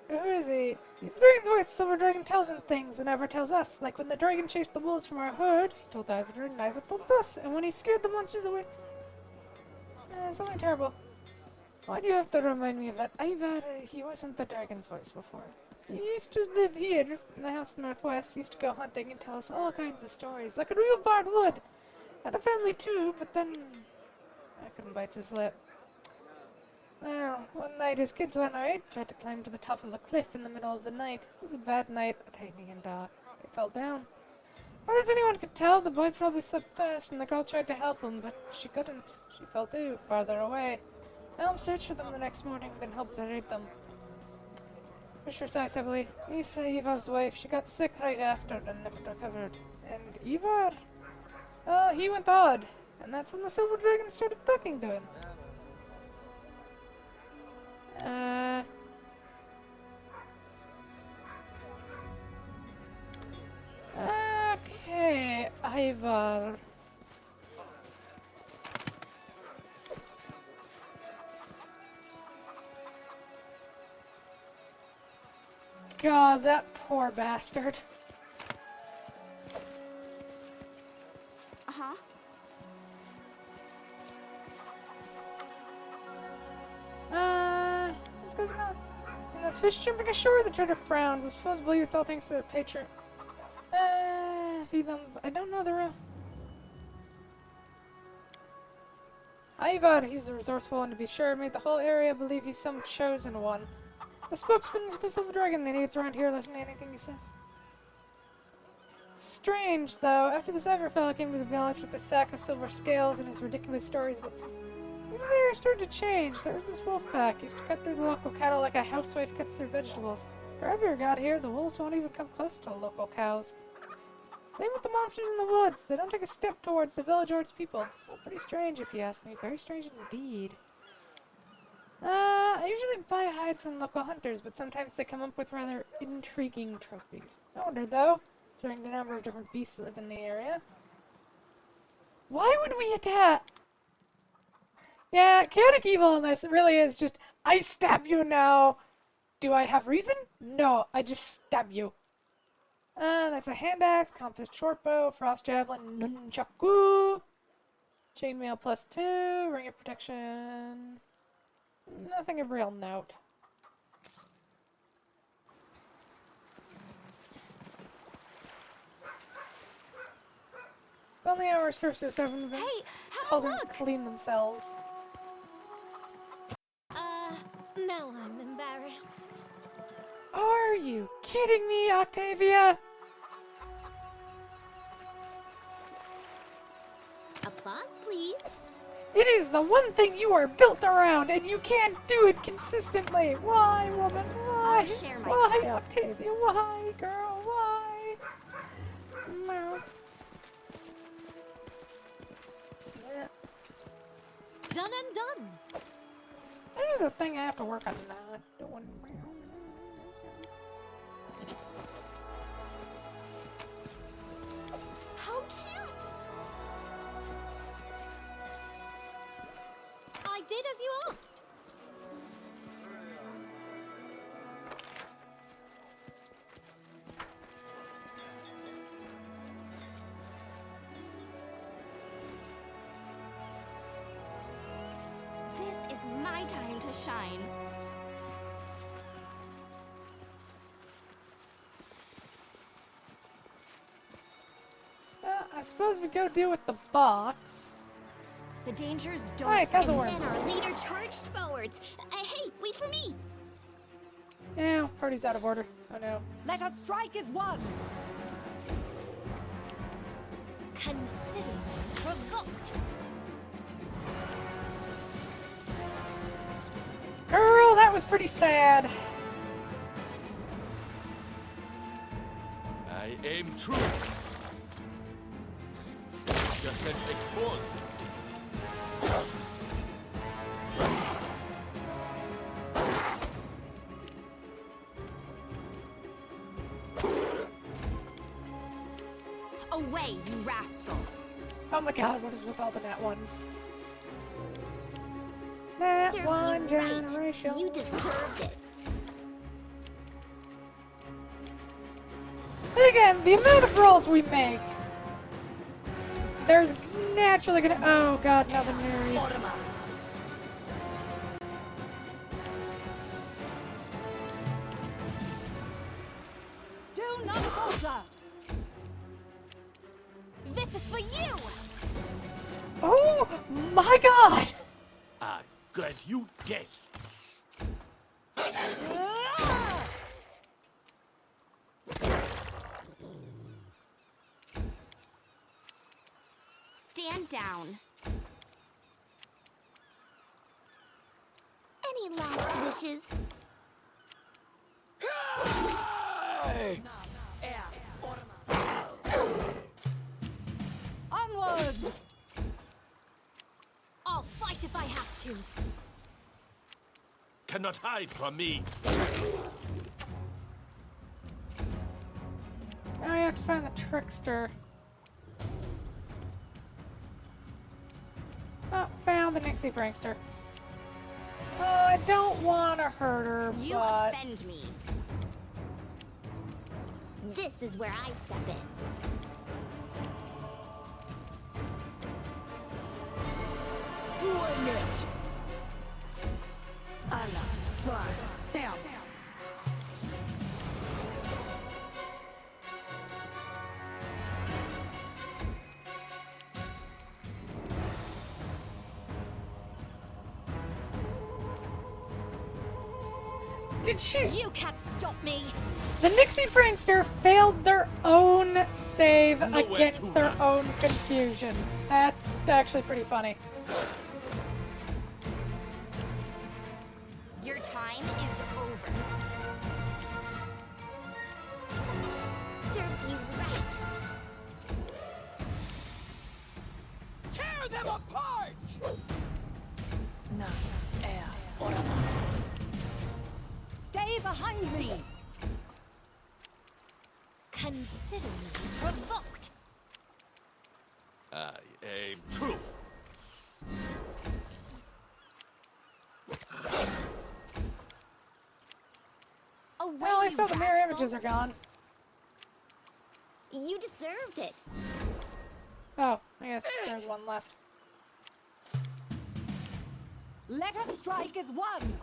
Who is he? He's the dragon's voice. Silver Dragon tells him things and Ivor tells us. Like when the dragon chased the wolves from our herd, he told Ivor and Ivor told us. And when he scared the monsters away... something terrible. Why do you have to remind me of that? Ivor, he wasn't the dragon's voice before. He used to live here in the house northwest. He used to go hunting and tell us all kinds of stories. Like a real bard would. Had a family too, but then... I couldn't bite his lip. Well, one night his kids went out, tried to climb to the top of the cliff in the middle of the night. It was a bad night, raining and dark. They fell down. Far as anyone could tell, the boy probably slipped fast, and the girl tried to help him, but she couldn't. She fell too, farther away. I helped search for them the next morning, then helped bury them. Fisher sighs heavily. Lisa, Ivar's wife, she got sick right after and never recovered. And Ivar? Well, he went odd, and that's when the Silver Dragon started talking to him. Okay, Ivar. God, that poor bastard. Uh-huh. What's going on? And those fish jumping ashore, the trader frowns. I suppose believe it's all thanks to the patron. Feed them. I don't know the real. Ivar, he's a resourceful one to be sure. Made the whole area believe he's some chosen one. The spokesman for the Silver Dragon. They need around here. Listen to anything he says. Strange, though. After this Ivor fellow came to the village with a sack of silver scales and his ridiculous stories about some... There started to change. There was this wolf pack. He used to cut through the local cattle like a housewife cuts through vegetables. Wherever Ivor got here, the wolves won't even come close to the local cows. Same with the monsters in the woods. They don't take a step towards the village or its people. It's all pretty strange, if you ask me. Very strange indeed. I usually buy hides from local hunters, but sometimes they come up with rather intriguing trophies. No wonder, though, considering the number of different beasts that live in the area. Why would we attack? Yeah, chaotic evil in this really is just, I stab you now. Do I have reason? No, I just stab you. That's a hand axe, compass shortbow, frost javelin, nunchaku, chainmail +2, ring of protection. Nothing of real note. Only our sorcerers have Hey, cauldrons look! clean themselves. Now I'm embarrassed. Are you kidding me, Octavia? Applause, please. It is the one thing you are built around, and you can't do it consistently. Why, woman? Why? I'll share my Why, Octavia? Why, girl? Why? No. Yeah. Done and done. That is a thing I have to work on not doing. How cute! I did as you asked. I suppose we go deal with the box. The dangers don't Alright, end. Guzzle Then Worms. our leader charged forwards. Hey, wait for me! Yeah, party's out of order. Oh no. Let us strike as one. Consider provoked. Girl, that was pretty sad. I aim true. Descent exposed. Away, you rascal! Oh my god, what is with all the nat ones? Nat Serves one you right. generation. You deserved it. And again, the amount of rolls we make, there's naturally gonna. Oh god, now the Mary. Do not falter. This is for you! Oh my god! I grant you death. Stand down. Any last wishes? Onwards. I'll fight if I have to. Cannot hide from me. Now we have to find the trickster. Oh, found the Nixie prankster. Oh, I don't want to hurt her, You but offend me. This is where I step in. Bring it. Allah, son. Damn. did she? You can't stop me. The Nixie prankster failed their own save Nowhere against to their run. own confusion. That's actually pretty funny. Your time is over. Serves you right. Tear them apart. No, air, stay behind me. Consider me provoked. I aim true. Away, Well, I you saw the mirror rascal. images are gone. You deserved it. Oh, I guess there's one left. Let us strike as one.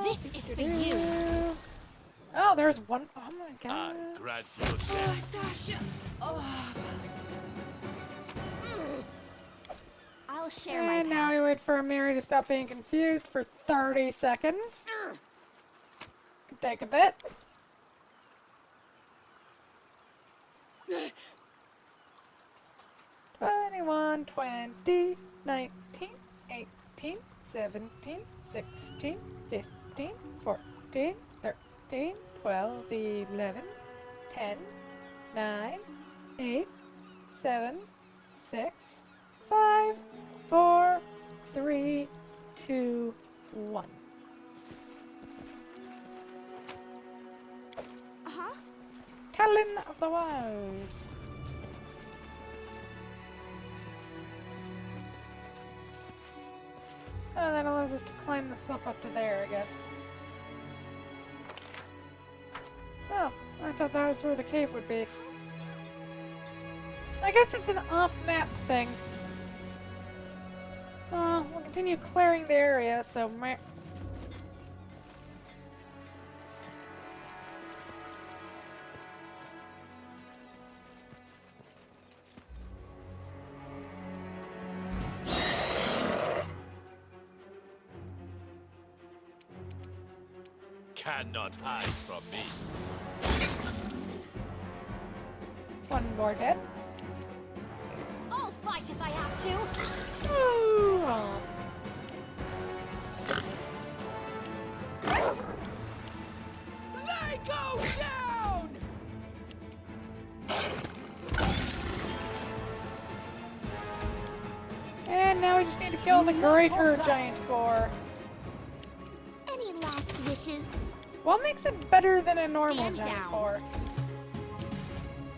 This is for you. Oh, there's one. Oh my I god. grant you death. I'll share my And now we wait for Mary to stop being confused for 30 seconds. Could take a bit. Twenty-one, 20, 19, 18, 17, 16, 15, 14, 13, 12, 11, 10, 9, 8, 7, 6, 5, 4, 3, 2, 1. Uh-huh. Callan of the Wows. Oh, that allows us to climb the slope up to there, I guess. Oh, I thought that was where the cave would be. I guess it's an off-map thing. We'll continue clearing the area, so cannot hide from me. One more dead. I'll fight if I have to. Ooh, aw. They go down! And now we just need to kill the greater giant boar. Any last wishes? What makes it better than a normal Stand giant down. boar?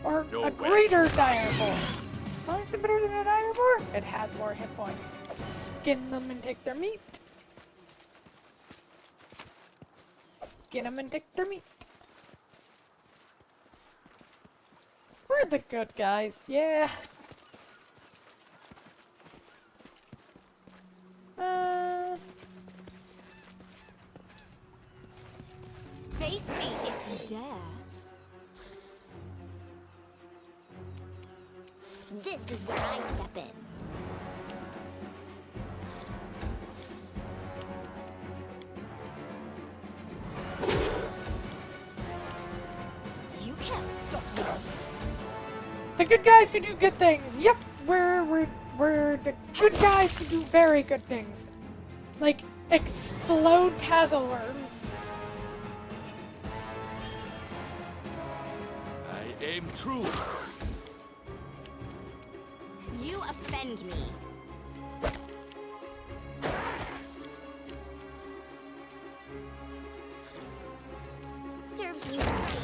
Or No a way. greater dire boar? What makes it better than a dire boar? It has more hit points. Skin them and take their meat. Skin them and take their meat. We're the good guys, yeah. Face me if you dare. This is where I step in. You can't stop me. The good guys who do good things. Yep, we're the good guys who do very good things. Like explode tassel worms. I aim true. You offend me. Serves you right.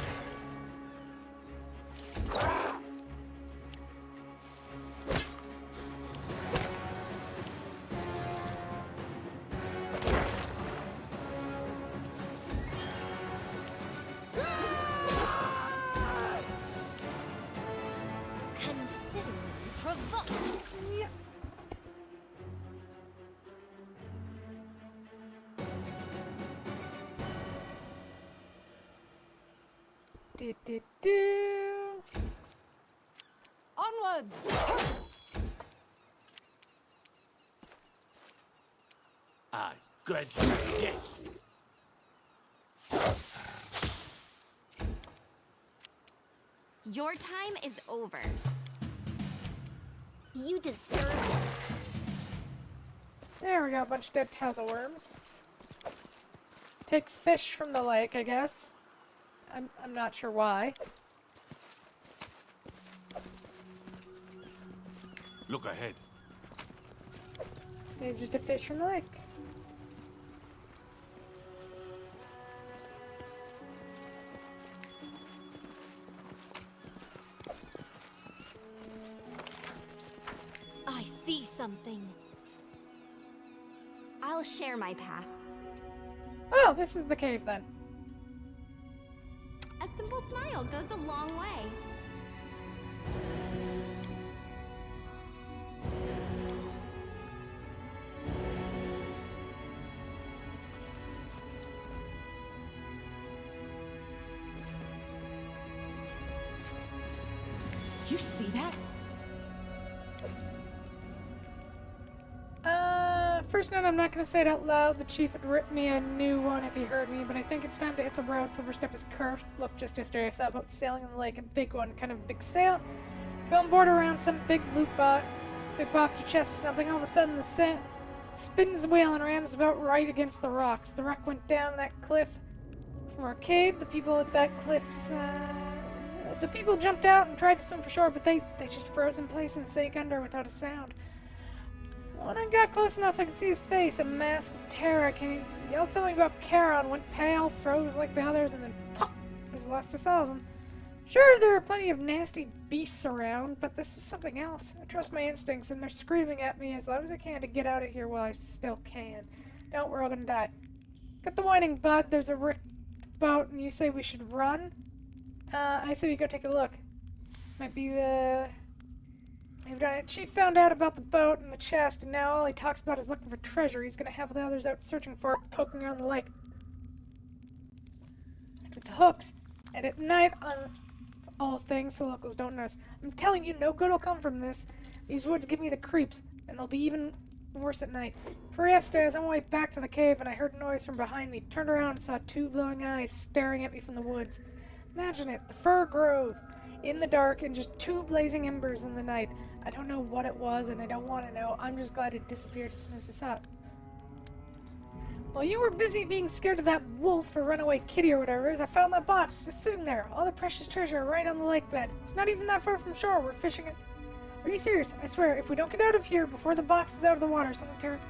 Consider me provoked. Do. Onwards! I good death. Your time is over. You deserve it. There we go, a bunch of dead tassel worms. Take fish from the lake, I guess. I'm not sure why. Look ahead. These are the fish from the lake. I see something. I'll share my path. Oh, this is the cave then. A simple smile goes a long way. You see that? First note, I'm not going to say it out loud. The chief would rip me a new one if he heard me, but I think it's time to hit the road. Silverstep is cursed. Look, just yesterday I saw a boat sailing in the lake, a big one, kind of big sail. Go on board around some big loot big box or chest or something. All of a sudden, the sail spins the wheel and rams about right against the rocks. The wreck went down that cliff from our cave. The people at that cliff, the people jumped out and tried to swim for shore, but they just froze in place and sank under without a sound. When I got close enough, I could see his face, a mask of terror. He yelled something about Charon, went pale, froze like the others, and then pop! Was the last I saw of him. Sure, there are plenty of nasty beasts around, but this was something else. I trust my instincts, and they're screaming at me as loud as I can to get out of here while I still can. Don't, we're all gonna die. Get the whining, bud. There's a wrecked boat, and you say we should run? I say we go take a look. Might be the... We've done it. Chief found out about the boat and the chest, and now all he talks about is looking for treasure. He's gonna have the others out searching for it, poking around the lake. With the hooks, and at night, on all things the locals don't notice. I'm telling you, no good will come from this. These woods give me the creeps, and they'll be even worse at night. Fiesta, as on my way back to the cave and I heard a noise from behind me, turned around and saw two glowing eyes staring at me from the woods. Imagine it, the fir grove, in the dark and just two blazing embers in the night. I don't know what it was and I don't want to know. I'm just glad it disappeared as soon as I saw it. While you were busy being scared of that wolf or runaway kitty or whatever it is, I found that box just sitting there. All the precious treasure right on the lake bed. It's not even that far from shore. We're fishing it. Are you serious? I swear, if we don't get out of here before the box is out of the water, something terrible.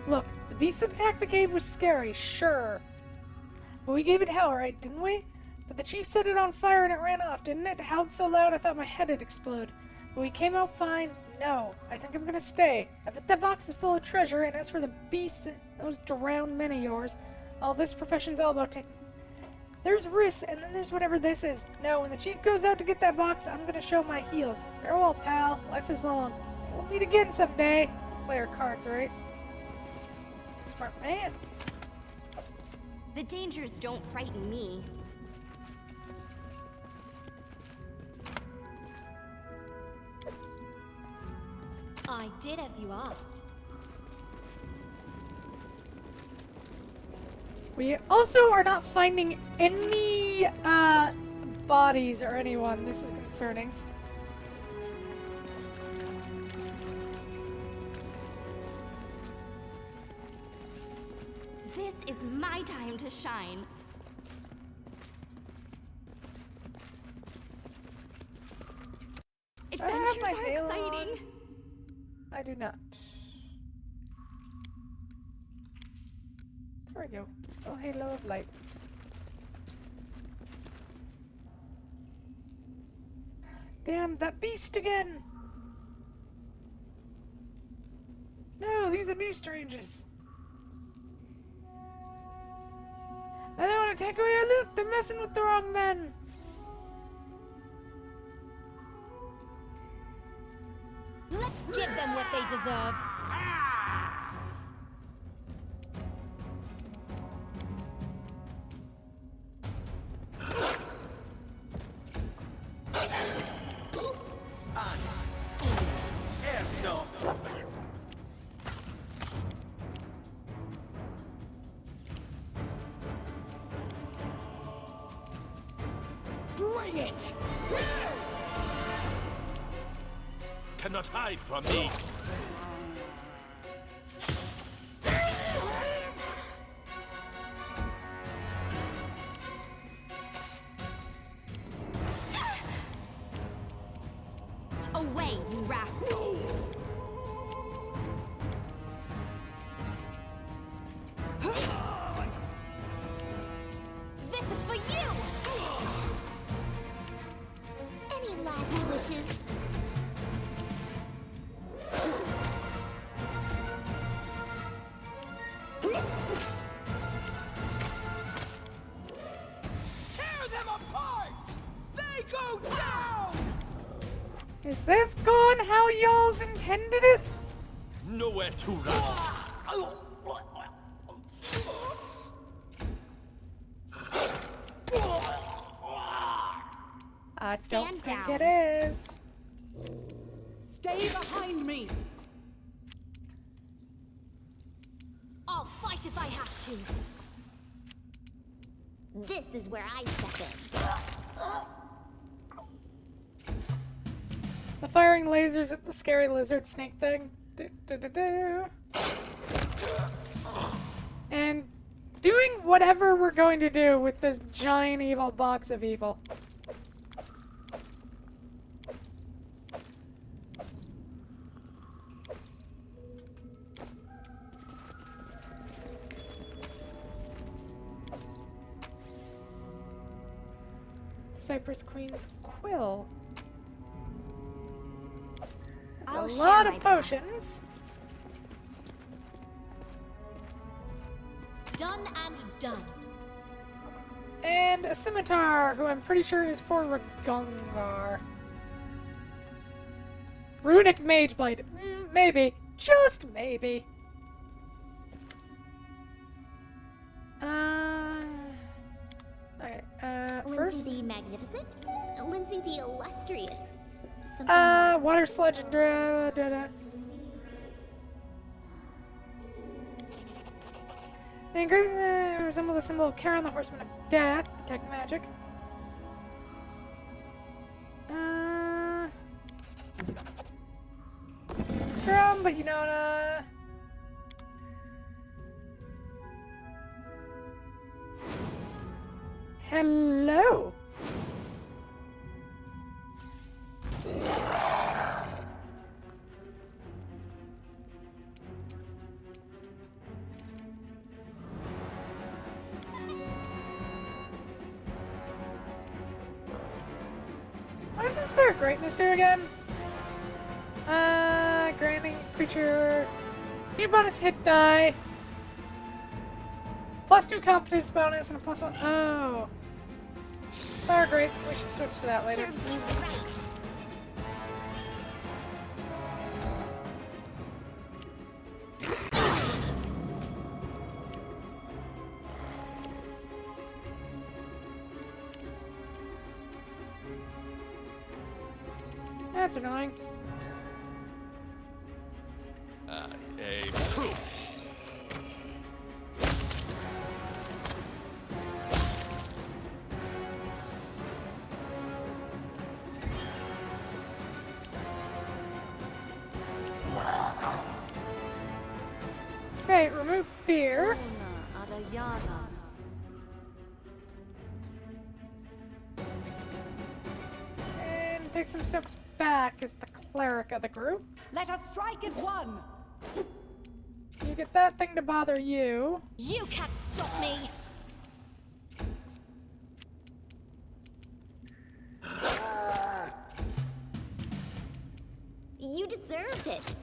Look, the beast that attacked the cave was scary, sure. But we gave it hell, right, didn't we? But the chief set it on fire and it ran off, didn't it? It howled so loud I thought my head would explode. But we came out fine. No, I think I'm gonna stay. I bet that box is full of treasure, and as for the beast, those drowned men of yours, all this profession's all about taking. There's risks, and then there's whatever this is. No, when the chief goes out to get that box, I'm gonna show my heels. Farewell, pal. Life is long. We'll meet again someday. Play our cards, right? Smart man. The dangers don't frighten me. I did as you asked. We also are not finding any bodies or anyone. This is concerning. This is my time to shine. I have Adventures my are halo exciting. on. I do not. There we go. Oh, halo of light. Damn, that beast again! No, these are new strangers. And they want to take away our loot! They're messing with the wrong men! Let's give them what they deserve. Bring it! Cannot hide from me. Away, you rascal! This is for you! Any last wishes? Tear them apart! They go down! Is this going how y'all's intended it? Nowhere to run. I don't Stand think down. it is. Stay behind me! I'll fight if I have to. This is where I step in. The firing lasers at the scary lizard snake thing. And doing whatever we're going to do with this giant evil box of evil. Cypress Queen's quill. That's I'll a share lot my of pack. potions. Done and done. And a scimitar, who I'm pretty sure is for Ragungar. Runic Mage Blade. Maybe. Just maybe. Okay, first, Lindsay the Magnificent? Lindsay the Illustrious? Something else. Water Sludge. The engravings resemble the symbol of Charon, the horseman of death. Detect magic. Drum, but you know, hello. What does Inspire Greatness do again? Granting creature. See bonus hit die. +2 confidence bonus and a +1. Oh. Oh, great. We should switch to that later. Serves you right. That's annoying. I aim true. Okay, remove fear. And take some steps back as the cleric of the group. Let us strike as one! You get that thing to bother you. You can't stop me. You deserved it.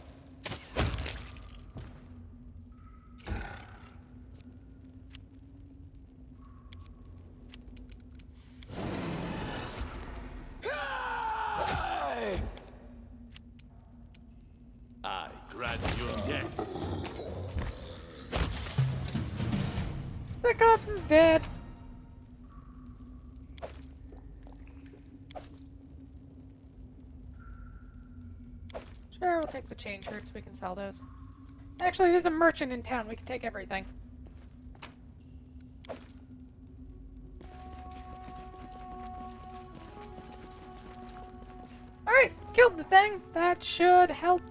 I grant you death. Cyclops is dead. Sure, we'll take the chain shirts. We can sell those. Actually, there's a merchant in town. We can take everything. Alright, killed the thing. That should help.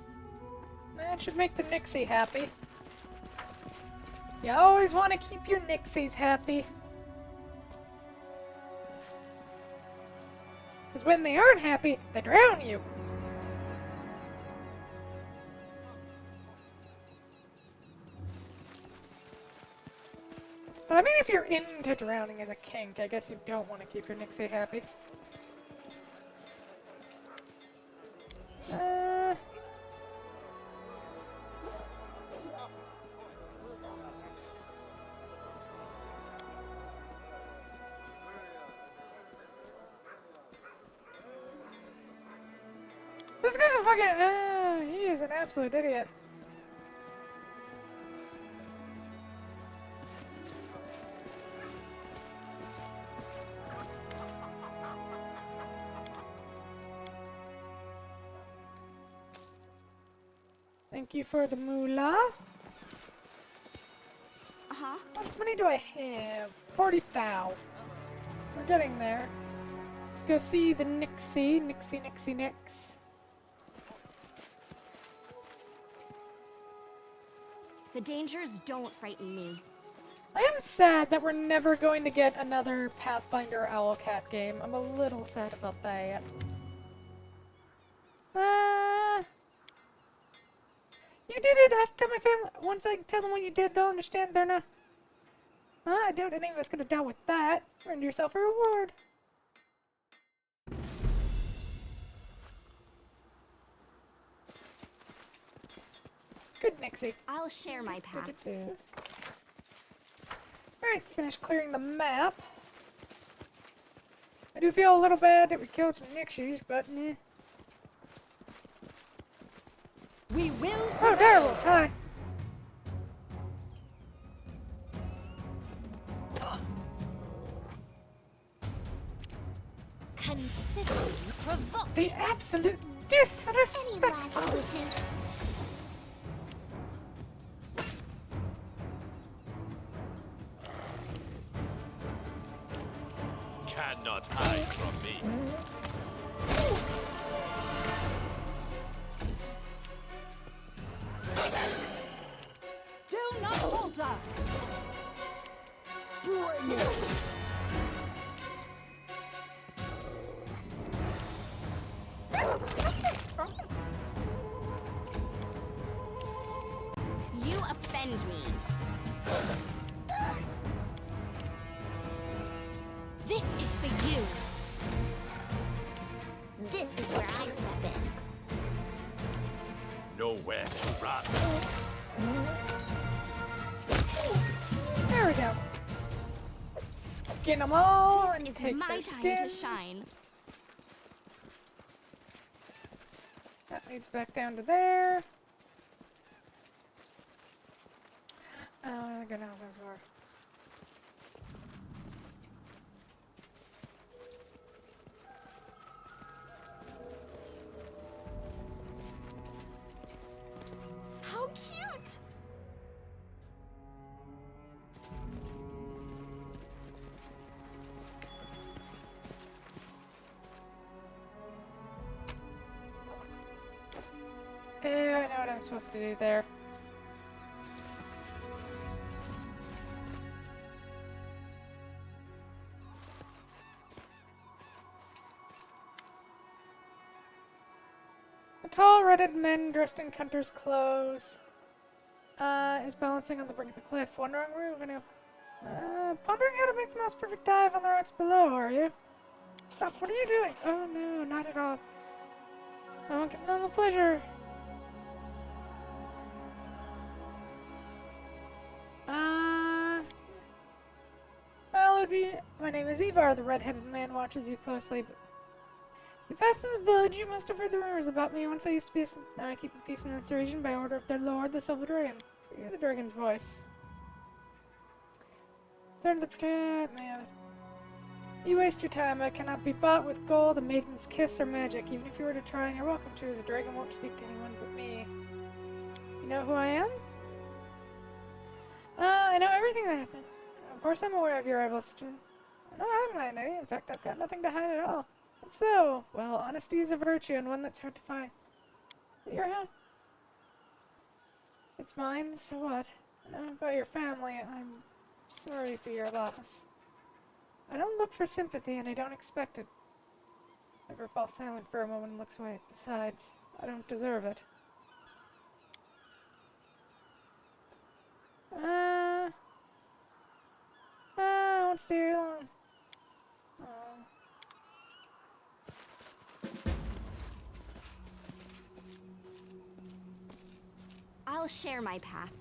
That should make the Nixie happy. You always want to keep your Nixies happy. Because when they aren't happy, they drown you. But I mean, if you're into drowning as a kink, I guess you don't want to keep your Nixie happy. This guy's a fucking, he is an absolute idiot. Thank you for the moolah. Uh-huh. How much money do I have? 40,000. We're getting there. Let's go see the Nixie. Nix. The dangers don't frighten me. I am sad that we're never going to get another Pathfinder Owlcat game. I'm a little sad about that. You did it! I have to tell my family. Once I tell them what you did, they'll understand they're not. I doubt any of us could have dealt with that. Earned yourself a reward. Good, Nixie. I'll share my path. Alright, finished clearing the map. I do feel a little bad that we killed some Nixies, but eh. We will. Oh, direwolves, hi. Consider me provoked. The absolute Any disrespect. last wishes? cannot hide from me. Do not falter! Bring it! You offend me. This is for you. This is where I step in. Nowhere to run. There we go. Skin them all and It's take my their time skin. to shine. That leads back down to there. I don't know those were. How cute! Yeah, I know what I'm supposed to do there. A tall, red-headed man dressed in Hunter's clothes is balancing on the brink of the cliff. One wrong move and pondering how to make the most perfect dive on the rocks below, are you? Stop, what are you doing? Oh no, not at all. I won't give them the pleasure. Well, it would be. My name is Ivar. The red-headed man watches you closely, but you pass in the village. You must have heard the rumors about me. Once I used to be keep the peace in this region by order of their lord, the Silver Dragon. So you hear the dragon's voice. Turn to the protect man. You waste your time. I cannot be bought with gold, a maiden's kiss, or magic. Even if you were to try, and you're welcome to, the dragon won't speak to anyone but me. You know who I am? I know everything that happened. Of course I'm aware of your rival situation. No, I haven't hidden any. In fact, I've got nothing to hide at all. And so, well, honesty is a virtue and one that's hard to find. Your house? It's mine, so what? About your family, I'm sorry for your loss. I don't look for sympathy, and I don't expect it. Never fall silent for a moment and looks away. Besides, I don't deserve it. I won't stay here long. I'll share my path.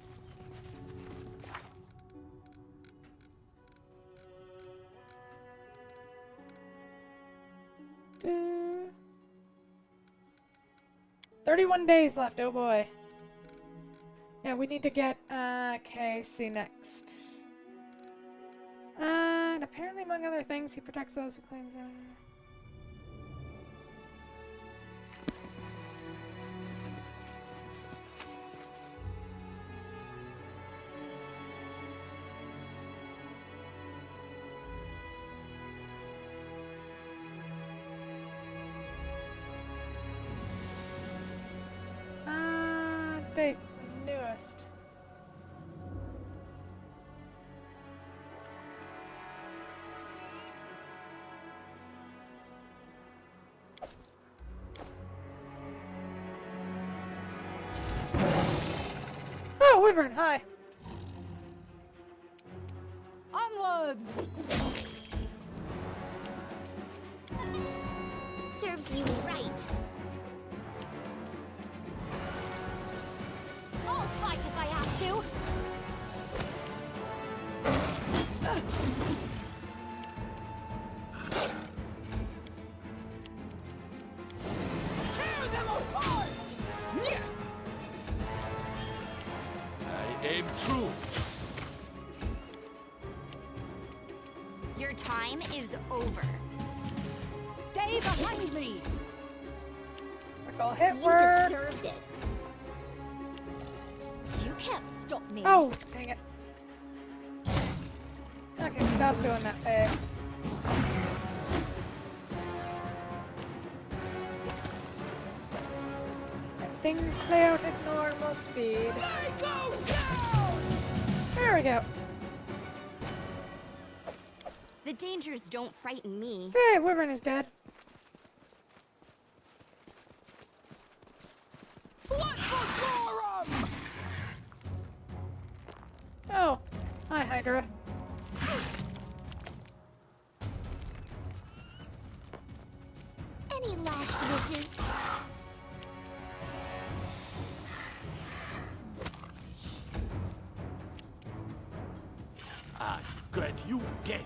Uh, 31 days left, oh boy. Yeah, we need to get, Casey next. And apparently, among other things, he protects those who claim them. Date newest. Oh, Wyvern, hi. Onwards! Serves you right. I'll fight if I have to. Tear them apart! Yeah. I aim true. Your time is over. Stay behind me! Critical hit You work. deserved it. You can't stop me. Oh, dang it. Okay, stop doing that, babe. things play out at normal speed. They go down! There we go. The dangers don't frighten me. Hey, Wyvern is dead. What for Gorum? Oh, hi Hydra. Any last wishes? I grant you death.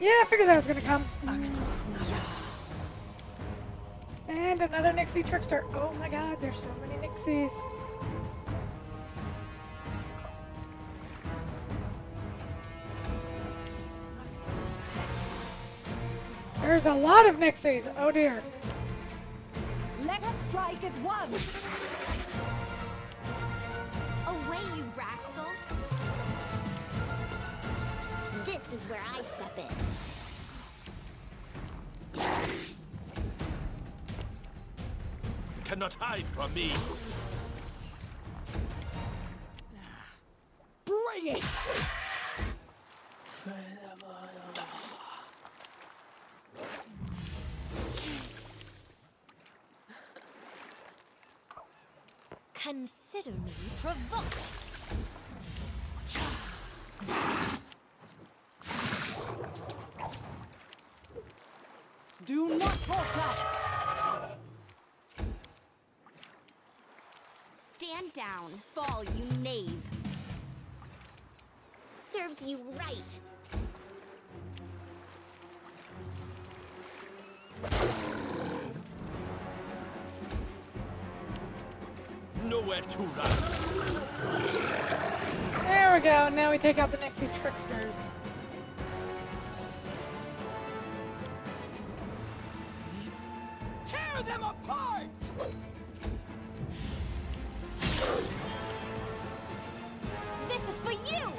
Yeah, I figured that was gonna come. And another Nixie trickster. Oh my god, there's so many Nixies. There's a lot of Nixies. Oh dear. Let us strike as one! Away, you rascal! This is where I step in. Cannot hide from me. Bring it! Consider me provoked. Do not falter! Stand down, fall, you knave. Serves you right. Nowhere to run. There we go. Now we take out the Nixie tricksters. Tear them apart! This is for you!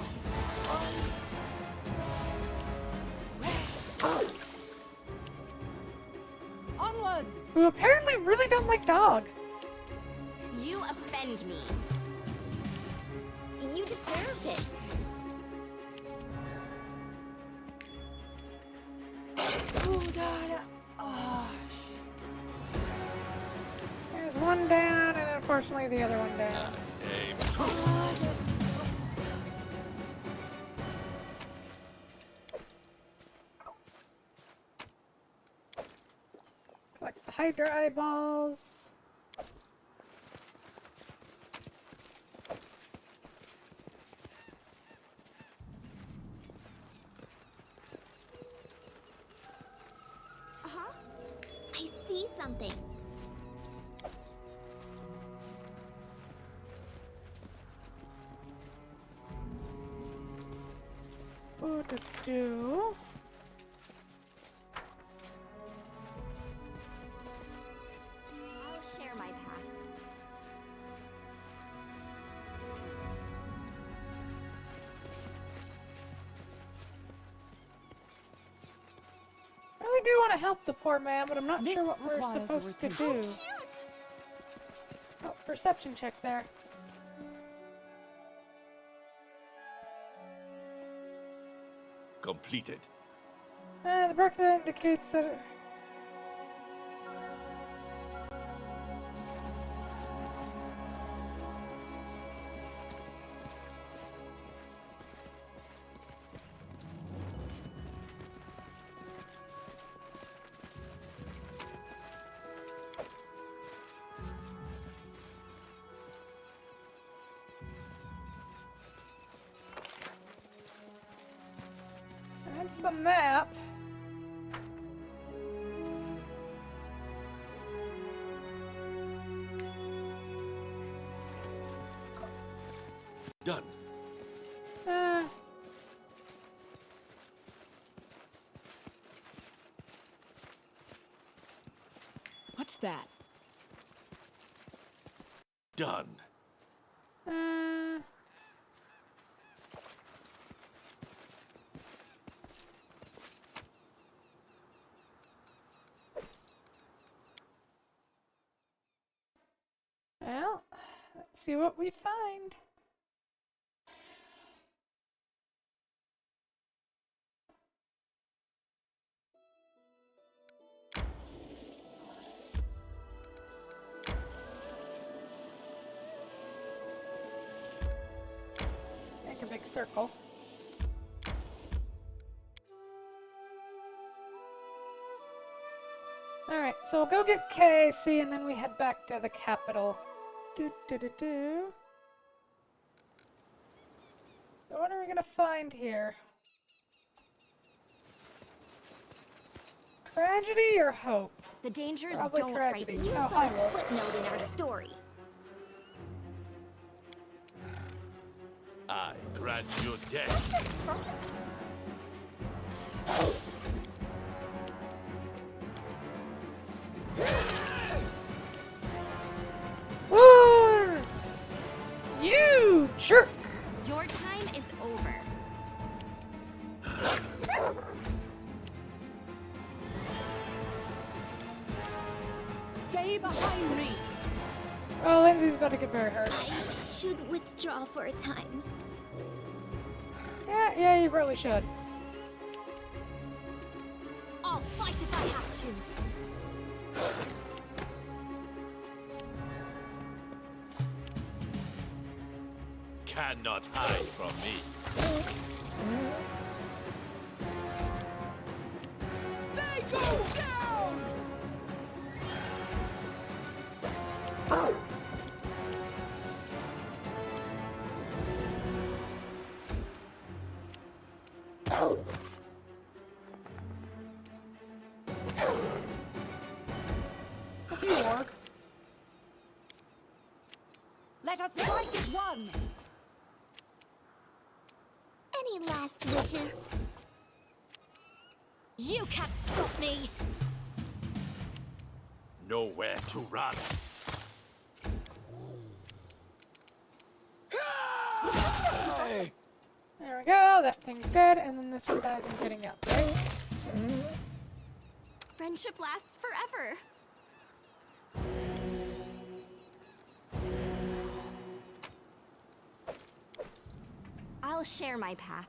Onwards! Who apparently really don't like dog. You offend me. You deserved it. Oh, God. Oh, There's one down, and unfortunately the other one down. Aim. Collect the Hydra eyeballs. Uh-huh. I see something. What to do? I'll share my path. I really do want to help the poor man, but I'm not This sure what we're requires a supposed to return. do. Oh, perception check there. Completed. The mark that indicates that. That's the map. Done. What's that? done. Uh... Well, let's see what we find. Make a big circle. Alright, so we'll go get Casey and then we head back to the capital. So what are we gonna find here? Tragedy or hope? The dangers Probably don't tragedy. frighten you. Oh, hi, Wolf. Footnote in our story. I grant you death. Woo! You jerk! Your time is over. Stay behind me! Oh, Lindsay's about to get very hurt. I should withdraw for a time. Yeah, you probably should. I'll fight if I have to. Cannot hide from me. They go down! Fuck you, Warg. Let us strike as one! Any last wishes? You can't stop me! Nowhere to run. There we go, that thing's good, and then this one dies in getting up, right? Friendship lasts forever. I'll share my path.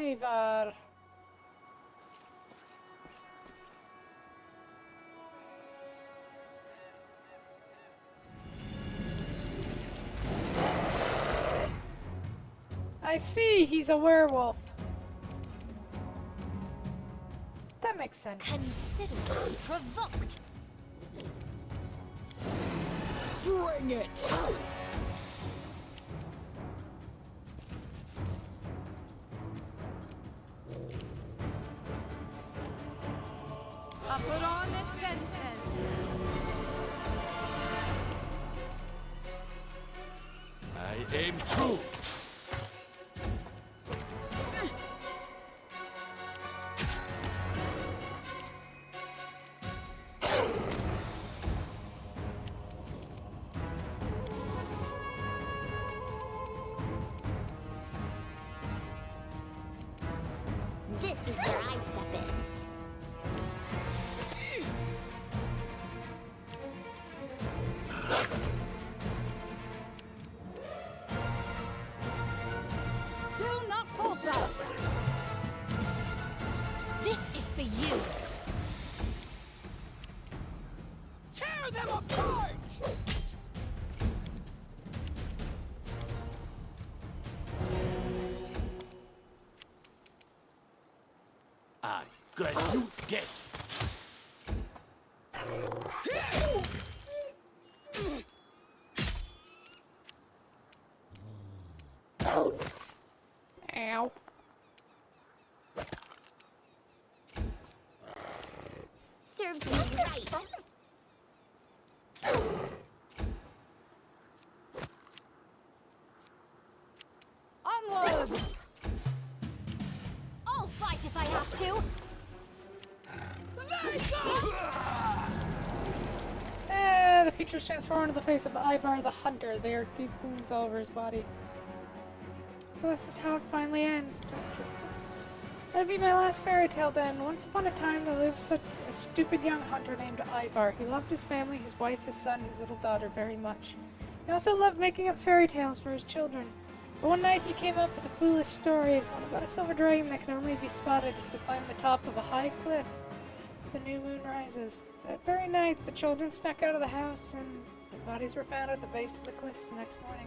Ivar. I see, he's a werewolf. That makes sense. Consider me provoked. Bring it! I'll put on this sentence. I aim true. This is where I step in. Do not falter! This is for you. Tear them apart! I grant you death. right. Onward! I'll fight if I have to. The features transform into the face of Ivar the Hunter. They are deep wounds all over his body. So this is how it finally ends. That'd be my last fairy tale then. Once upon a time there lived such a stupid young hunter named Ivar. He loved his family, his wife, his son, his little daughter very much. He also loved making up fairy tales for his children. But one night he came up with a foolish story, one about a silver dragon that can only be spotted if you climb the top of a high cliff. The new moon rises. That very night, the children snuck out of the house, and their bodies were found at the base of the cliffs the next morning.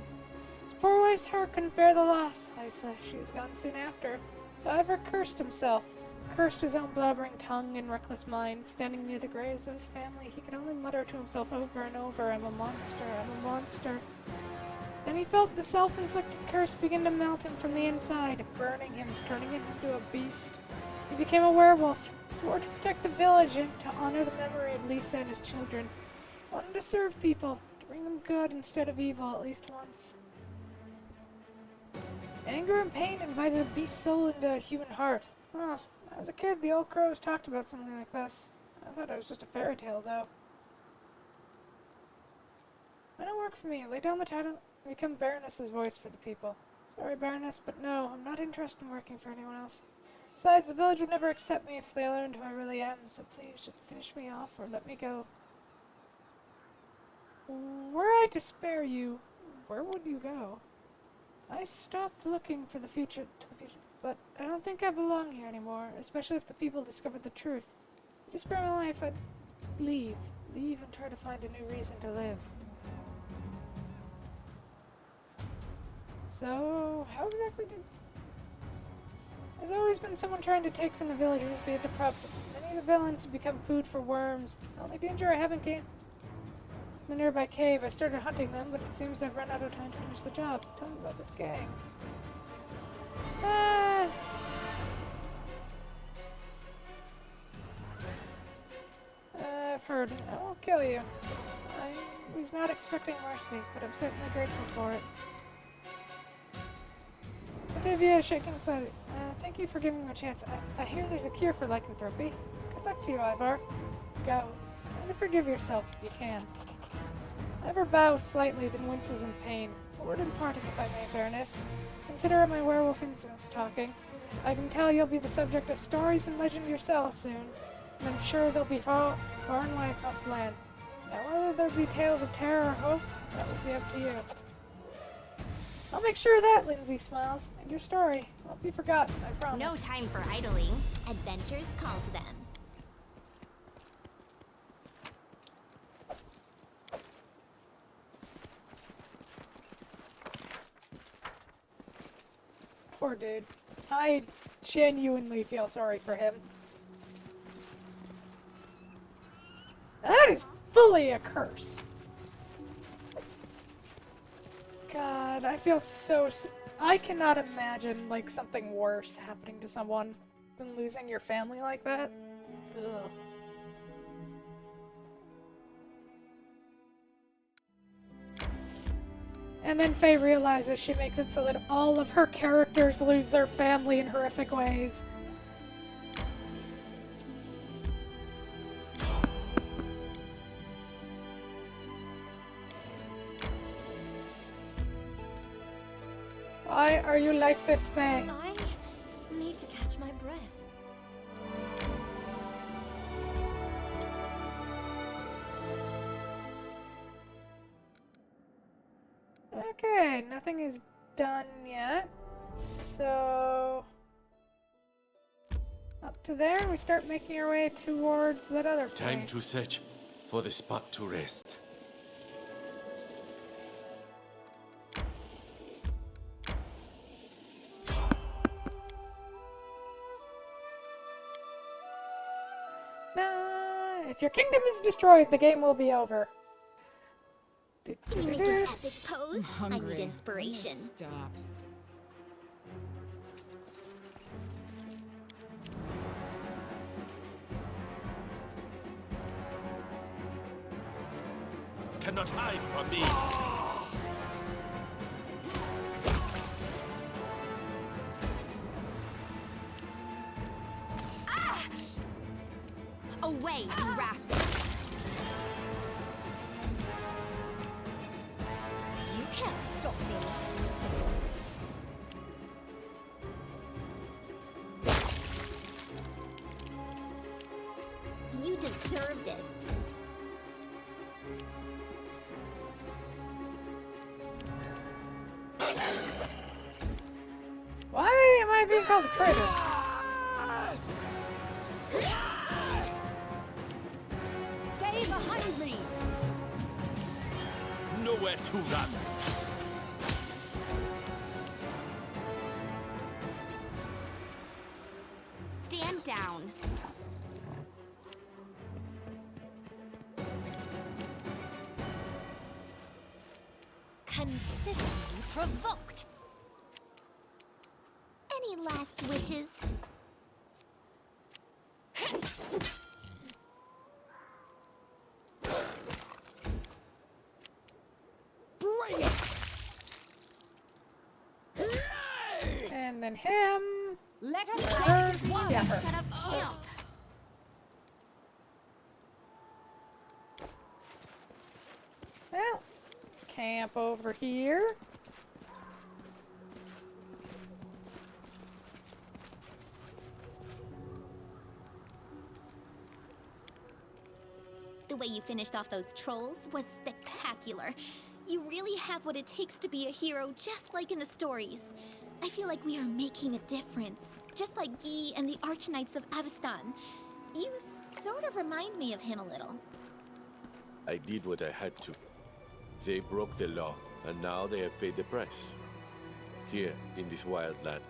His poor wife's heart couldn't bear the loss. She was gone soon after. So Ivar cursed himself, cursed his own blabbering tongue and reckless mind. Standing near the graves of his family, he could only mutter to himself over and over, "I'm a monster, I'm a monster." Then he felt the self-inflicted curse begin to melt him from the inside, burning him, turning him into a beast. He became a werewolf, swore to protect the village and to honor the memory of Lisa and his children. He wanted to serve people, to bring them good instead of evil at least once. Anger and pain invited a beast soul into a human heart. Huh. As a kid, the old crows talked about something like this. I thought it was just a fairy tale, though. Why don't work for me? Lay down the title and become Baroness's voice for the people. Sorry, Baroness, but no, I'm not interested in working for anyone else. Besides, the village would never accept me if they learned who I really am, so please just finish me off or let me go. Were I to spare you, where would you go? I stopped looking for the future, but I don't think I belong here anymore, especially if the people discovered the truth. To spare my life, I'd leave and try to find a new reason to live. So, how exactly did... There's always been someone trying to take from the villagers, be it the problem. Many of the villains have become food for worms. The only danger I haven't gained in the nearby cave. I started hunting them, but it seems I've run out of time to finish the job. Tell me about this gang. I've heard. I won't kill you. I was not expecting mercy, but I'm certainly grateful for it. Batavia shaking slightly. Thank you for giving me a chance. I hear there's a cure for lycanthropy. Good luck to you, Ivar. Go. And forgive yourself if you can. Ivar bows slightly, then winces in pain. A word in parting, if I may, Baroness. Consider my werewolf instincts talking. I can tell you'll be the subject of stories and legend yourself soon, and I'm sure they'll be far and wide across the land. Now, whether there be tales of terror or hope, that will be up to you. I'll make sure of that, Lindsay smiles. And your story won't be forgotten, I promise. No time for idling. Adventures call to them. Poor dude. I genuinely feel sorry for him. That is fully a curse. God, I feel so... I cannot imagine, like, something worse happening to someone than losing your family like that. Ugh. And then Faye realizes she makes it so that all of her characters lose their family in horrific ways. Why are you like this, Faye? I need to catch my breath. Okay, nothing is done yet. So... up to there, we start making our way towards that other place. Time to search for the spot to rest. Nah, if your kingdom is destroyed, the game will be over. You make an epic pose. I need Hungry. inspiration. Stop. cannot hide from me. Away, you rascal! You can't stop me. You deserved it. Why am I being called a traitor? Stay behind me! Nowhere to run. Stand down. Consider me provoked. Any last wishes? Bring it! And then him. Let us Her. fight while Yeah, we her. set up camp. Well, camp over here. The way you finished off those trolls was spectacular. You really have what it takes to be a hero, just like in the stories. I feel like we are making a difference, just like Guy and the Archknights of Avestan. You sort of remind me of him a little. I did what I had to. They broke the law, and now they have paid the price. Here, in this wild land.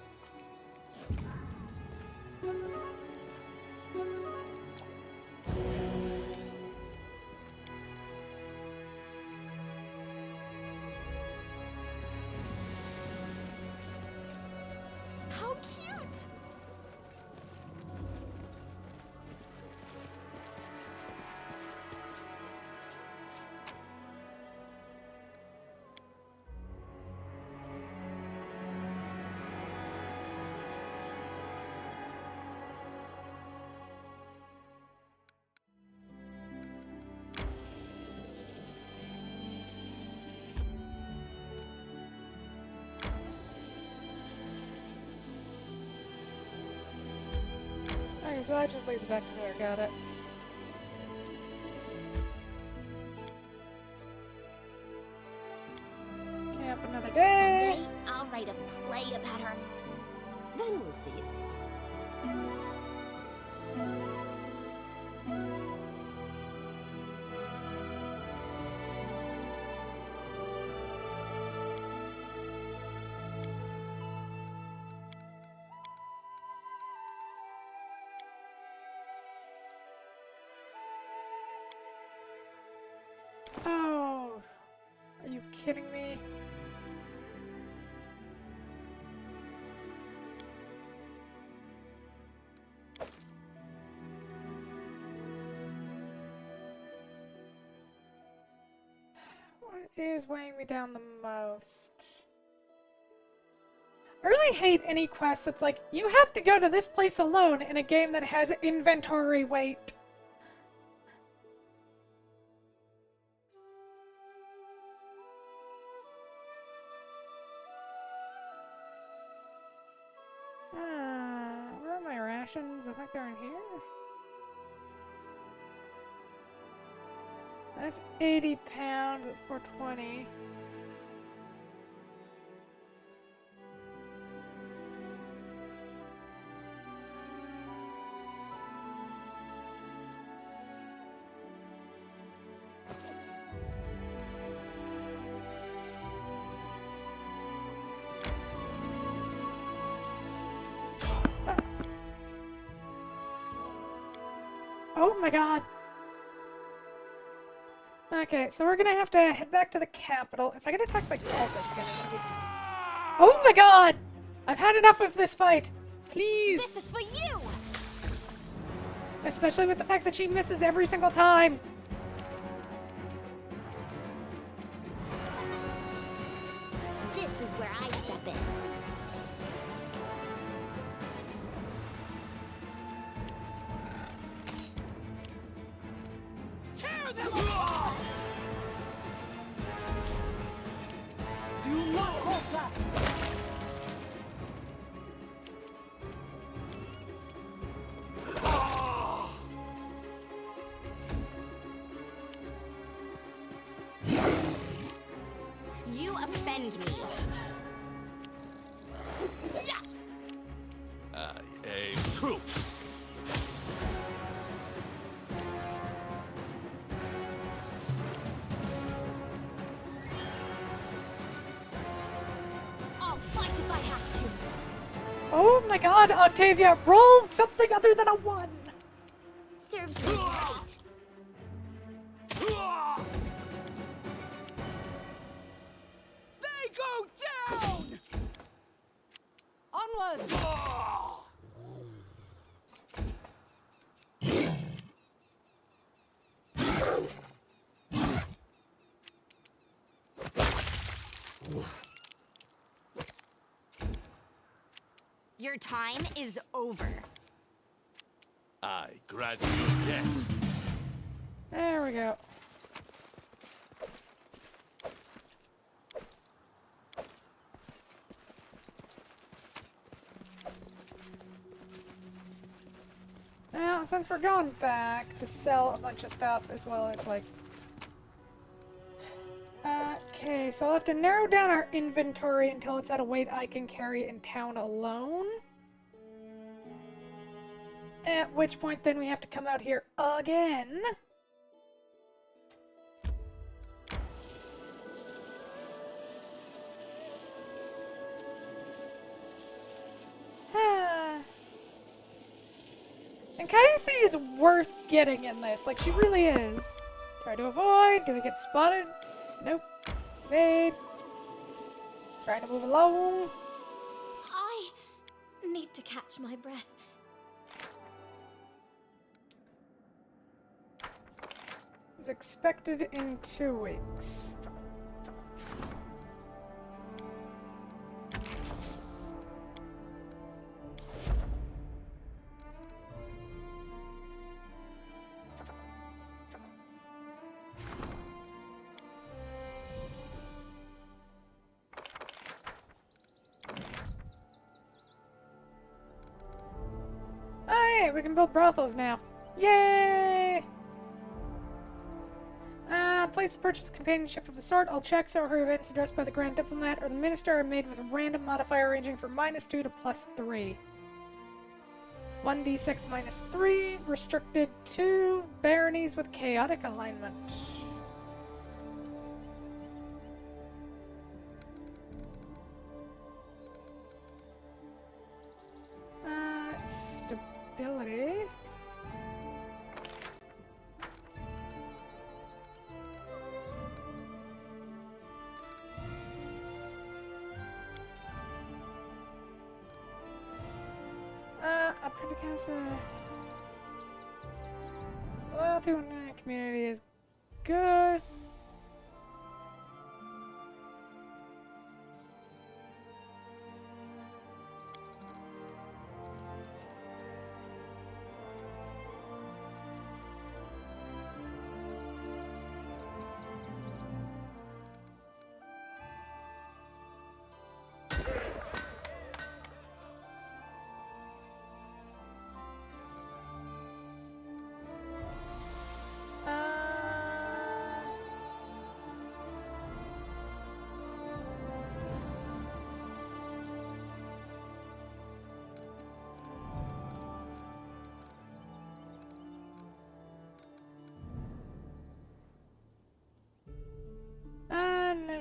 How cute! Okay, so that just leads back to there. Got it. Camp another day. Someday, I'll write a play about her. Then we'll see. Oh, are you kidding me? What is weighing me down the most? I really hate any quest that's like, you have to go to this place alone in a game that has inventory weight. Where are my rations? I think they're in here. That's 80 pounds at 420. Oh my god! Okay, so we're gonna have to head back to the capital. If I get attacked by cultists again, I'm gonna be Oh my god! I've had enough of this fight! Please! This is for you! Especially with the fact that she misses every single time! Tear them apart! Do not contact! You offend me. I aim true. I'll fight if I have to. Oh my god, Octavia, roll something other than a 1! Serves me right. They go down! Onwards! Your time is over. I grant you death. There we go. Now, since we're going back to sell a bunch of stuff as well as like... Okay, so I'll have to narrow down our inventory until it's at a weight I can carry in town alone. At which point then we have to come out here again. And Kayase is worth getting in this, like she really is. Try to avoid, do we get spotted? Nope. Evade. Trying to move along. I need to catch my breath. Is expected in 2 weeks. Oh yeah, we can build brothels now. Yay! Place to purchase companionship of the sort. All checks or events addressed by the Grand Diplomat or the Minister are made with a random modifier ranging from -2 to +3. 1d6 -3, restricted to baronies with chaotic alignment. Stability. Loyalty within the community is good.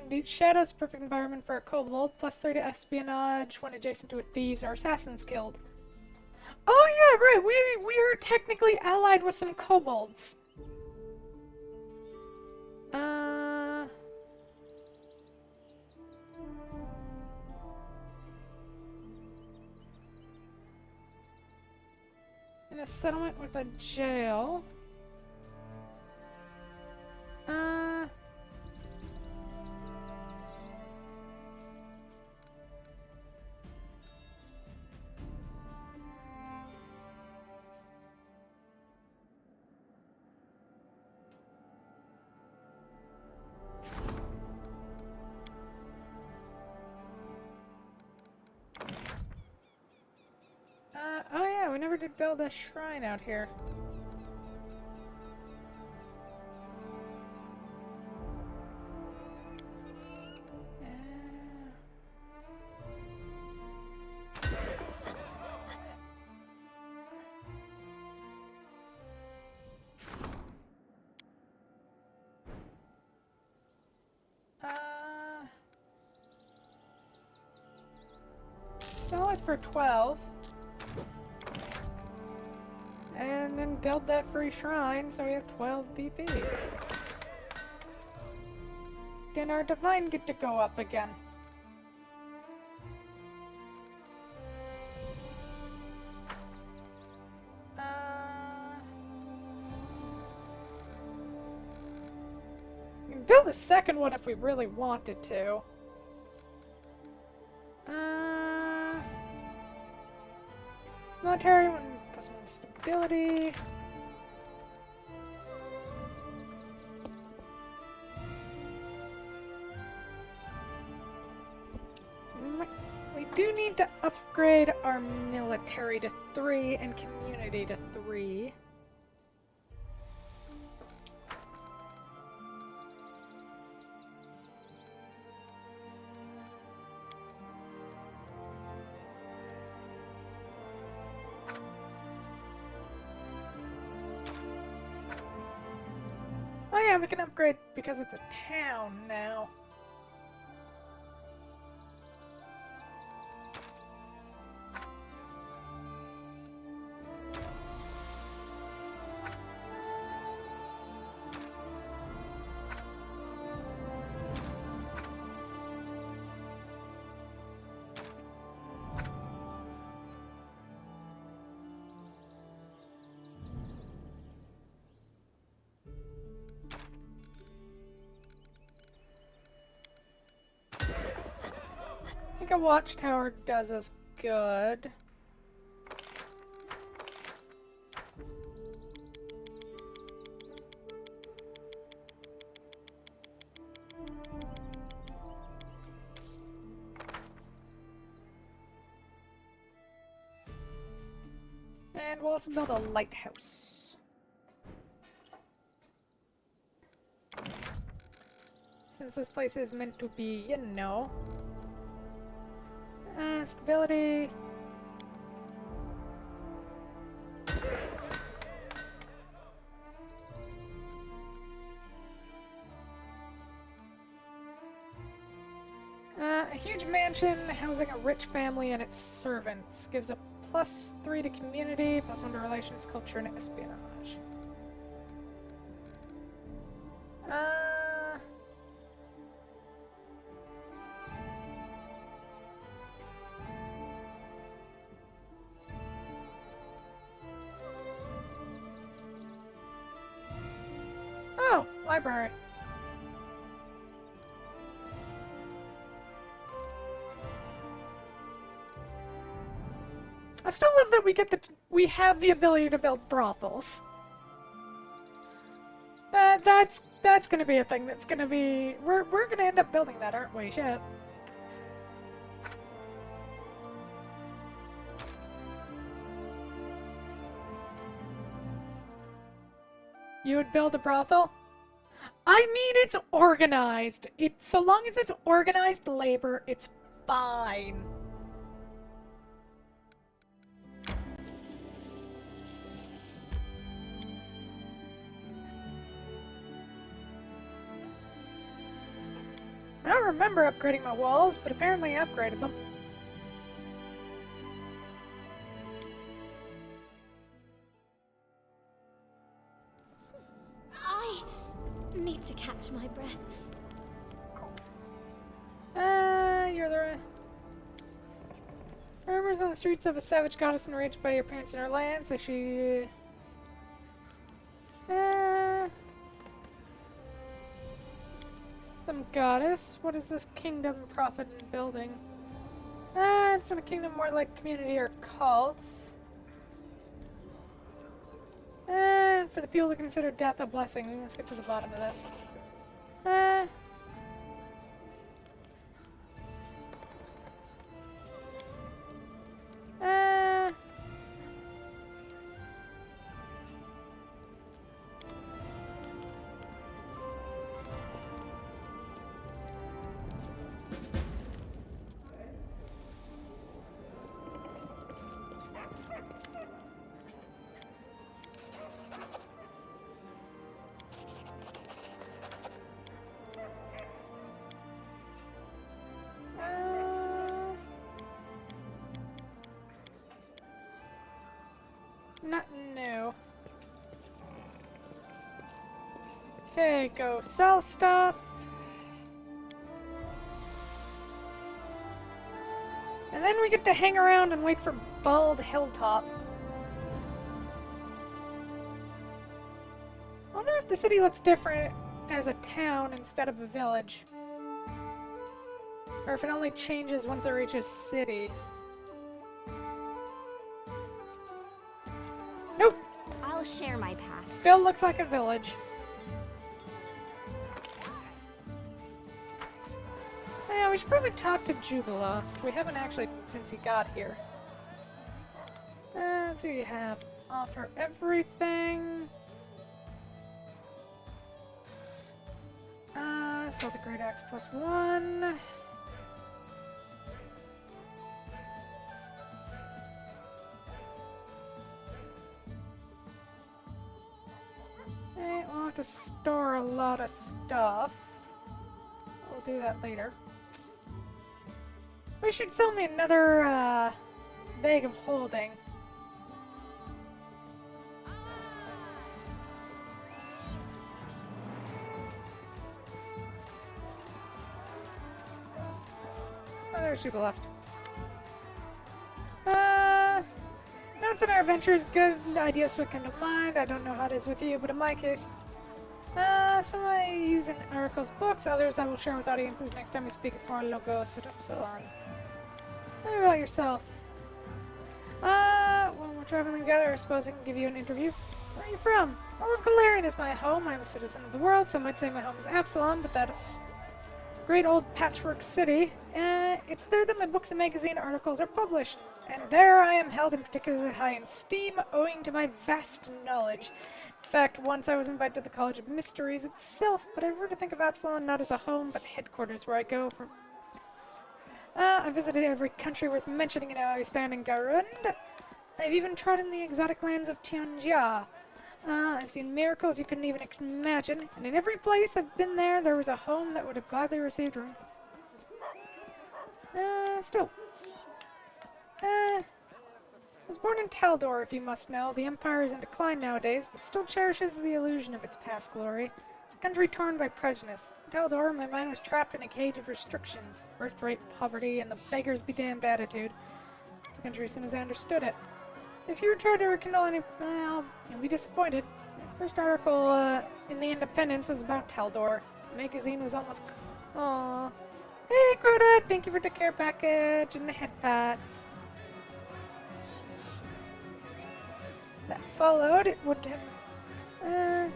Indeed, Shadow's perfect environment for a kobold. +3 to espionage when adjacent to a thieves or assassins guild. Oh yeah, right. We are technically allied with some kobolds. In a settlement with a jail. to build a shrine out here. Sell it for 12. And then build that free shrine so we have 12 BP. Then our divine get to go up again. We can build a second one if we really wanted to. Military one plus 1 stability. We do need to upgrade our military to 3 and community to 3. Oh yeah, we can upgrade because it's a town now. I think a watchtower does us good. And we'll also build a lighthouse. Since this place is meant to be, you know. Stability. A huge mansion housing a rich family and its servants gives a +3 to community, +1 to relations, culture, and espionage. Oh, library. I still love that we have the ability to build brothels. That's gonna be a thing that's gonna be we're gonna end up building that, aren't we? Shit. You would build a brothel? I mean, it's organized. So long as it's organized labor, it's fine. I don't remember upgrading my walls, but apparently I upgraded them. I need to catch my breath. You're the... Rumors on the streets of a savage goddess enraged by your parents in her lands, that she... Some goddess? What is this kingdom, prophet, and building? It's not a kingdom, more like community or cult. For the people to consider death a blessing. Let's get to the bottom of this. nothing new. Okay, go sell stuff. And then we get to hang around and wait for Bald Hilltop. I wonder if the city looks different as a town instead of a village. Or if it only changes once it reaches city. Nope! I'll share my pass. Still looks like a village. Yeah, we should probably talk to Jubilost. We haven't actually since he got here. Let's see what you have. Offer everything. So the Great Axe +1. We'll have to store a lot of stuff. We'll do that later. We should sell me another bag of holding. Oh, there's Jubilost. Notes on our adventures, good ideas that come to mind. I don't know how it is with you, but in my case, some I use in articles, books, others I will share with audiences next time we speak at Four Logos and so on. Tell me about yourself. When we're traveling together, I suppose I can give you an interview. Where are you from? All of Galarian is my home. I'm a citizen of the world. Some might say my home is Absalom, but that great old patchwork city. It's there that my books and magazine articles are published. And there I am held in particularly high esteem, owing to my vast knowledge. In fact, once I was invited to the College of Mysteries itself, but I've heard to think of Absalom not as a home, but headquarters where I go for... I visited every country worth mentioning in I stand in Garund. I've even trodden the exotic lands of Tianjia. I've seen miracles you couldn't even imagine, and in every place I've been there was a home that would have gladly received me. Still. I was born in Taldor, if you must know. The Empire is in decline nowadays, but still cherishes the illusion of its past glory. It's a country torn by prejudice. In Taldor, my mind was trapped in a cage of restrictions, birthright poverty, and the beggars be damned attitude. The country as soon as I understood it. So if you try to rekindle any, well, you'll be disappointed. The first article in The Independence was about Taldor. The magazine was almost... Aww. Hey, Crota! Thank you for the care package and the head pats. That followed, it would have...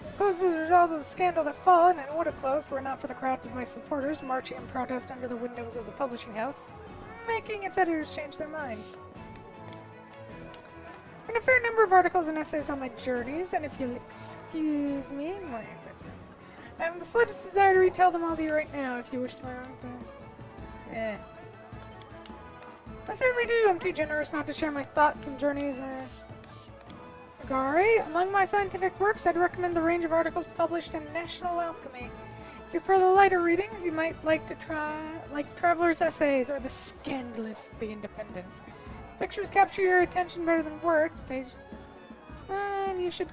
It's closed as a result of the scandal that followed, and it would have closed were it not for the crowds of my supporters marching in protest under the windows of the publishing house, making its editors change their minds. There are a fair number of articles and essays on my journeys, and if you'll excuse me, I have the slightest desire to retell them all to you right now, if you wish to learn. I certainly do. I'm too generous not to share my thoughts and journeys. Gari, among my scientific works, I'd recommend the range of articles published in National Alchemy. If you prefer the lighter readings, you might like to try, like Traveler's Essays or The Scandalous The Independence. Pictures capture your attention better than words, page. And you should...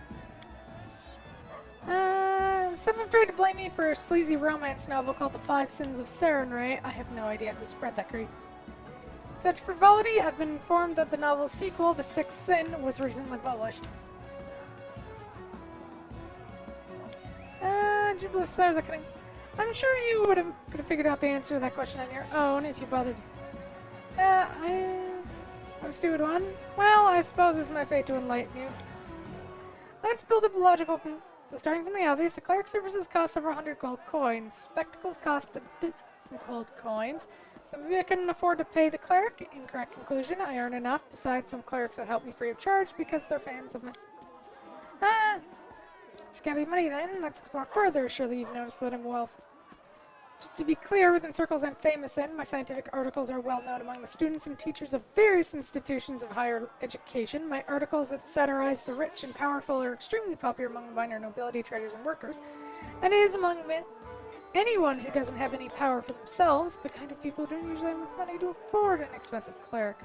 some have tried to blame me for a sleazy romance novel called The Five Sins of Sarenrae. I have no idea who spread that creep. Such frivolity, I've been informed that the novel's sequel, The Sixth Sin, was recently published. Jubilost, there's a kidding. I'm sure you could have figured out the answer to that question on your own if you bothered. I'm a stupid one. Well, I suppose it's my fate to enlighten you. Let's build up a logical... So starting from the obvious, a cleric services cost several hundred gold coins. Spectacles cost some gold coins. So maybe I couldn't afford to pay the cleric. Incorrect conclusion. I earn enough. Besides, some clerics would help me free of charge because they're fans of my... It's gonna be money then. Let's explore further. Surely you've noticed that I'm well... To be clear, within circles I'm famous in, my scientific articles are well known among the students and teachers of various institutions of higher education. My articles that satirize the rich and powerful are extremely popular among the minor nobility, traders, and workers. That is, among anyone who doesn't have any power for themselves, the kind of people who don't usually have money to afford an expensive cleric.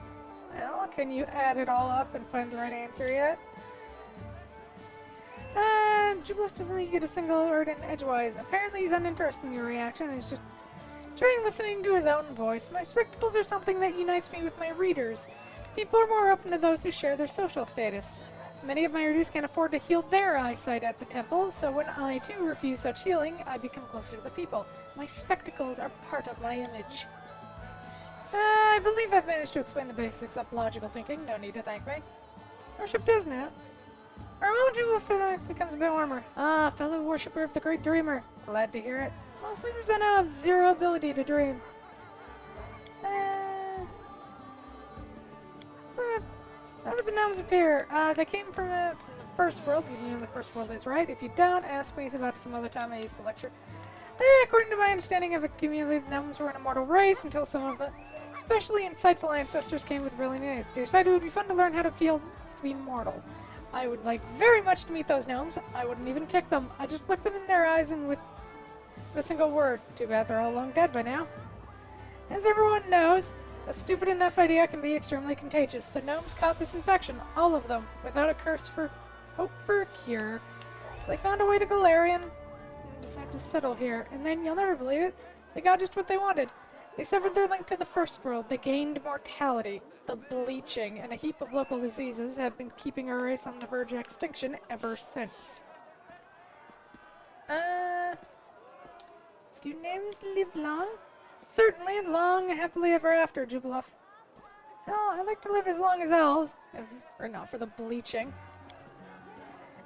Well, can you add it all up and find the right answer yet? Jubilus doesn't let you get a single word in edgewise. Apparently he's uninterested in your reaction and is just trying listening to his own voice. My spectacles are something that unites me with my readers. People are more open to those who share their social status. Many of my readers can't afford to heal their eyesight at the temple, so when I too refuse such healing, I become closer to the people. My spectacles are part of my image. I believe I've managed to explain the basics of logical thinking. No need to thank me. Worship does now. Our own Jubilus ceramic becomes a bit warmer. Ah, fellow worshipper of the great dreamer. Glad to hear it. Mostly because I now have zero ability to dream. How did the gnomes appear? They came from the first world. You know the first world is right. If you don't, ask me about some other time I used to lecture. According to my understanding of accumulated, gnomes were an immortal race until some of the especially insightful ancestors came with brilliant aid. They decided it would be fun to learn how to feel to be mortal. I would like very much to meet those gnomes. I wouldn't even kick them. I just look them in their eyes and with a single word. Too bad they're all long dead by now. As everyone knows, a stupid enough idea can be extremely contagious, so gnomes caught this infection, all of them, without a curse for hope for a cure. So they found a way to Galarian and decided to settle here, and then, you'll never believe it, they got just what they wanted. They severed their link to the first world. They gained mortality. The bleaching and a heap of local diseases have been keeping our race on the verge of extinction ever since. Do gnomes live long? Certainly, long, happily ever after, Jubiluff. Hell, I'd like to live as long as elves, or not for the bleaching.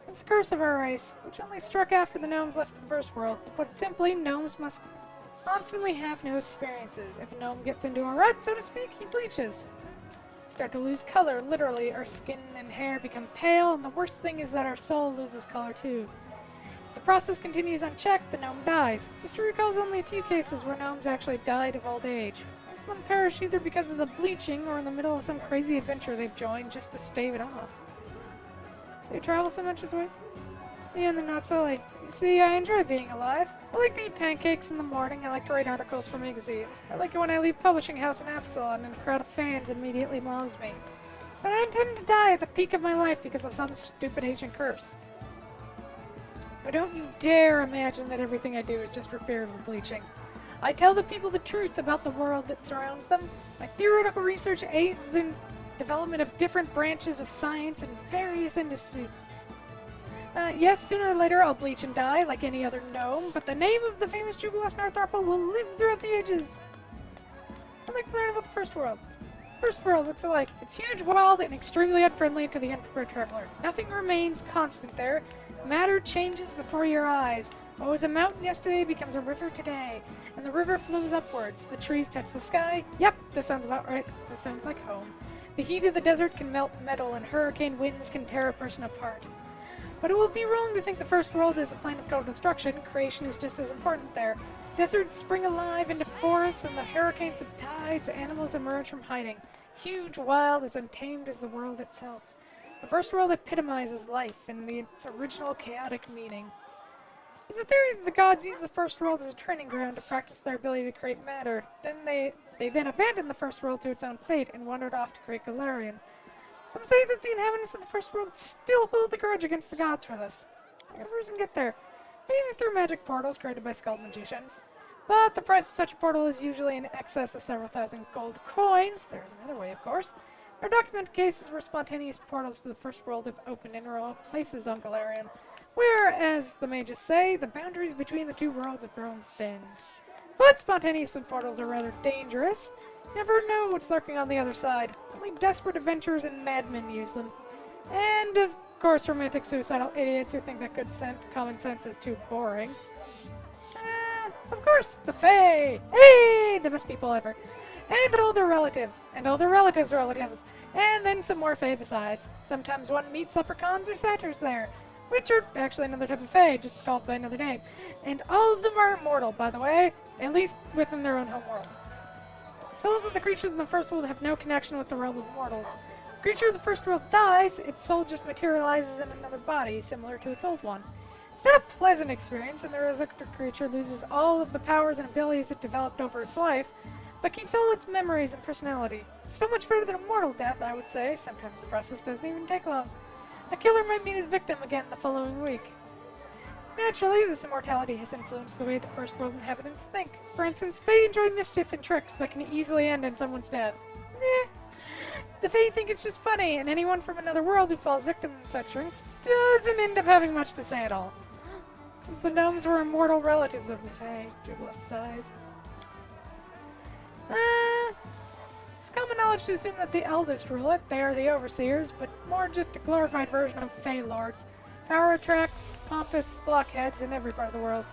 It's the curse of our race, which only struck after the gnomes left the first world. To put it simply, gnomes must constantly have new experiences. If a gnome gets into a rut, so to speak, he bleaches. Start to lose color, literally. Our skin and hair become pale, and the worst thing is that our soul loses color too. If the process continues unchecked, the gnome dies. History recalls only a few cases where gnomes actually died of old age. Most of them perish either because of the bleaching or in the middle of some crazy adventure they've joined just to stave it off. So you travel so much this way? Yeah, and then not silly. You see, I enjoy being alive. I like to eat pancakes in the morning. I like to write articles for magazines. I like it when I leave publishing house in Absalon and a crowd of fans immediately mobs me. So I intend to die at the peak of my life because of some stupid ancient curse. But don't you dare imagine that everything I do is just for fear of the bleaching. I tell the people the truth about the world that surrounds them. My theoretical research aids the development of different branches of science and various industries. Yes, sooner or later I'll bleach and die, like any other gnome, but the name of the famous Jubileus Northarpal will live throughout the ages. I'd like to learn about the First World. First World, what's it like? It's huge, wild, and extremely unfriendly to the unprepared traveler. Nothing remains constant there. Matter changes before your eyes. What was a mountain yesterday becomes a river today, and the river flows upwards. The trees touch the sky. Yep, this sounds about right. This sounds like home. The heat of the desert can melt metal, and hurricane winds can tear a person apart. But it would be wrong to think the First World is a plane of total destruction. Creation is just as important there. Deserts spring alive into forests, and the hurricanes and tides, animals emerge from hiding. Huge, wild, as untamed as the world itself. The First World epitomizes life in its original chaotic meaning. It's a theory that the gods used the First World as a training ground to practice their ability to create matter. Then they then abandoned the First World to its own fate and wandered off to create Galarian. Some say that the inhabitants of the First World still hold a grudge against the gods for this. I can first get there, mainly through magic portals created by skilled magicians. But the price of such a portal is usually in excess of several thousand gold coins. There's another way, of course. There are documented cases where spontaneous portals to the First World have opened in remote places on Galarian, where, as the mages say, the boundaries between the two worlds have grown thin. But spontaneous portals are rather dangerous. You never know what's lurking on the other side. Only desperate adventurers and madmen use them. And, of course, romantic suicidal idiots who think that good common sense is too boring. Of course, the Fae! Hey! The best people ever. And all their relatives. And all their relatives' relatives. And then some more Fae besides. Sometimes one meets leprechauns or satyrs there. Which are actually another type of Fae, just called by another name. And all of them are immortal, by the way. At least within their own homeworld. Souls of the creatures in the First World have no connection with the realm of mortals. If a creature of the First World dies, its soul just materializes in another body, similar to its old one. It's not a pleasant experience, and the resurrected creature loses all of the powers and abilities it developed over its life, but keeps all its memories and personality. It's so much better than a mortal death, I would say. Sometimes the process doesn't even take long. A killer might meet his victim again the following week. Naturally, this immortality has influenced the way the First World inhabitants think. For instance, Fae enjoy mischief and tricks that can easily end in someone's death. The Fae think it's just funny, and anyone from another world who falls victim to such tricks doesn't end up having much to say at all. Since the gnomes were immortal relatives of the Fae, Jubilee sighs. It's common knowledge to assume that the eldest rule it. They are the overseers, but more just a glorified version of Fae lords. Power attracts pompous blockheads in every part of the world.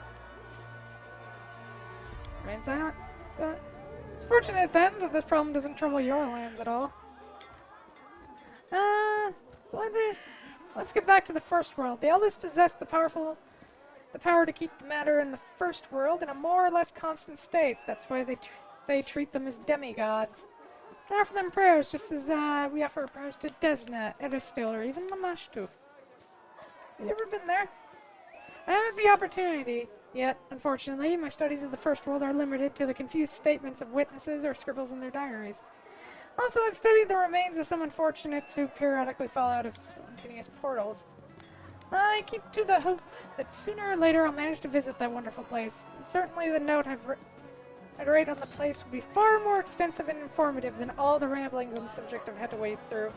Remain silent. It's fortunate then that this problem doesn't trouble your lands at all. Let's get back to the First World. The eldest possess the power to keep the matter in the First World in a more or less constant state. That's why they treat them as demigods. We offer them prayers just as we offer prayers to Desna, Edistil, or even Lamashtu. Have you ever been there? I haven't had the opportunity yet, unfortunately. My studies of the First World are limited to the confused statements of witnesses or scribbles in their diaries. Also, I've studied the remains of some unfortunates who periodically fall out of spontaneous portals. I keep to the hope that sooner or later I'll manage to visit that wonderful place. And certainly the note I'd write on the place would be far more extensive and informative than all the ramblings on the subject I've had to wade through.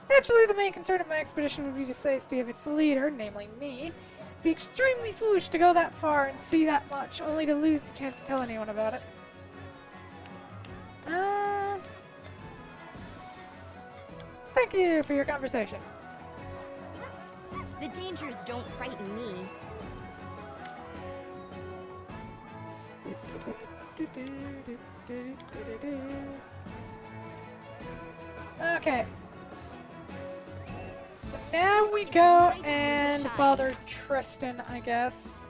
Naturally, the main concern of my expedition would be the safety of its leader, namely me. It'd be extremely foolish to go that far and see that much, only to lose the chance to tell anyone about it. Thank you for your conversation. The dangers don't frighten me. Okay. So now we go and bother Tristan, I guess.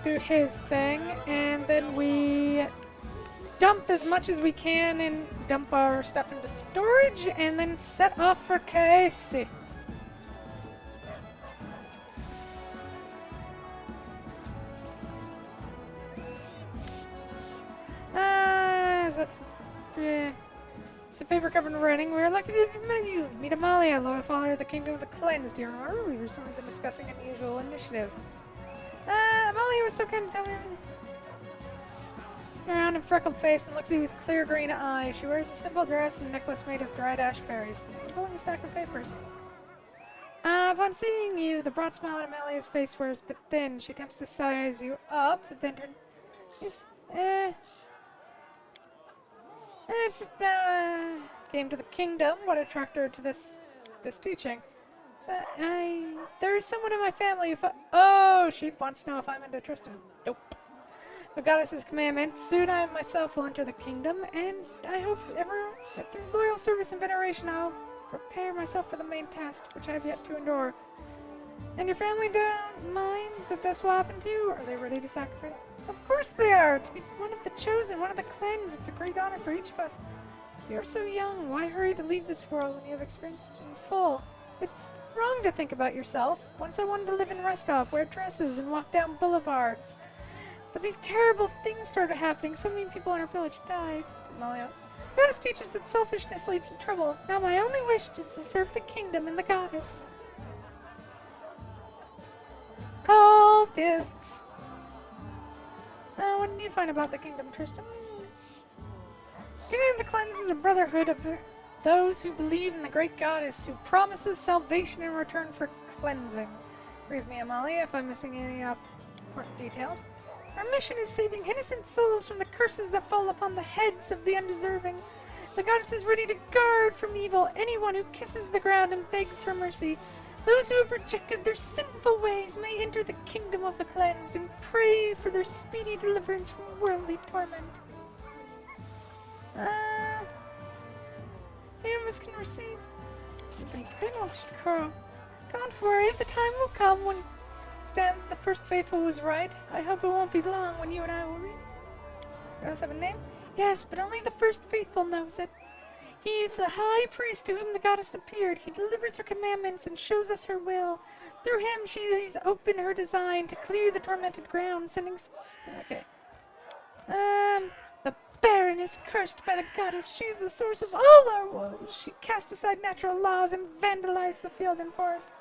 Do his thing, and then we dump as much as we can and dump our stuff into storage, and then set off for KC. It's a paper covered in writing. We're lucky to have met you. Meet Amalia, loyal follower of the Kingdom of the Cleansed. Do you remember? We've recently been discussing an unusual initiative. Amalia was so kind to tell me everything. Round and freckled face and looks at you with clear green eyes. She wears a simple dress and necklace made of dried ash berries. She's holding a stack of papers. Upon seeing you, the broad smile on Amalia's face wears but thin. She attempts to size you up, but then it's just, came to the kingdom. What attracted her to this teaching? So, there is someone in my family who oh, she wants to know if I'm into Tristan. Nope. The goddess's commandment, soon I myself will enter the kingdom, and I hope that through loyal service and veneration I'll prepare myself for the main task, which I have yet to endure. And your family don't mind that this will happen to you? Are they ready to sacrifice? Of course they are! To be one of the chosen, one of the cleansed, it's a great honor for each of us. You're so young, why hurry to leave this world when you have experienced it in full? It's wrong to think about yourself. Once I wanted to live in Restov, wear dresses, and walk down boulevards. But these terrible things started happening. So many people in our village died. Amalia. Goddess teaches that selfishness leads to trouble. Now my only wish is to serve the kingdom and the goddess. Cultists. What did you find about the kingdom, Tristan? Kingdom of the Cleansed is a brotherhood of those who believe in the great goddess who promises salvation in return for cleansing. Forgive me, Amalia, if I'm missing any important details. Our mission is saving innocent souls from the curses that fall upon the heads of the undeserving. The goddess is ready to guard from evil anyone who kisses the ground and begs for mercy. Those who have rejected their sinful ways may enter the kingdom of the cleansed and pray for their speedy deliverance from worldly torment. Any of us can receive. You've been brainwashed, Kuro. Don't worry, the time will come when Stan, the first faithful, was right. I hope it won't be long when you and I will read. Does have a name? Yes, but only the first faithful knows it. He is the high priest to whom the goddess appeared. He delivers her commandments and shows us her will. Through him she lays open her design to clear the tormented ground, sending... Okay. The Baron is cursed by the goddess. She is the source of all our woes. She cast aside natural laws and vandalized the field and forest.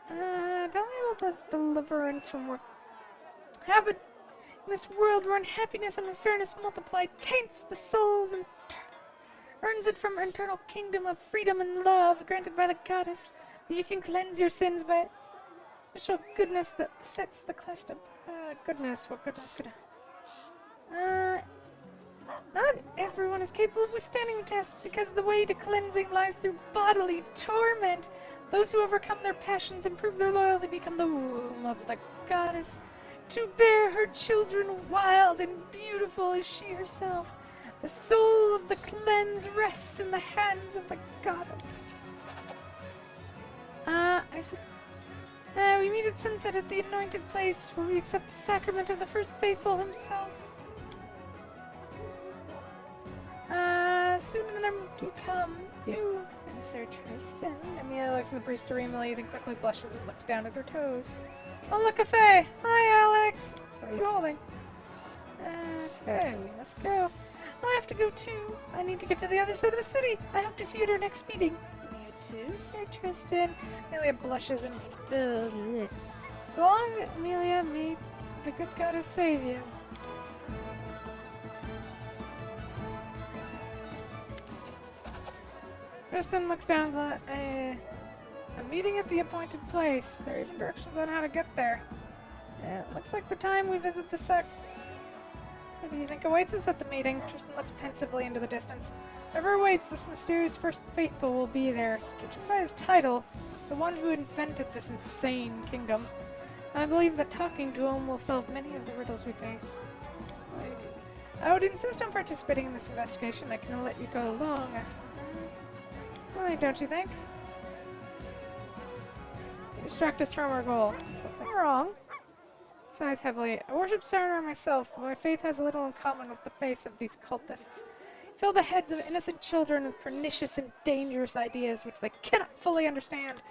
Tell me about this deliverance from work. Habit in this world where unhappiness and unfairness multiplied taints the souls and earns it from her eternal kingdom of freedom and love granted by the goddess. You can cleanse your sins by show goodness that sets the quest of goodness. What goodness could not everyone is capable of withstanding the test, because the way to cleansing lies through bodily torment. Those who overcome their passions and prove their loyalty become the womb of the goddess, to bear her children wild and beautiful as she herself. The soul of the cleanse rests in the hands of the goddess. We meet at sunset at the anointed place, where we accept the sacrament of the first faithful himself. Soon enough to come, you and Sir Tristan. Amelia looks at the priest dreamily, then quickly blushes and looks down at her toes. Oh, look, Faye! Hi, Alex! What are you holding? Okay, we must go. I have to go too. I need to get to the other side of the city. I hope to see you at our next meeting. You too, Sir Tristan. Amelia blushes and... So long, Amelia. May the good goddess save you. Tristan looks down the... a meeting at the appointed place. There are even directions on how to get there. It looks like the time we visit the What do you think awaits us at the meeting? Tristan looks pensively into the distance. Whoever awaits this mysterious first faithful will be there. Judging by his title, he's the one who invented this insane kingdom. I believe that talking to him will solve many of the riddles we face. I would insist on participating in this investigation. I can let you go along. Why, don't you think? You distract us from our goal. Something wrong? Sighs heavily. I worship Serenor myself, but my faith has little in common with the faith of these cultists. Fill the heads of innocent children with pernicious and dangerous ideas which they cannot fully understand.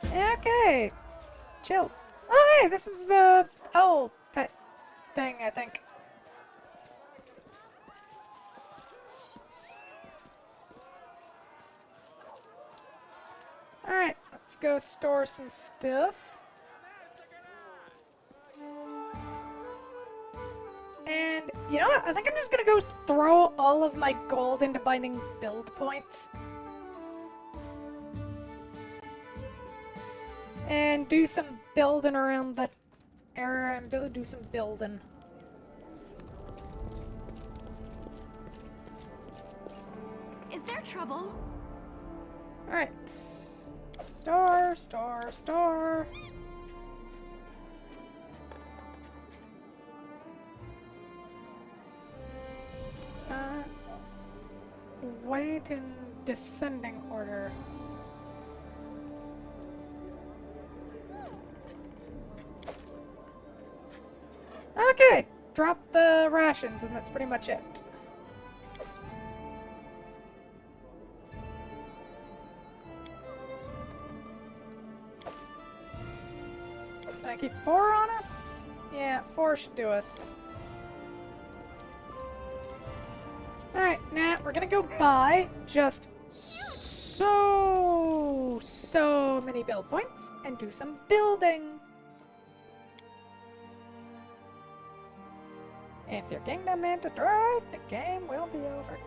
Okay. Chill. Oh, hey, this was the owl pet thing, I think. Alright, let's go store some stuff. And, you know what? I think I'm just gonna go throw all of my gold into binding build points. And do some building around the area and do some building. Is there trouble? Alright. Store, store, store. Wait in descending order. Okay, drop the rations and that's pretty much it. Can I keep 4 on us? Yeah, 4 should do us. Alright, now we're gonna go buy just so many build points and do some building. If your kingdom ain't destroyed, the game will be over.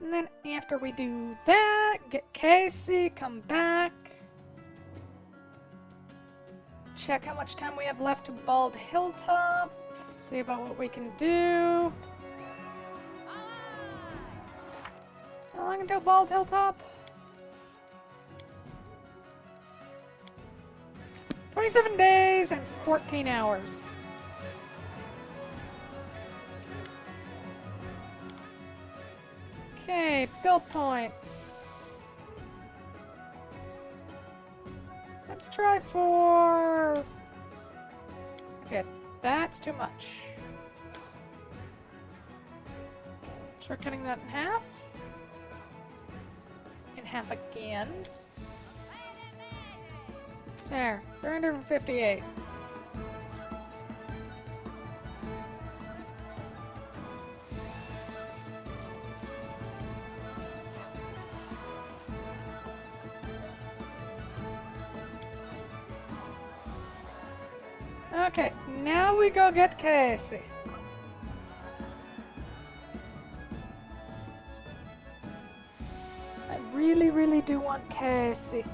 And then after we do that, get Casey, come back. Check how much time we have left to Bald Hilltop. See about what we can do. How long until Bald Hilltop? 27 days and 14 hours. Okay, build points. Let's try for... Okay, that's too much. Start cutting that in half. In half again. There, 358. Okay, now we go get Casey. I really, really do want Casey.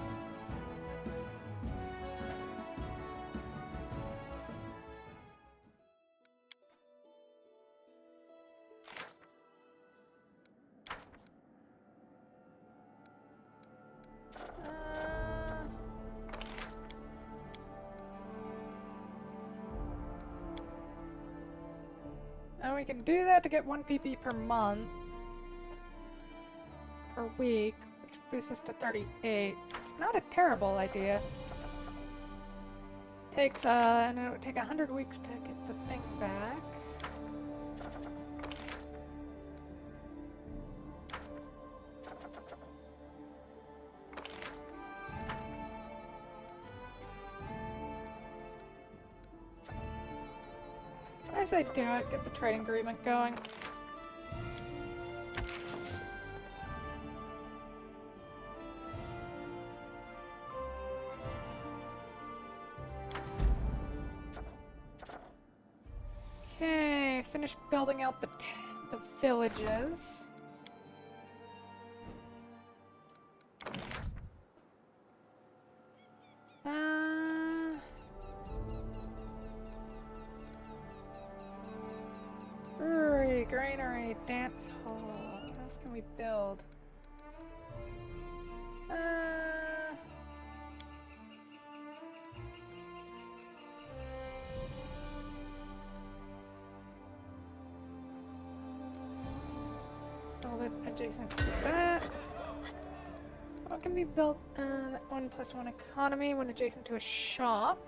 And we can do that to get 1 PP per month. Per week, which boosts us to 38. It's not a terrible idea. Takes, and it would take 100 weeks to get the thing back. I say do it, get the trading agreement going. Okay, finish building out the villages. Brewery, granary, dance hall. What else can we build? Build it adjacent to that. What can be built? 1+1 economy when adjacent to a shop.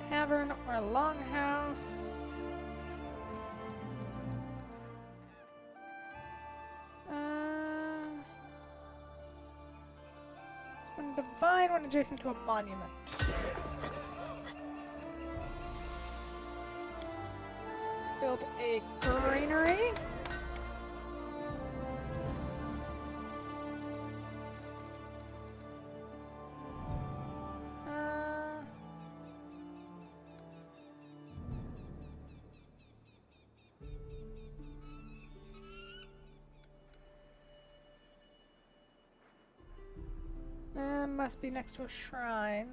Tavern or longhouse. It's one divine, one adjacent to a monument. Build a granary. Must be next to a shrine.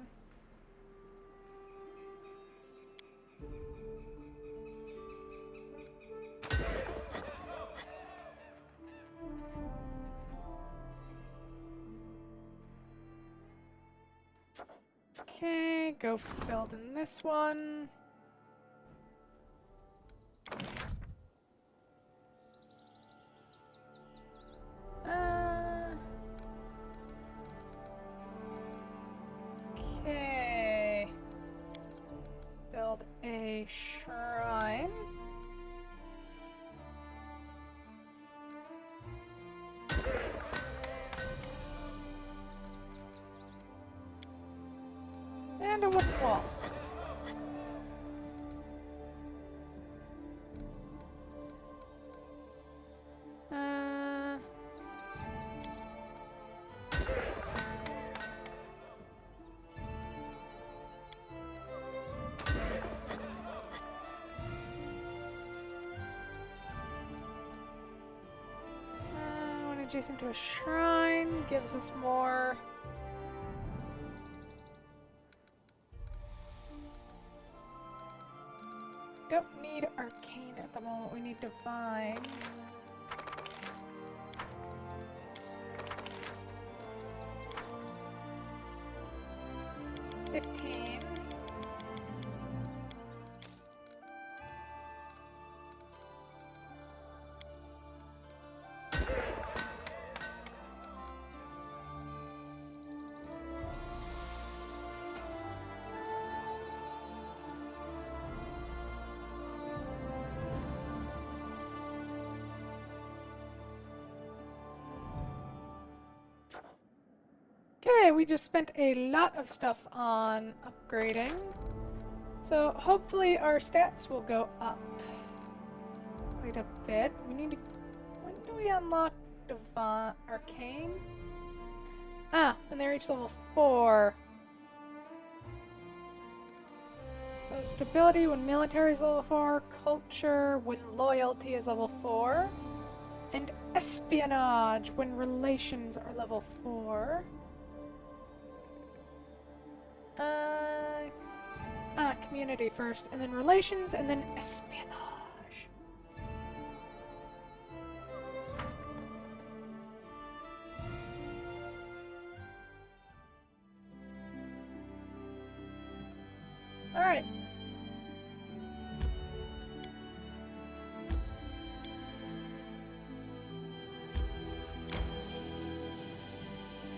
Okay, go build in this one. Okay. Build a shrine. And a wooden wall. One adjacent to a shrine gives us more don't need arcane at the moment. We need divine. $15. Okay, we just spent a lot of stuff on upgrading. So hopefully our stats will go up quite a bit. We need to... When do we unlock Divine Arcane? Ah, when they reach level 4. So stability when military is level 4, culture when loyalty is level 4, and espionage when relations are level 4. Community first, and then relations, and then espionage. Alright.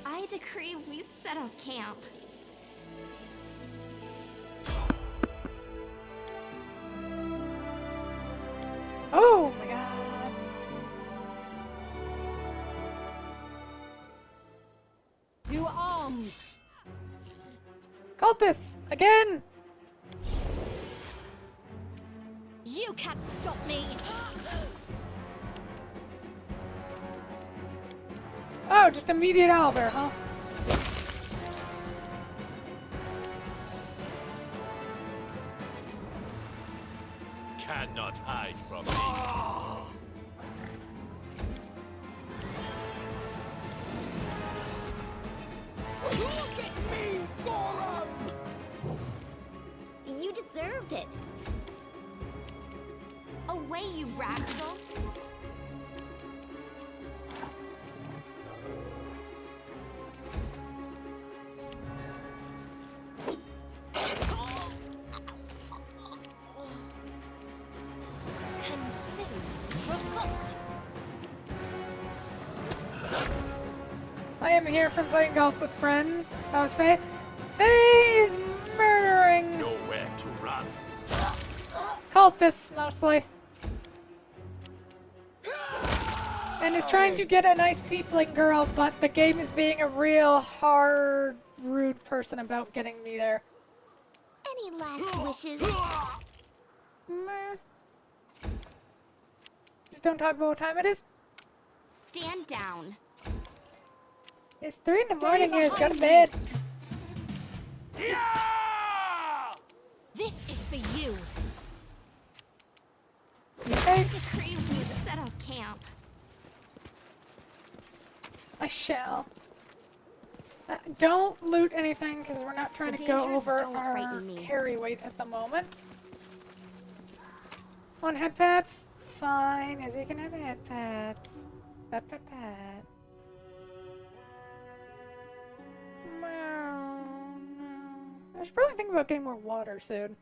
I decree we set up camp. Oh my god. You arms! Cultists! Again! You can't stop me! Oh, just immediate owlbear, huh? Cannot hide from me. Look at me, Gorum! You deserved it. Away, you rascal! I am here from playing golf with friends. How's Faye? Faye is murdering Nowhere to run. cultists mostly. And is trying to get a nice tiefling girl, but the game is being a real hard, rude person about getting me there. Any last wishes? Meh. Just don't talk about what time it is. Stand down. It's 3 in the morning here. It's go to bed. This is for you. You guys, Decree we set up camp. I shall. Don't loot anything because we're not trying The to go dangers over don't our frighten me. carry weight at the moment. On head pats? Fine, as you can have head pats. Pat pat pat. Well, no. I should probably think about getting more water soon.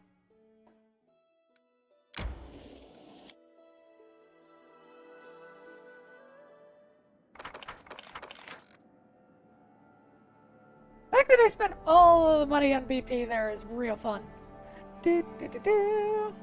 The fact that I spent all of the money on BP there is real fun. Do do do do.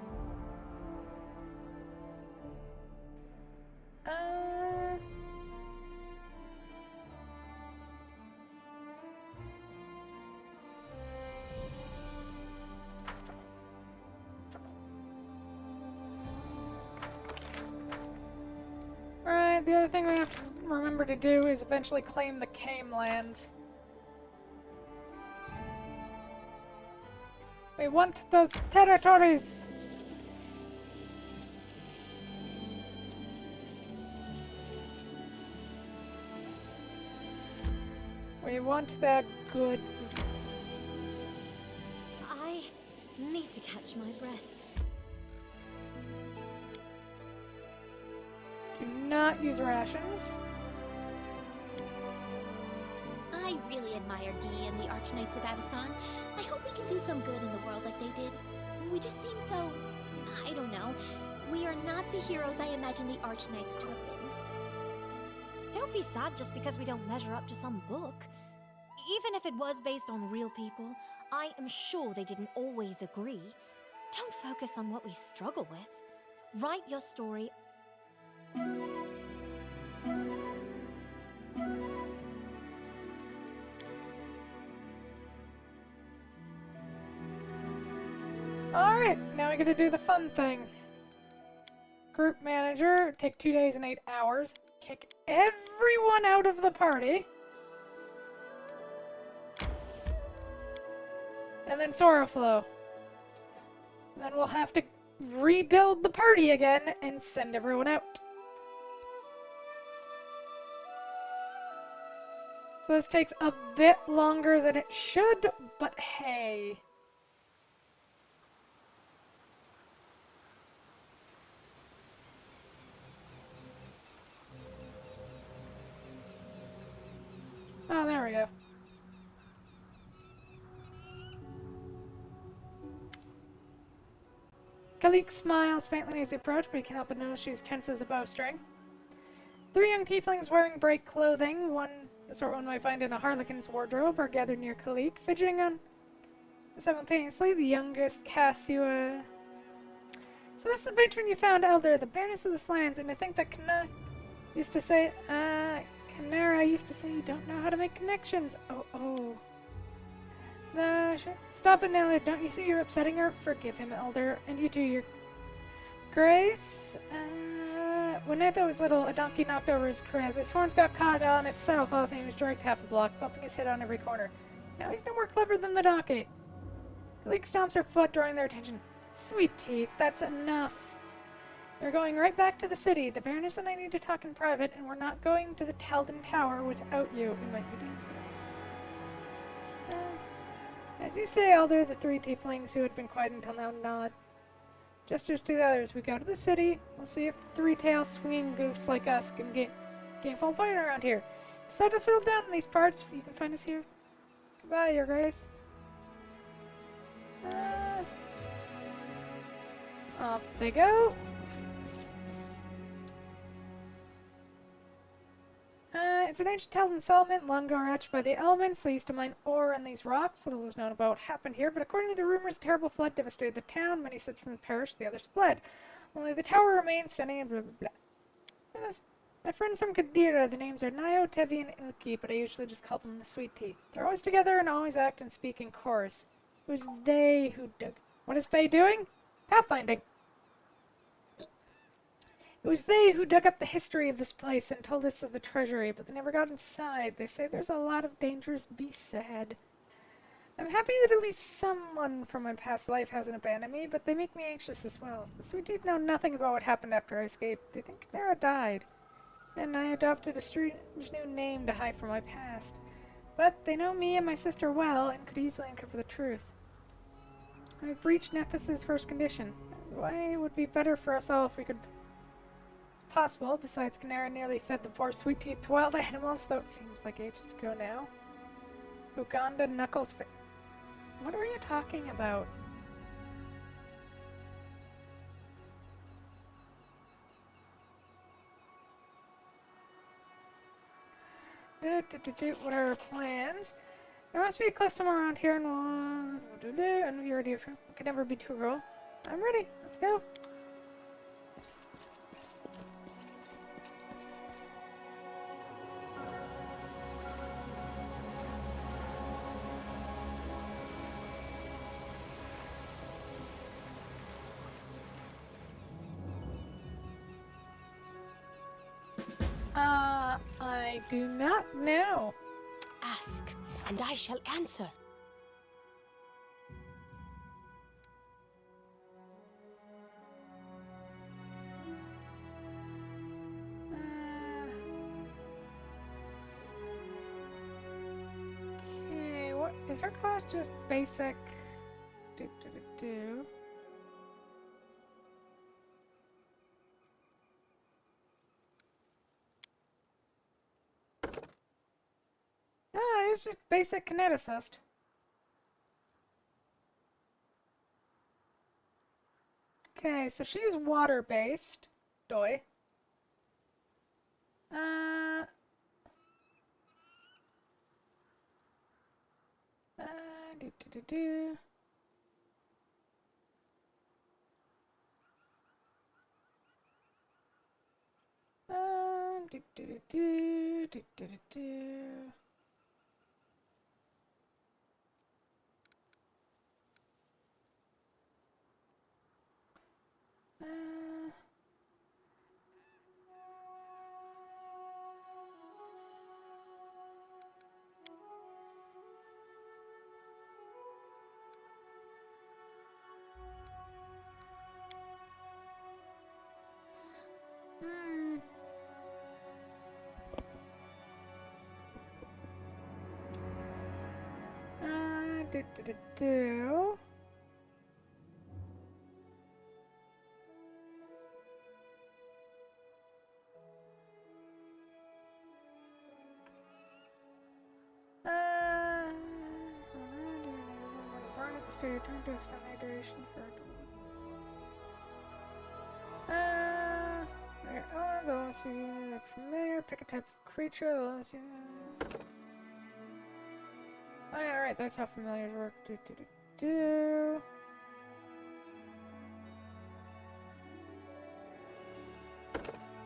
Right, the other thing we have to remember to do is eventually claim the Kame lands. We want those territories! We want their goods. I need to catch my breath. not use rations. I really admire Guy and the Archknights of Aveston. I hope we can do some good in the world like they did. We just seem so... I don't know. We are not the heroes I imagined the Archknights to have been. Don't be sad just because we don't measure up to some book. Even if it was based on real people, I am sure they didn't always agree. Don't focus on what we struggle with. Write your story. Alright, now we gotta do the fun thing. Group manager, take 2 days and 8 hours. Kick everyone out of the party. And then Sorrowflow. And then we'll have to rebuild the party again and send everyone out. So this takes a bit longer than it should, but hey. Oh, there we go. Kalik smiles faintly as he approaches, but he can't help but notice she's tense as a bowstring. 3 young tieflings wearing bright clothing, the sort one might find in a harlequin's wardrobe, are gathered near Kalik, fidgeting on. Simultaneously, the youngest Cassua. So this is the patron you found, Elder, the Baroness of the Slans, and I think that Canara used to say, Canara used to say you don't know how to make connections. Oh. Stop it, Nelly. Don't you see you're upsetting her? Forgive him, Elder. And you too, your Grace. When Nathan was little, a donkey knocked over his crib. His horns got caught on itself while he was dragged half a block, bumping his head on every corner. Now he's no more clever than the donkey. Leek stomps her foot, drawing their attention. Sweet teeth, that's enough. We're going right back to the city. The Baroness and I need to talk in private, and we're not going to the Talden Tower without you. It might be dangerous. As you say, Elder, the 3 tieflings who had been quiet until now nod. Gestures to the others. We go to the city. We'll see if the 3-tailed swinging goofs like us can gain full point around here. Decide to settle down in these parts. You can find us here. Goodbye, Your Grace. Off they go. It's an ancient Talden settlement, long ago wretched by the elements. They used to mine ore in these rocks. Little is known about what happened here, but according to the rumors, a terrible flood devastated the town. Many citizens perished, the others fled. Only the tower remains standing and blah blah blah. My friends from Kadira, the names are Nayo, Tevi, and Inki, but I usually just call them the Sweet Teeth. They're always together and always act and speak in chorus. It was they who dug. What is Faye doing? Pathfinding. It was they who dug up the history of this place and told us of the treasury, but they never got inside. They say there's a lot of dangerous beasts ahead. I'm happy that at least someone from my past life hasn't abandoned me, but they make me anxious as well. The Sweet Teeth know nothing about what happened after I escaped. They think Canara died, and I adopted a strange new name to hide from my past. But they know me and my sister well, and could easily uncover the truth. I've breached Nethys' first condition. Why it would be better for us all if we could... Possible. Besides, Canara nearly fed the poor Sweet Teeth to wild animals, though it seems like ages ago now. Uganda Knuckles... What are you talking about? What are our plans? There must be a cliff somewhere around here, and and we already can never be too rural. I'm ready. Let's go. I do not know. Ask, and I shall answer. Okay, what is her class? Just basic. She's just basic kineticist. Okay, so she's water-based. Doi. Do do do do. Do do do do do do do do. Hmm. Do do do do. Burn at the studio, turn to extend the duration for those you look familiar, pick a type of creature, those you. Oh, yeah, alright, that's how familiars work. Do do do do.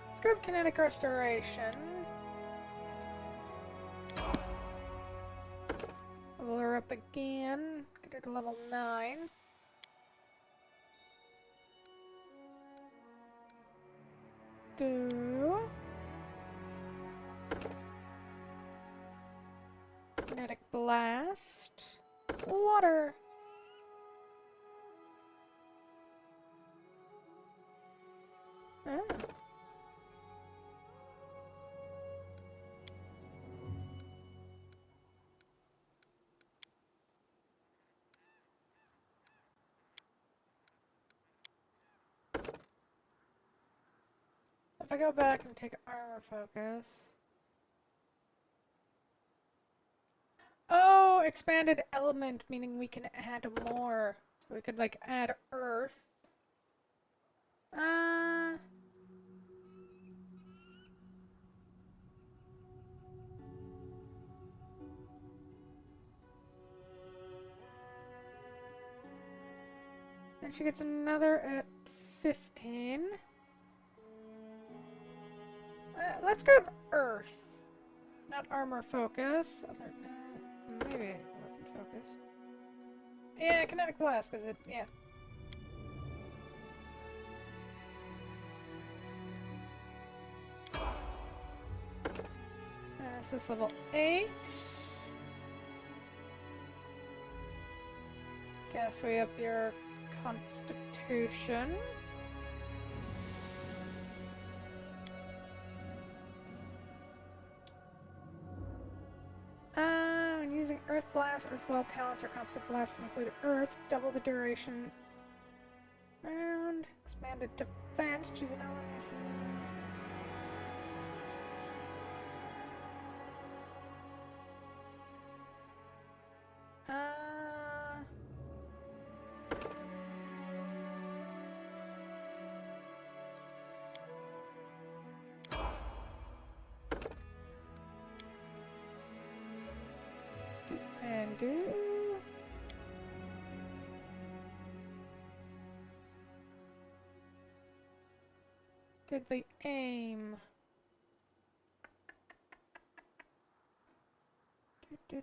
Let's grab kinetic restoration. Level her up again. Get her to level 9. Do. Kinetic blast. Water. Oh. If I go back and take armor focus. Oh, expanded element, meaning we can add more. So we could, like, add earth. And she gets another at 15. Let's grab earth. Not armor focus. Maybe weapon focus. Yeah, kinetic blast, because it, yeah. This is level 8. Guess we up your constitution. When using Earth Blast, Earthwell talents or composite blasts include Earth, double the duration. Round, expanded defense, choose an element. And do. Deadly aim. Do.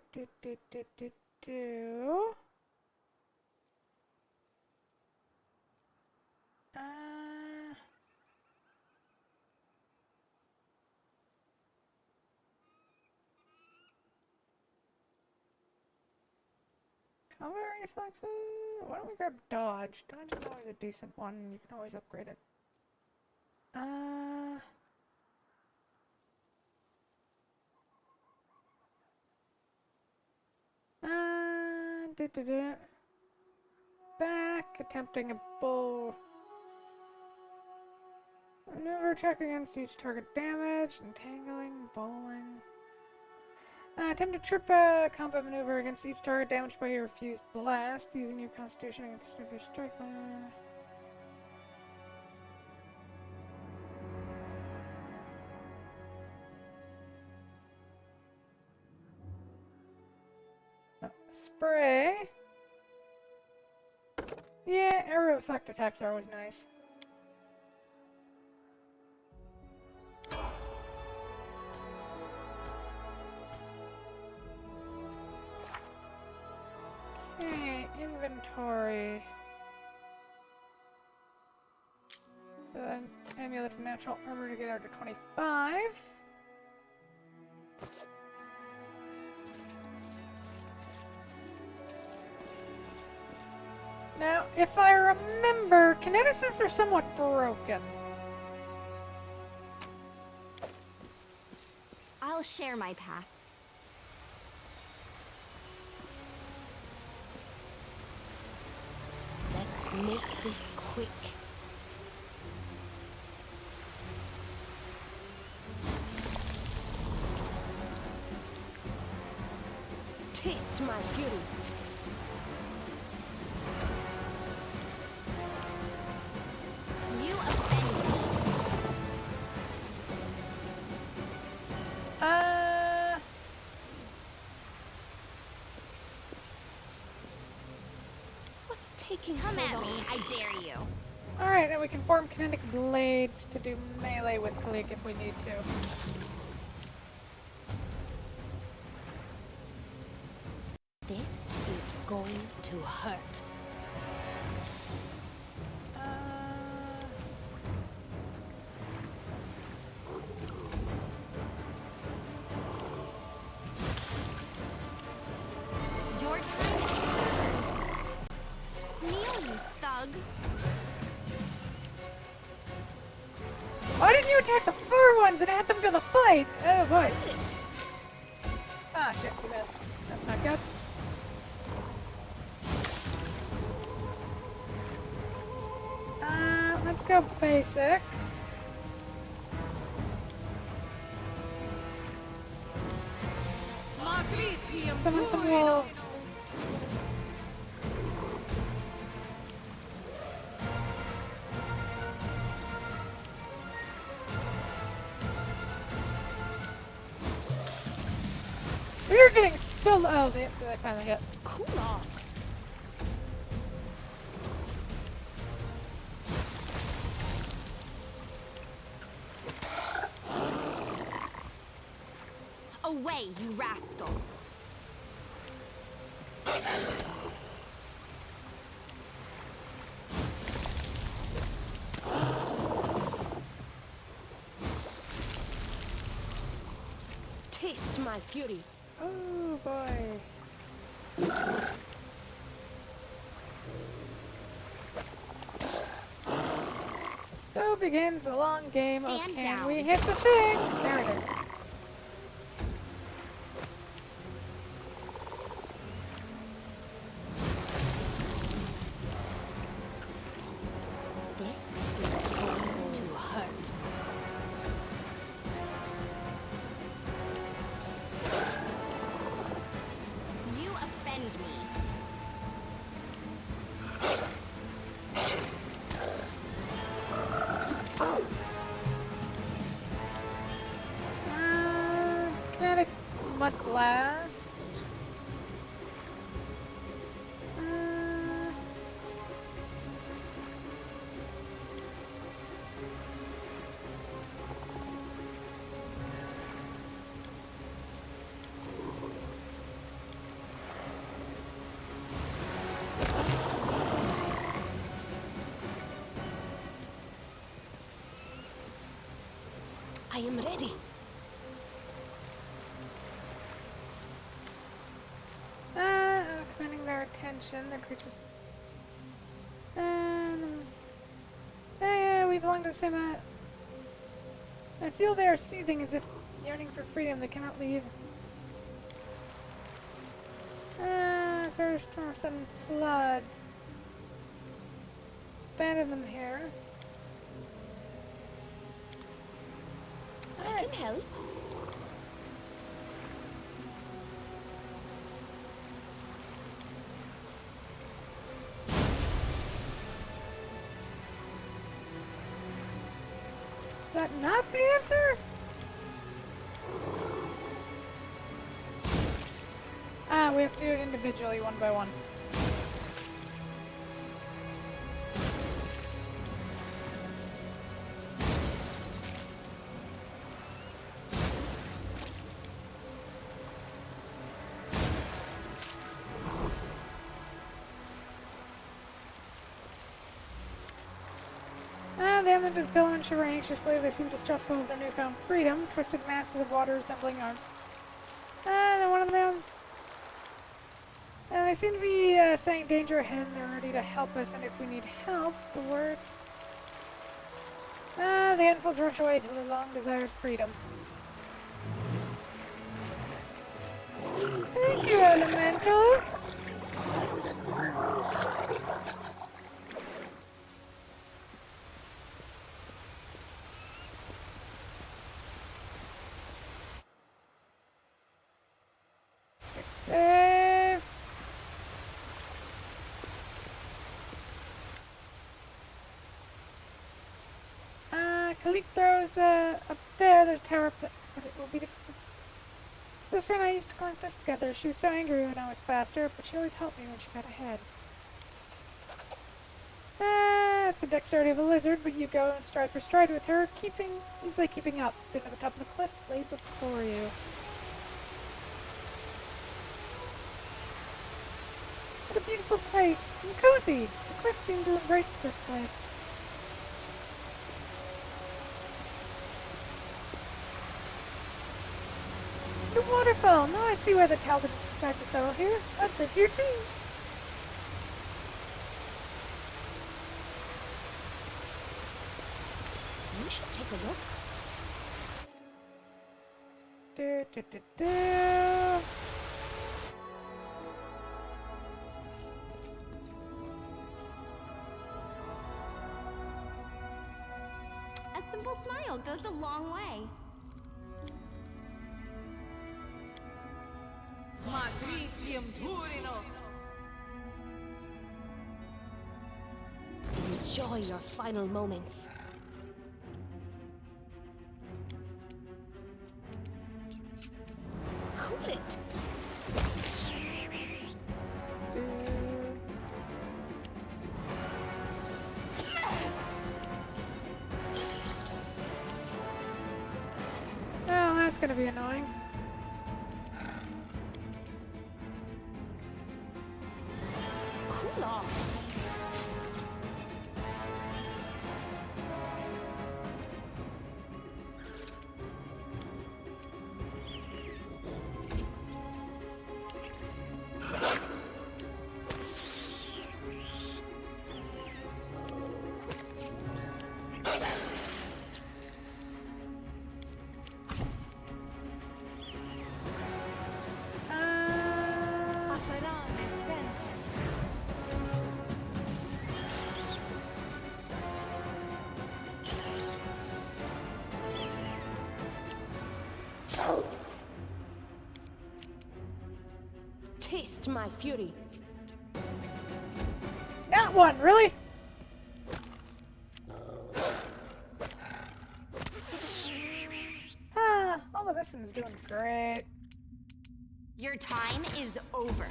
Combat reflexes? Why don't we grab dodge? Dodge is always a decent one. You can always upgrade it. Back, attempting a bow. Maneuver check against each target damage, entangling, bowling. Attempt to trip a combat maneuver against each target damaged by your fused blast using your constitution against your strike. Spray. Yeah, arrow effect attacks are always nice. Okay, inventory. Amulet of natural armor to get her to 25. Now, if I remember, kineticists are somewhat broken. I'll share my path. Let's make this quick. Taste my fury. You offend me. What's taking so long? Come at me, I dare you. Alright, and we can form kinetic blades to do melee with Kalik if we need to. This is going to hurt. Your time is kneel, you thug. Why didn't you attack the fur ones and add them to the fight? Oh boy. Ah shit, we missed. That's not good. Let's go basic. Summon some wolves. We're getting so low. Oh, they finally hit. Cool off. Away, you rascal! Taste my fury. Oh boy. So begins the long game of Stand can down. we hit the thing? There it is. This is going to hurt. You offend me. Kinetic mud blast. I am ready. Commanding their attention, the creatures. We belong to the same. I feel they are seething as if yearning for freedom. They cannot leave. There's storm, sudden flood. Abandon them here. I can help. that not the answer? Ah, we have to do it individually, one by one. The Emmet is Bill and shiver anxiously. They seem distrustful of their newfound freedom. Twisted masses of water resembling arms. They're one of them. They seem to be saying danger ahead and they're ready to help us, and if we need help, the word... the handfuls rush away to their long-desired freedom. Thank you, Elementals! Save! Kalik throws up there. There's a tower up there, but it will be difficult. Sister and I used to climb this together. She was so angry when I was faster, but she always helped me when she got ahead. The dexterity of a lizard, but you go and stride for stride with her, easily keeping up. Sitting at the top of the cliff, lay before you. What a beautiful place, and cozy. The cliffs seem to embrace this place. The waterfall. Now I see why the Talbots decided to settle here. I'd live here too. You should take a look. Do, do, do, do. A simple smile goes a long way. Matricium Turinos! Enjoy your final moments. Cool it. Well, that's gonna be annoying. Cool off. Taste my fury. That one, really? All the missing is doing great. Your time is over.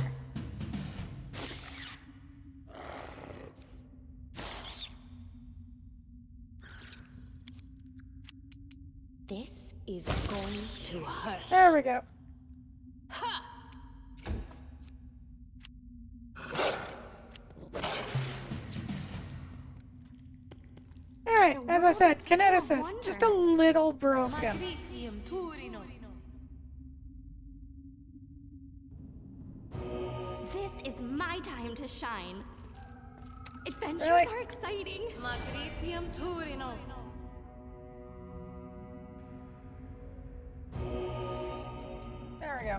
This is going to hurt. There we go. Ha! Alright, as I said, kineticist, just a little broken. Matricium Turinos! This is my time to shine. Adventures Really? are exciting. Matricium Turinos! There we go.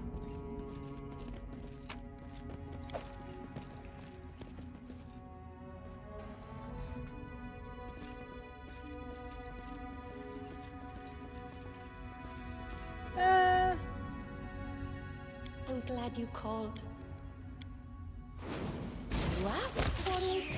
I'm glad you called. You asked for it.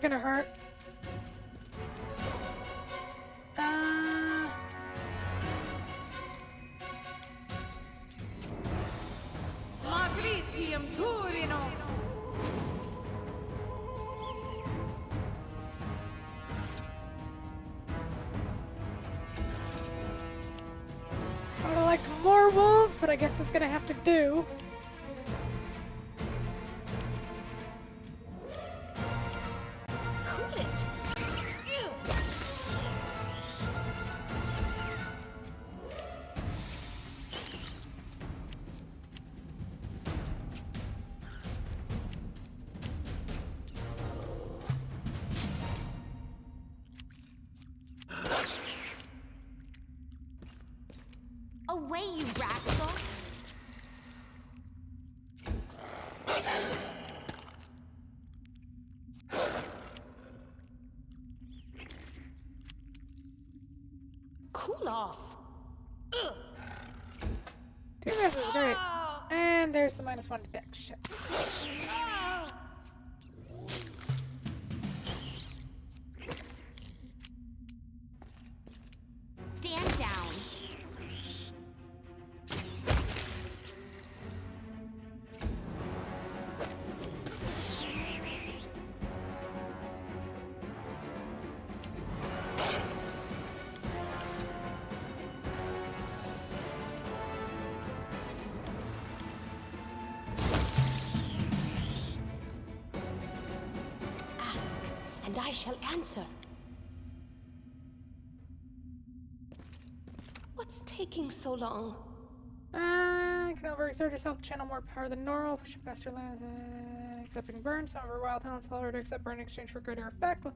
gonna hurt. Magritium Turinos! I would have liked more wolves, but I guess it's gonna have to do. Cool it! Ew. Away, you rascal! Cool off! Ugh. Two misses, great. And there's the -1 to dex. Shit. Stand down. Ask, and I shall answer. What's taking so long? You can overexert yourself, channel more power than normal, push faster limits, accepting burn. Some of her wild talents allow her to accept burn in exchange for greater effect.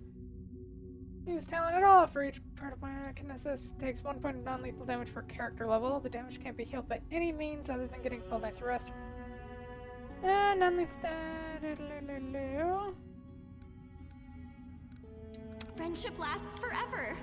Use talent at all for each part of my kinesis. Takes 1 point of non-lethal damage per character level. The damage can't be healed by any means other than getting full night's rest. Non-lethal. Friendship lasts forever.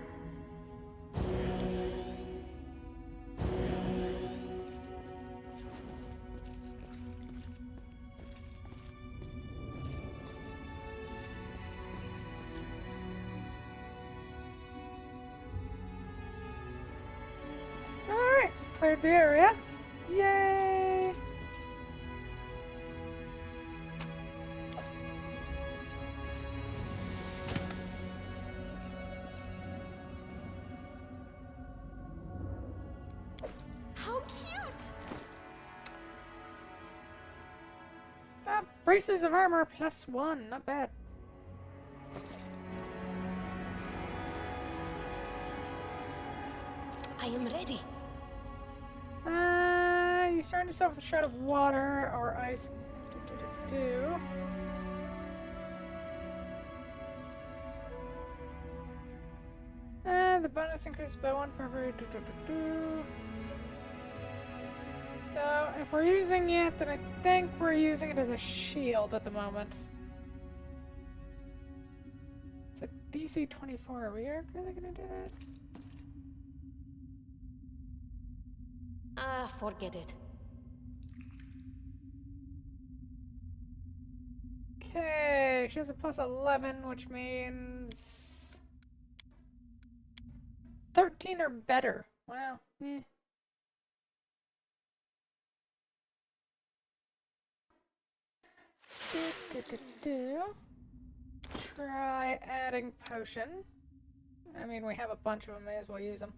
Alright, cleared the area. Yay! How cute! Braces of armor +1, not bad. I am ready. You surround yourself with a shroud of water or ice. The bonus increases by 1 for every. So, if we're using it, then I think we're using it as a shield at the moment. It's a DC 24. Are we really gonna do that? Forget it. Okay, she has a +11, which means 13 or better. Wow. Eh. Try adding potion. I mean, we have a bunch of them, may as well use them.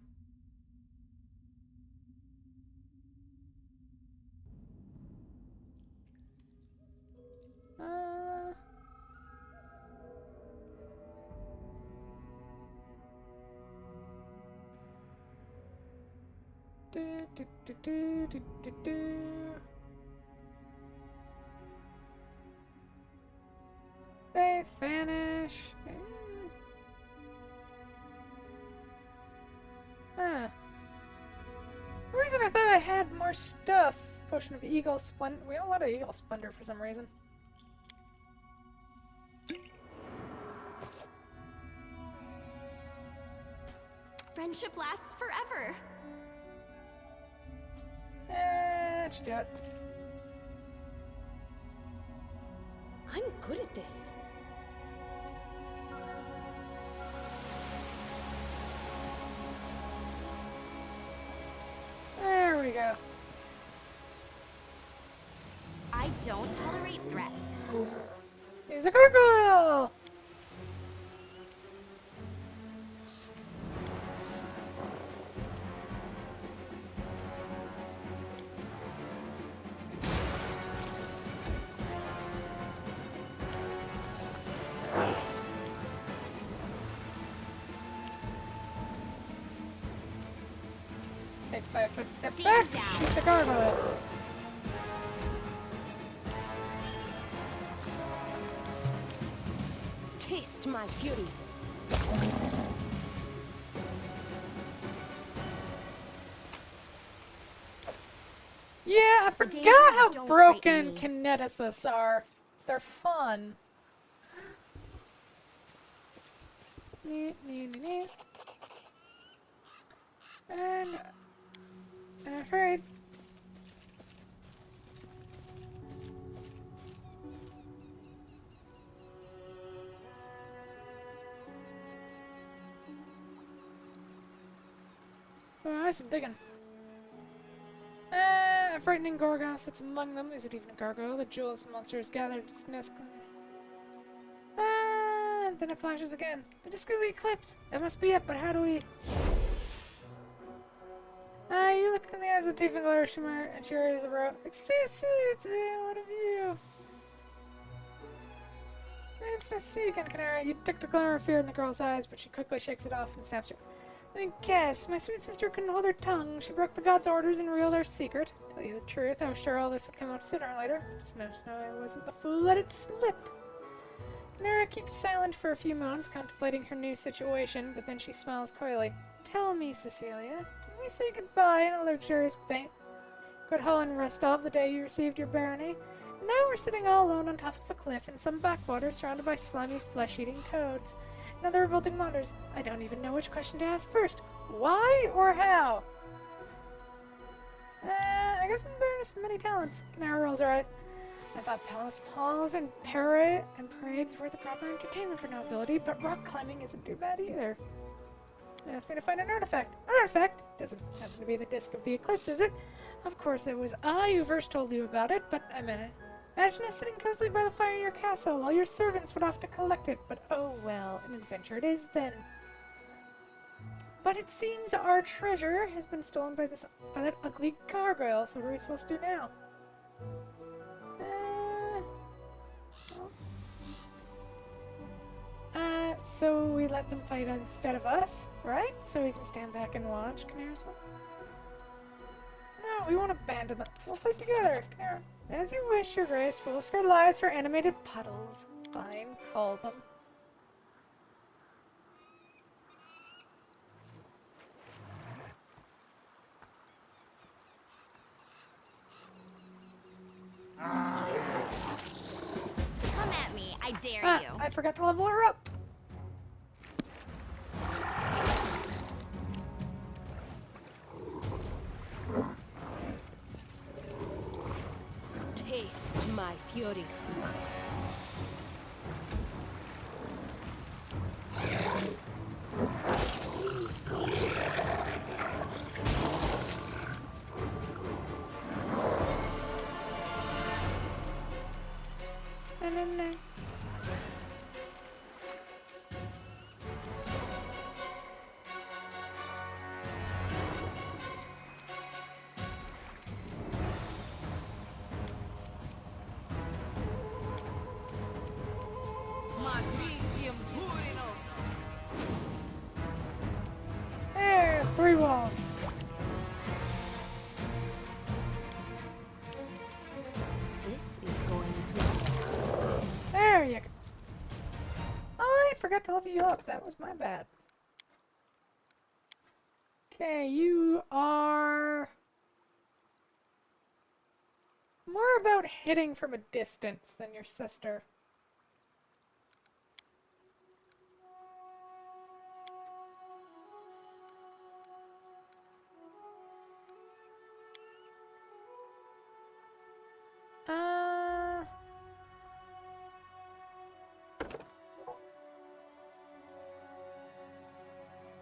Faith, vanish. Huh. The reason I thought I had more stuff. Potion of Eagle Splendor. We have a lot of Eagle Splendor for some reason. Friendship lasts forever. That should do it. I'm good at this. don't tolerate threats. He's a gargoyle! Take 5 foot step Stand back, down. shoot the gargoyle. Taste my fury. Yeah, I dangers forgot how don't broken frighten kineticists are. They're fun. Nee, nee, nee, nee. And I'm afraid. Oh, that's a big one. A frightening Gorgon sits among them. Is it even a gargoyle? The jewels monster has gathered its nest. Then it flashes again. The disc of the eclipse. That must be it, but how do we... you look in the eyes of Tiefling Glow, Shimmer, and she raises a brow. Excuse me, it's me, what of you? It's nice to see you again, Canary. You detect a glimmer of fear in the girl's eyes, but she quickly shakes it off and snaps her. I guess my sweet sister couldn't hold her tongue. She broke the gods' orders and revealed their secret. Tell you the truth, I was sure all this would come out sooner or later. Snow, I wasn't the fool who let it slip. Nara keeps silent for a few moments, contemplating her new situation, but then she smiles coyly. Tell me, Cecilia, did we say goodbye in a luxurious banquet hall in Restov the day you received your barony? And now we're sitting all alone on top of a cliff in some backwater surrounded by slimy, flesh-eating toads. And other revolting monsters. I don't even know which question to ask first. Why or how? I guess I'm Baroness of many talents. Canara rolls her eyes. I thought palace balls and parades were the proper entertainment for nobility, but rock climbing isn't too bad either. They asked me to find an artifact. An artifact? Doesn't happen to be the disc of the eclipse, is it? Of course it was I who first told you about it, but I meant it. Imagine us sitting cozily by the fire in your castle while your servants would have to collect it, but oh well, an adventure it is then. But it seems our treasure has been stolen by that ugly gargoyle, so what are we supposed to do now? So we let them fight instead of us, right? So we can stand back and watch, Canara's one. No, we won't abandon them. We'll fight together, Canara. As you wish, your grace. We'll risk our lives for animated puddles. Fine, call them. Come at me, I dare you. I forgot to level her up. Taste my fury. No. There, 3 walls. This is going to... There you go. I forgot to level you up. That was my bad. Okay, you are more about hitting from a distance than your sister.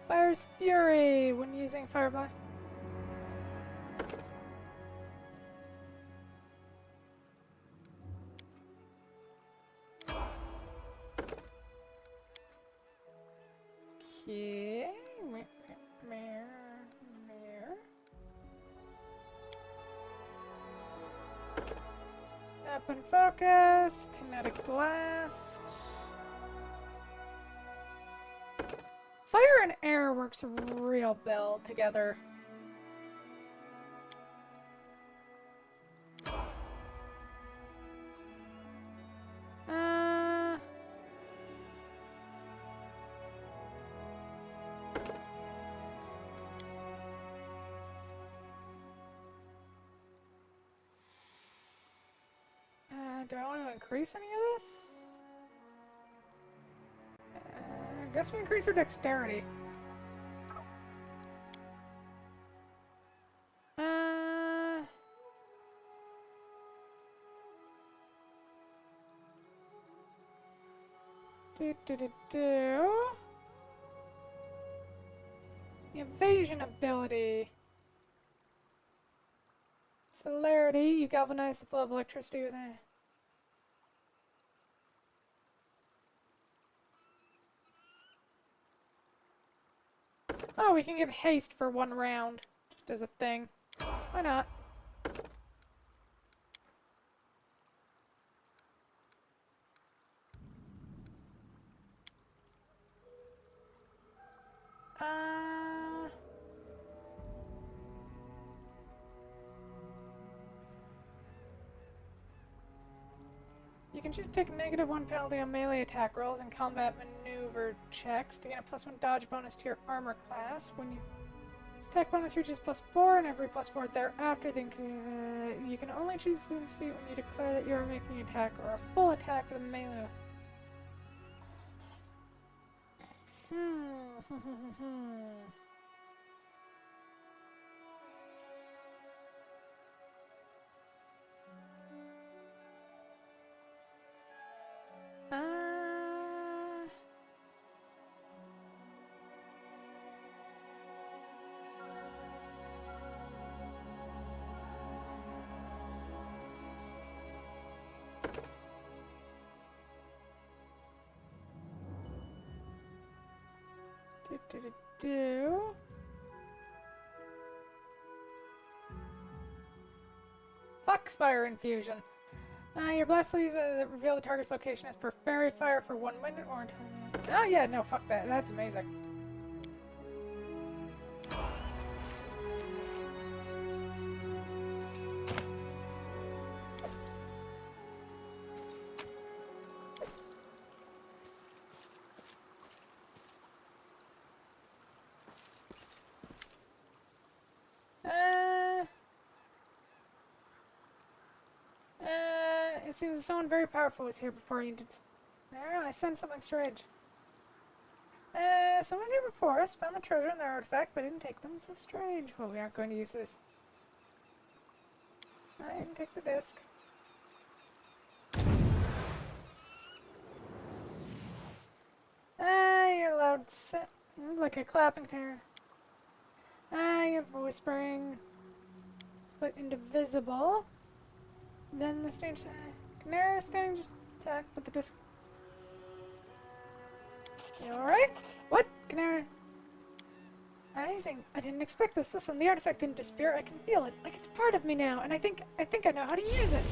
Fire's Fury when using Fireball. Okay. Mirror. Weapon focus. Kinetic blast. Fire and air works real well together. Do I want to increase any of this? I guess we increase our dexterity. The evasion ability. Celerity, you galvanize the flow of electricity with it. Oh, we can give haste for 1 round, just as a thing. Why not? You can just take a -1 penalty on melee attack rolls and combat maneuver checks to gain a +1 dodge bonus to your armor class. When this attack bonus reaches +4 and every +4 thereafter, then you can only choose this feat when you declare that you are making an attack or a full attack with a melee. Foxfire infusion. Your blast leave reveal the target's location as per fairy fire for 1 minute or until. Oh yeah, no, fuck that. That's amazing. It seems that someone very powerful was here before you did. I don't know, I sense something strange. Someone was here before us, found the treasure and their artifact, but didn't take them. So strange. Well, we aren't going to use this. I didn't take the disc. You're allowed like a clapping terror. You have whispering. Split into visible. Then the strange Canary standing just attack with the disc. You alright? What? Canary? Amazing. I didn't expect this. Listen, the artifact didn't disappear. I can feel it. Like it's part of me now, and I think I know how to use it.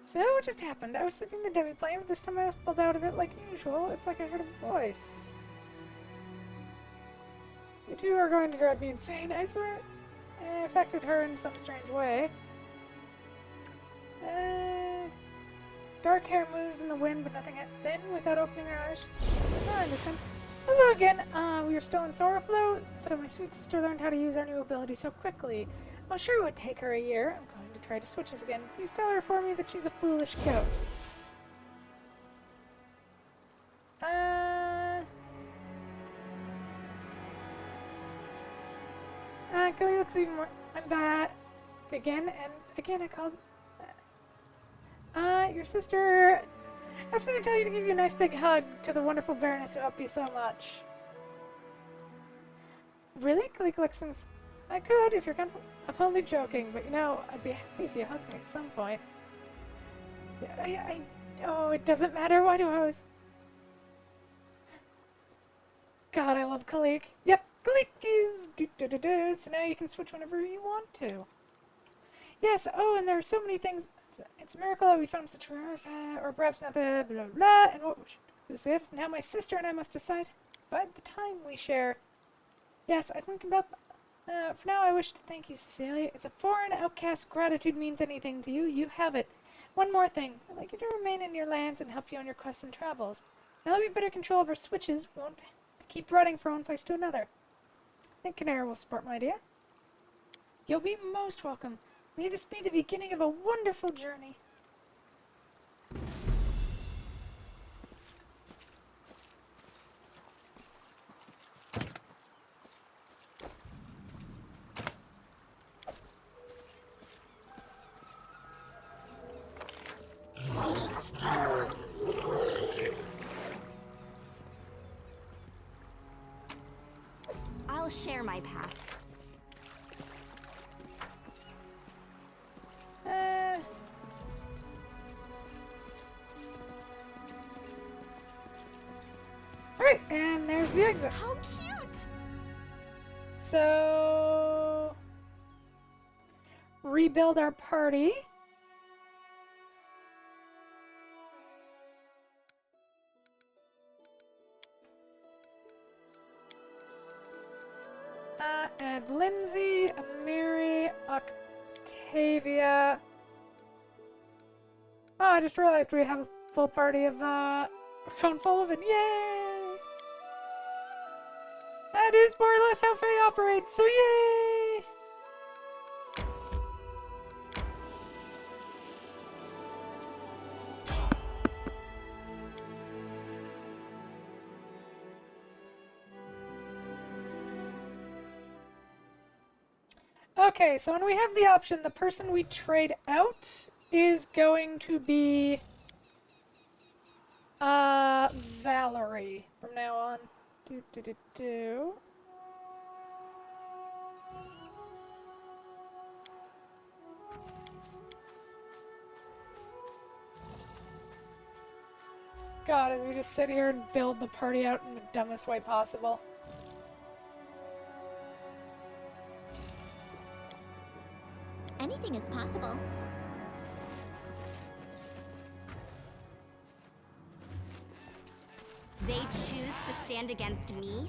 So what just happened? I was sleeping in the demi-plane, but this time I was pulled out of it like usual. It's like I heard a voice. You two are going to drive me insane, I swear. It affected her in some strange way. Dark hair moves in the wind, but nothing then without opening her eyes. So I understand. Hello again. We are still in Sorrowflow, so my sweet sister learned how to use our new ability so quickly. I'm sure it would take her a year. I'm going to try to switch us again. Please tell her for me that she's a foolish goat. Gilly looks even more. I'm back again, and again I called. Your sister asked me to tell you to give you a nice big hug to the wonderful Baroness who helped you so much. Really? Gilly Glixon's. I could if you're comfortable. I'm only joking, but you know, I'd be happy if you hugged me at some point. See, Oh, it doesn't matter. Why do I always... God, I love Kalik. Yep, Kalik is do-do-do-do, so now you can switch whenever you want to. Yes, oh, and there are so many things. It's a miracle that we found such rare, or perhaps not the blah, blah, blah, and what was if? Now my sister and I must decide by the time we share. Yes, I think about... for now, I wish to thank you, Cecilia. It's a foreign outcast. Gratitude means anything to you. You have it. One more thing. I'd like you to remain in your lands and help you on your quests and travels. Now that we have better control over switches, we won't keep running from one place to another. I think Canara will support my idea. You'll be most welcome. May this be the beginning of a wonderful journey. I'll share my path. Alright, and there's the exit. How cute! So... rebuild our party. Add Lindsay, Amiri, Octavia. Oh, I just realized we have a full party of, Cone Sullivan. Yay! That is more or less how Faye operates, so yay! Okay, so when we have the option, the person we trade out is going to be Valerie from now on. Do. God, as we just sit here and build the party out in the dumbest way possible. Anything is possible. They choose to stand against me?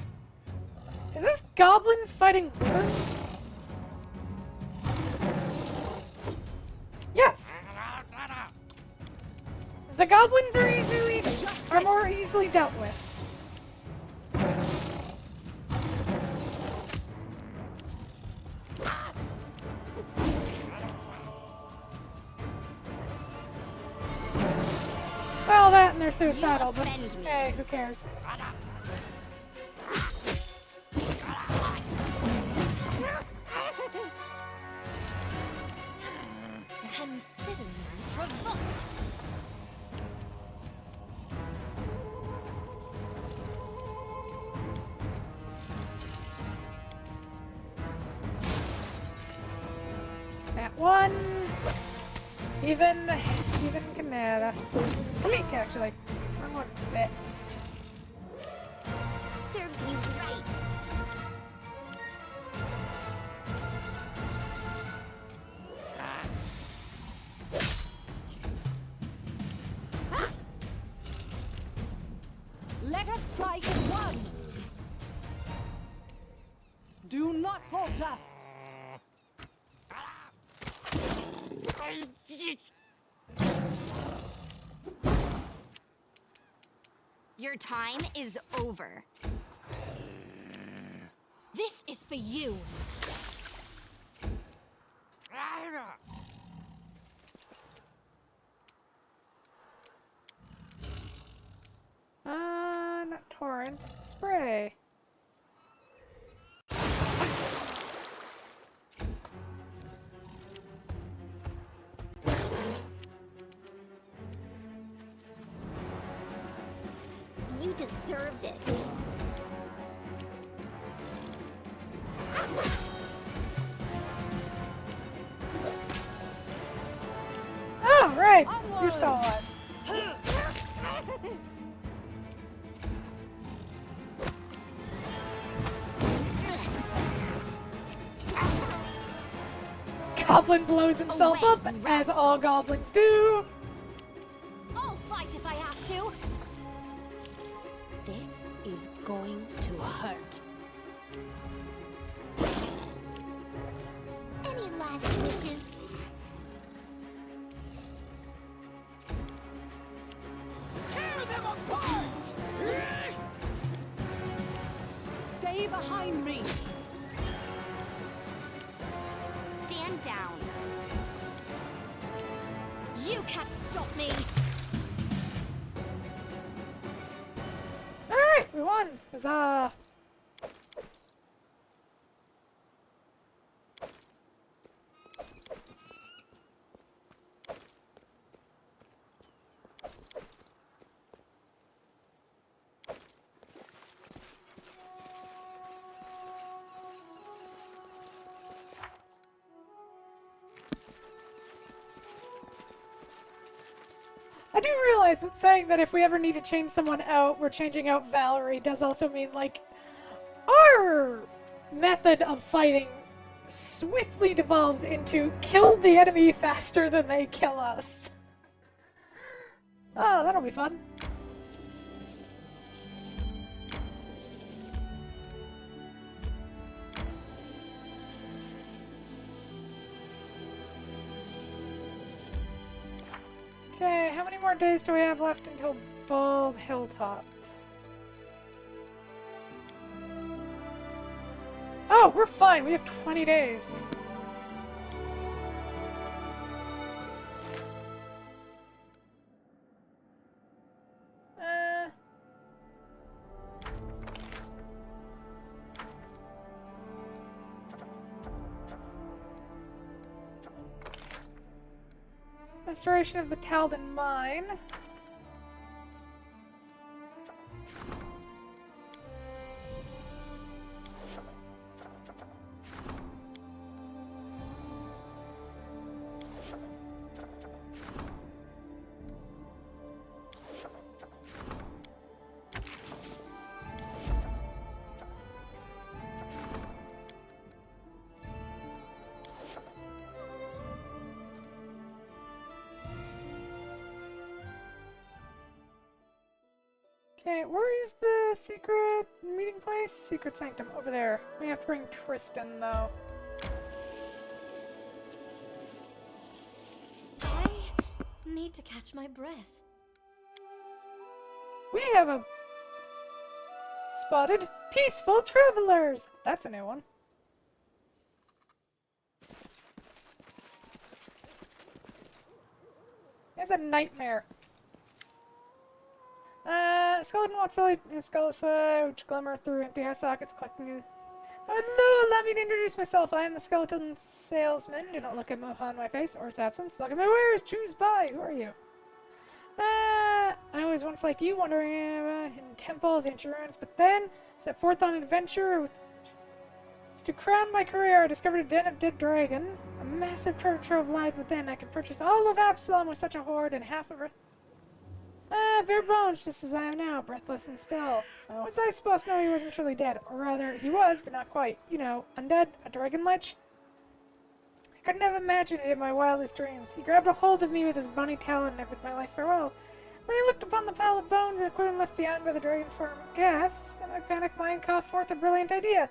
Is this goblins fighting birds? Yes! The goblins are more easily dealt with. Well, that and they're suicidal, but hey, who cares? Consider me provoked. That one. Even Canada. Kalik, actually. Wrong one. Bit. Serves you right. Let us strike as one! Do not falter! Your time is over. This is for you. Not torrent. Spray. You deserved it. Oh, right! You're still alive. goblin blows himself Away, up, you as rascal. all goblins do. I'll fight if I have to. This is going to hurt. Any last wishes? Tear them apart! Stay behind me! Stand down. You can't stop me. Alright, we won! Huzzah! I do realize that saying that if we ever need to change someone out, we're changing out Valerie does also mean, like, our method of fighting swiftly devolves into kill the enemy faster than they kill us. Oh, that'll be fun. Okay, how many more days do we have left until Bald Hilltop? Oh, we're fine. We have 20 days. Restoration of the Talden Mine. Okay, where is the secret meeting place? Secret Sanctum, over there. We have to bring Tristan, though. I need to catch my breath. We have a spotted peaceful travelers. That's a new one. It's a nightmare. Skeleton walks slowly in his skull's foot, which glimmer through empty eye sockets, collecting. Hello, allow me to introduce myself. I am the skeleton salesman. Do not look upon my face or its absence. Look at my wares. Choose buy. Who are you? I was once like you, wandering in temples, ancient ruins, but then set forth on an adventure to crown my career. I discovered a den of dead dragon. A massive treasure trove lied within. I could purchase all of Absalom with such a hoard and half of it. Bare bones, just as I am now, breathless and still. How was I supposed to know he wasn't truly dead? Or rather, he was, but not quite. You know, undead, a dragon lich. I couldn't have imagined it in my wildest dreams. He grabbed a hold of me with his bony talon and I bid my life farewell. When I looked upon the pile of bones and equipment left behind by the dragon's form of gas, and my panicked mind caught forth a brilliant idea.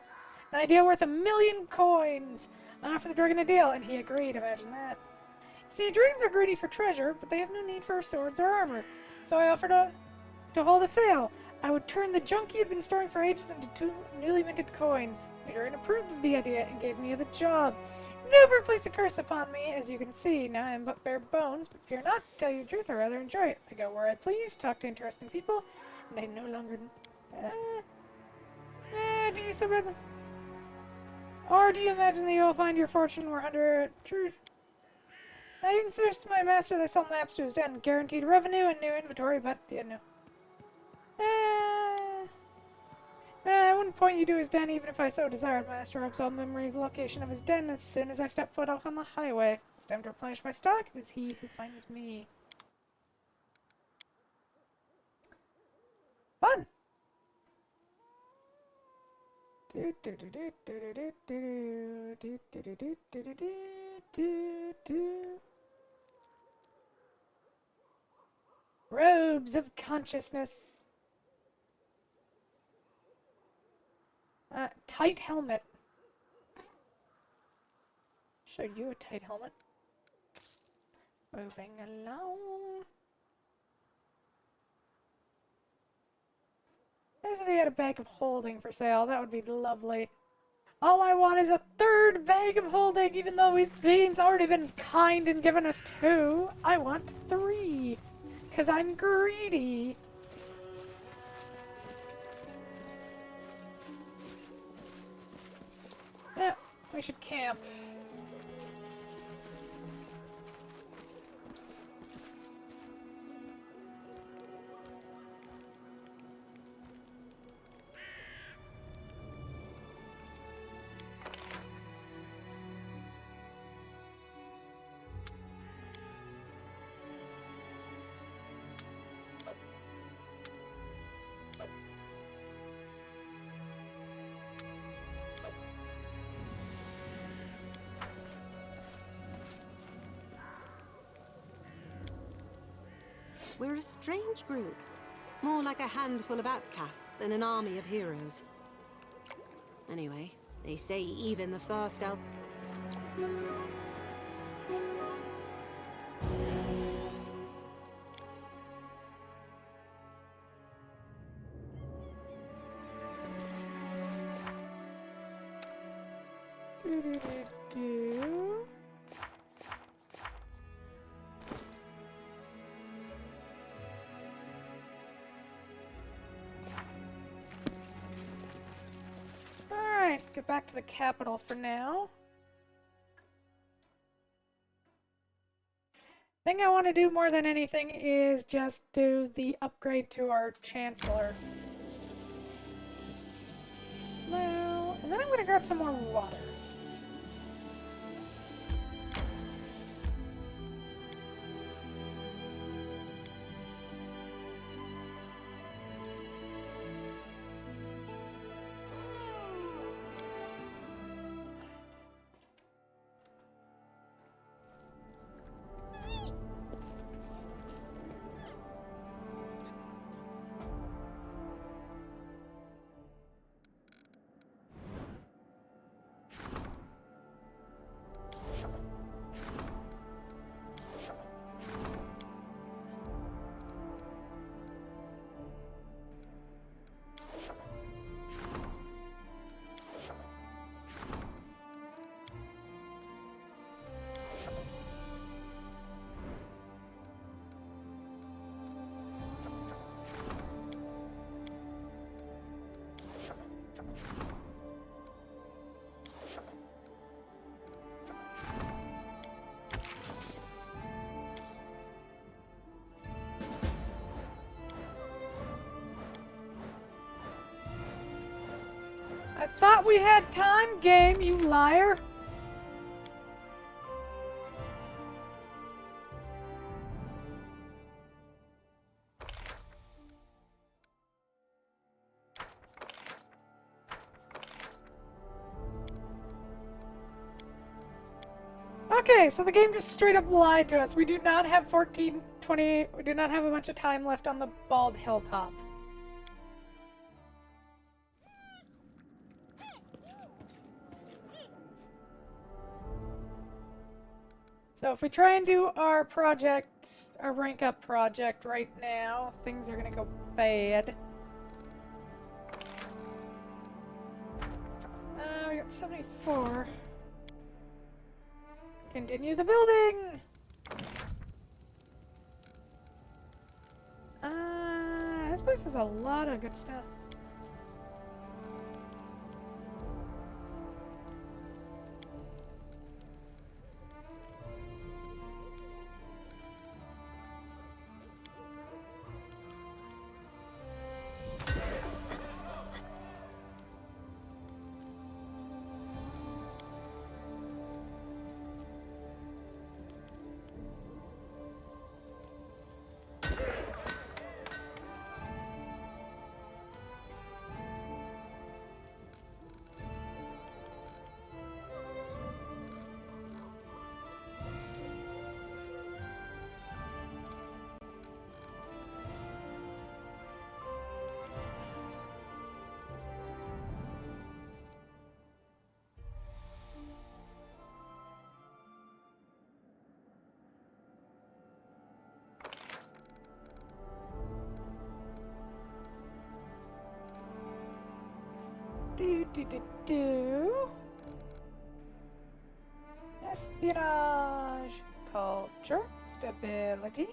An idea worth 1,000,000 coins. I offered the dragon a deal, and he agreed. Imagine that. See, dragons are greedy for treasure, but they have no need for swords or armor. So I offered to hold a sale. I would turn the junk he had been storing for ages into 2 newly minted coins. The dragon approved of the idea and gave me the job. Never place a curse upon me, as you can see. Now I am but bare bones, but fear not. To tell you the truth, I rather enjoy it. I go where I please, talk to interesting people, and I no longer... do you so bad? Or do you imagine that you will find your fortune where under truth? I insist to my master they sell maps to his den, guaranteed revenue and new inventory, but yeah, no. I wouldn't point you to his den even if I so desired. My master hopes I'll memory the location of his den as soon as I step foot off on the highway. It's time to replenish my stock. It is he who finds me. Fun! Robes of consciousness. Tight helmet. Show you a tight helmet. Moving along. As if we had a bag of holding for sale, that would be lovely. All I want is a third bag of holding, even though the game's already been kind and given us 2. I want 3. Because I'm greedy. Yeah, we should camp. We're a strange group. More like a handful of outcasts than an army of heroes. Anyway, they say even the first elf... Alright, get back to the capital for now. Thing I want to do more than anything is just do the upgrade to our Chancellor. Well, and then I'm going to grab some more water. I thought we had time, game, you liar! Okay, so the game just straight up lied to us. We do not have 1420. We do not have a bunch of time left on the Bald Hilltop. So if we try and do our project, our rank up project right now, things are gonna go bad. We got 74. Continue the building! This place has a lot of good stuff. Do. Espionage, culture, stability.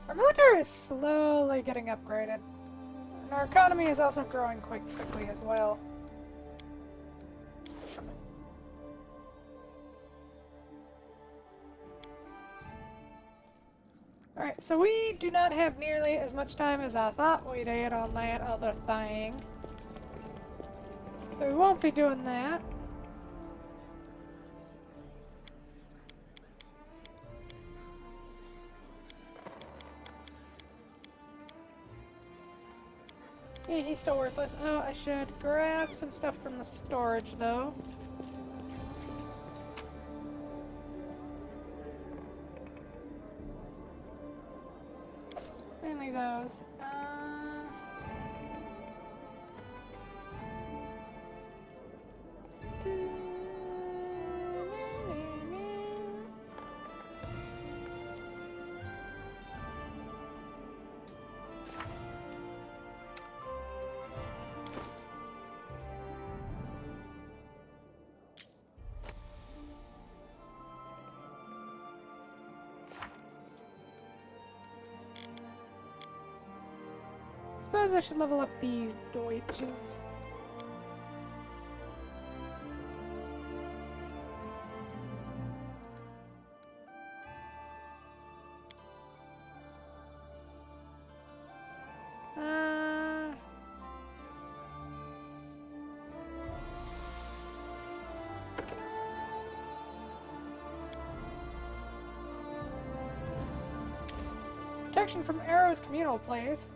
Our military is slowly getting upgraded. And our economy is also growing quite quickly as well. Alright, so we do not have nearly as much time as I thought we did on that other thing. So we won't be doing that. Yeah, he's still worthless. Oh, I should grab some stuff from the storage, though. Mainly those. Suppose I should level up these Deutsches. Protection from arrows communal plays.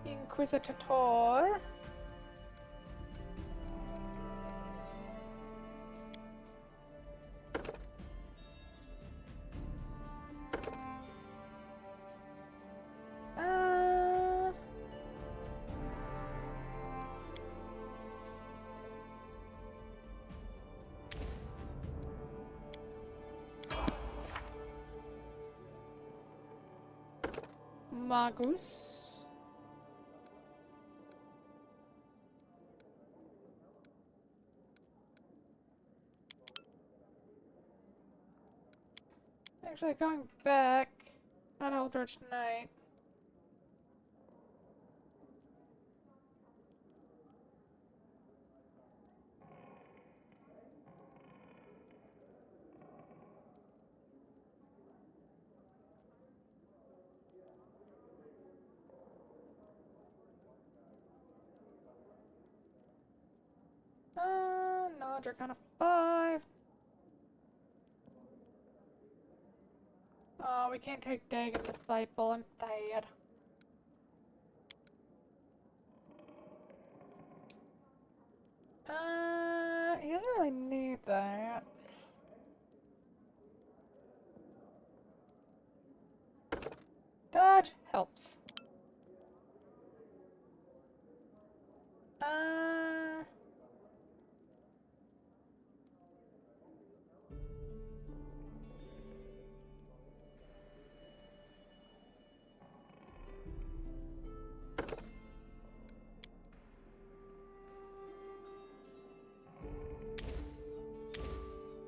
Inquisitor. Magus. Actually, going back on Eldritch Knight. Knowledge Arcana 5. Oh, we can't take Dagon Disciple. I'm sad. He doesn't really need that. Dodge helps.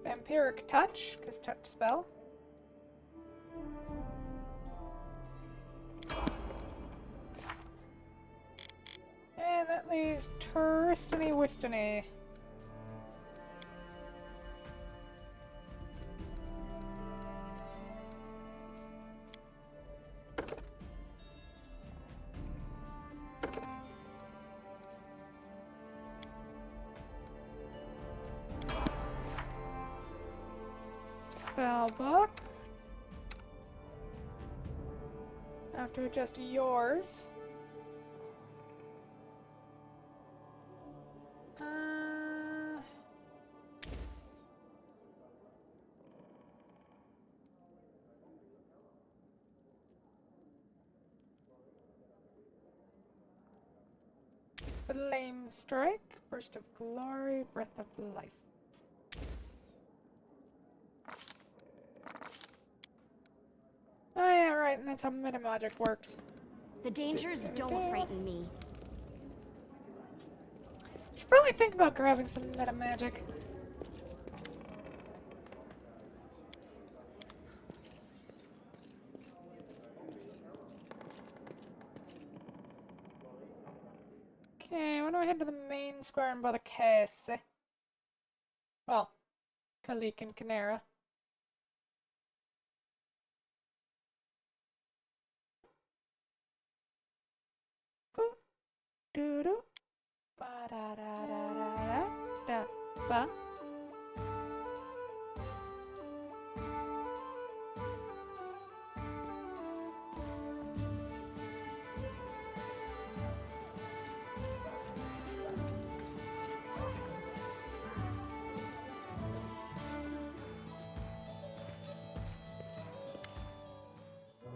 Vampiric Touch, because touch spell. And that leaves Turstony Wistony. Spellbook. have to adjust yours. Flame strike, burst of glory, breath of life. Oh yeah, right, and that's how meta magic works. The dangers don't frighten me. Should probably think about grabbing some meta magic. Okay, why don't we head to the main square and buy the case? Well, Kalik and Canera. Do do ba da da da da da ba.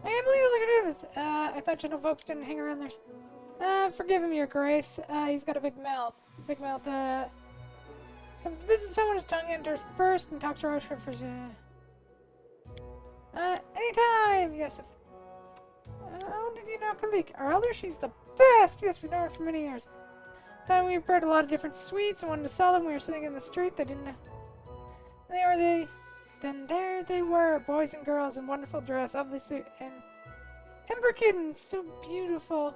I can't believe look at this. I thought gentle folks didn't hang around there. Forgive him, Your Grace. He's got a big mouth. Big mouth, comes to visit someone, his tongue enters first and talks around for anytime! Yes, if... how did you know Kalik? Our elder, she's the best! Yes, we've known her for many years. Time we prepared a lot of different sweets and wanted to sell them. We were sitting in the street. They didn't know. Then there they were, boys and girls in wonderful dress, obviously, and Ember Kitten, so beautiful.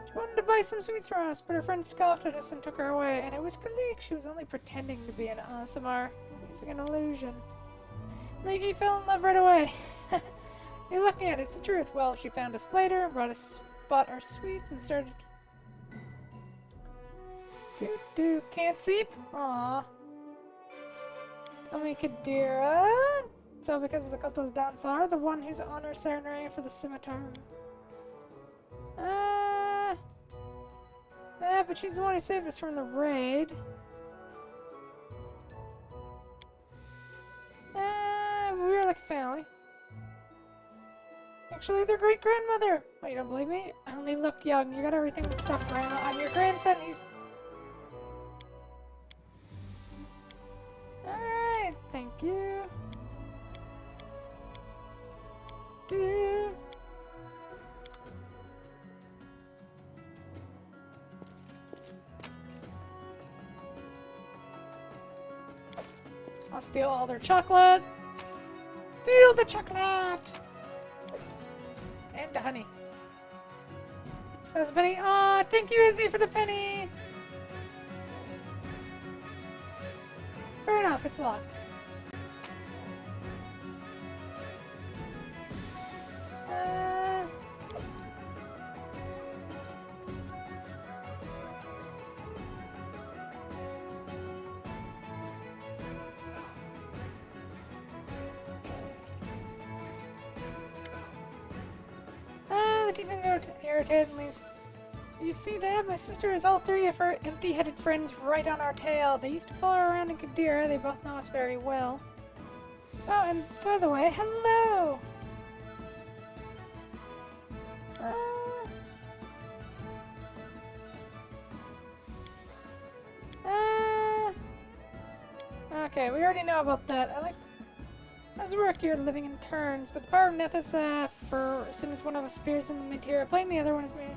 She wanted to buy some sweets from us, but her friend scoffed at us and took her away. And it was Kalik. She was only pretending to be an Aasimar, using an illusion. Like, he fell in love right away. You're looking at it, it's the truth. Well, she found us later, bought our sweets, and started... Can't sleep? Aww. Tell me, Kadira. So because of the cult of the Dawnflower, the one whose honor ceremony for the scimitar. But she's the one who saved us from the raid. We were like a family. Actually, their great-grandmother. Wait, you don't believe me? I only look young. You got everything mixed up, Grandma. I'm your grandson. He's... Alright, thank you. I'll steal all their chocolate. Steal the chocolate! And the honey. That was a penny. Aw, thank you, Izzy, for the penny! Fair enough, it's locked. Look, even go irritated and leaves. You see that? My sister has all three of her empty-headed friends right on our tail. They used to follow her around in Kadira. They both know us very well. Oh, and by the way, hello! Okay, we already know about that. I like... As we work here, living in turns, but the power of Nethys, for as soon as one of us appears in the mid-tier plane, the other one is me.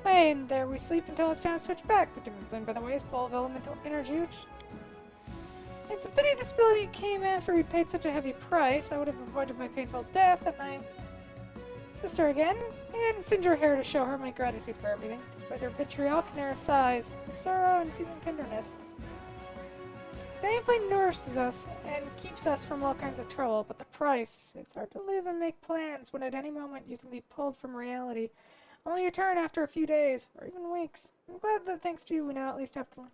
And there we sleep until it's time to switch back. The Doom Plane, by the way, is full of elemental energy, which... It's a pity this ability came after we paid such a heavy price. I would have avoided my painful death, and I... Sister again, and singe her hair to show her my gratitude for everything. Despite her vitriol, Canera sighs, sorrow, and seeming tenderness. The Doom nourishes us and keeps us from all kinds of trouble, but the price, it's hard to live and make plans when at any moment you can be pulled from reality. Only return after a few days, or even weeks. I'm glad that thanks to you we now at least have to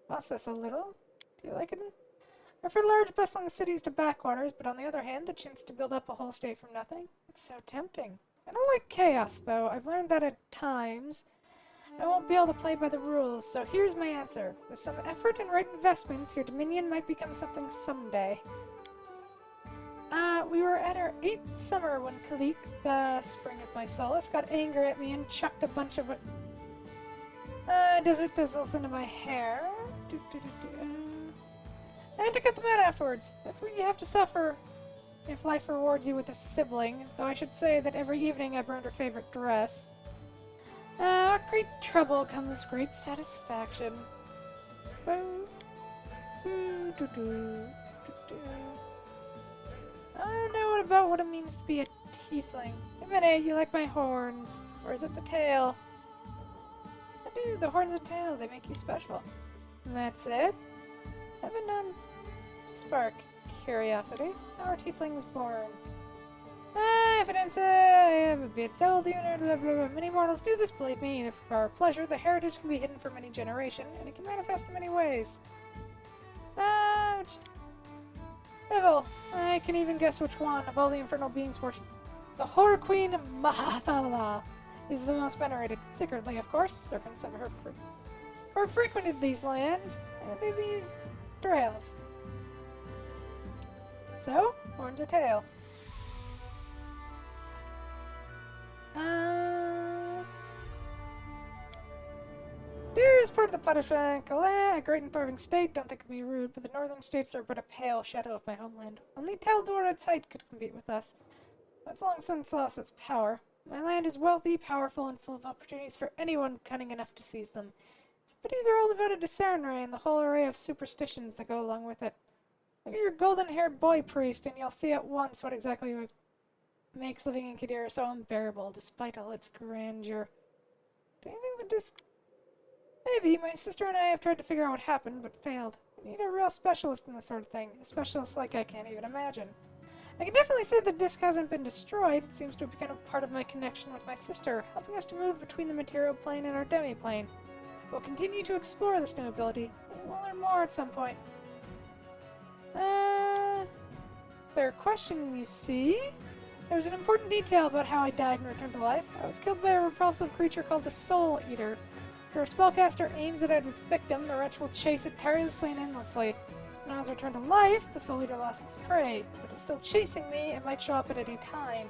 process a little. Do you like it? I prefer large bustling cities to backwaters, but on the other hand, the chance to build up a whole state from nothing, it's so tempting. I don't like chaos, though. I've learned that at times I won't be able to play by the rules, so here's my answer. With some effort and right investments, your dominion might become something someday. We were at our 8th summer when Kalik, the spring of my solace, got angry at me and chucked a bunch of desert thistles into my hair. I had to cut them out afterwards. That's what you have to suffer if life rewards you with a sibling, though I should say that every evening I burned her favorite dress. With great trouble comes great satisfaction. I don't know what it means to be a tiefling. A minute, you like my horns. Or is it the tail? I do, the horns and tail, they make you special. And that's it? Haven't known to spark curiosity. How are tieflings born? Evidence, I have a bit told you, blah, blah, blah. Many mortals do this, believe me. If for our pleasure, the heritage can be hidden for many generations, and it can manifest in many ways. Ouch. Evil, I can even guess which one of all the infernal beings worship. The Horror Queen Mahathala is the most venerated. Secretly, of course, servants of her frequented these lands, and they leave trails. So, horns or tail? Deer is part of the punishment. Calais, a great and thriving state. Don't think of me rude, but the northern states are but a pale shadow of my homeland. Only Taldor at sight could compete with us. That's long since lost its power. My land is wealthy, powerful, and full of opportunities for anyone cunning enough to seize them. It's a pity they're all devoted to Sarenrae and the whole array of superstitions that go along with it. Look at your golden-haired boy priest, and you'll see at once what exactly makes living in Qadira so unbearable, despite all its grandeur. Do you think the disc... Maybe. My sister and I have tried to figure out what happened, but failed. We need a real specialist in this sort of thing. A specialist like I can't even imagine. I can definitely say the disc hasn't been destroyed. It seems to have become a part of my connection with my sister, helping us to move between the material plane and our demi-plane. We'll continue to explore this new ability, and we'll learn more at some point. Fair question, you see? There was an important detail about how I died and returned to life. I was killed by a repulsive creature called the Soul Eater. If a spellcaster aims it at its victim, the wretch will chase it tirelessly and endlessly. When I was returned to life, the Soul Eater lost its prey, but it was still chasing me and might show up at any time.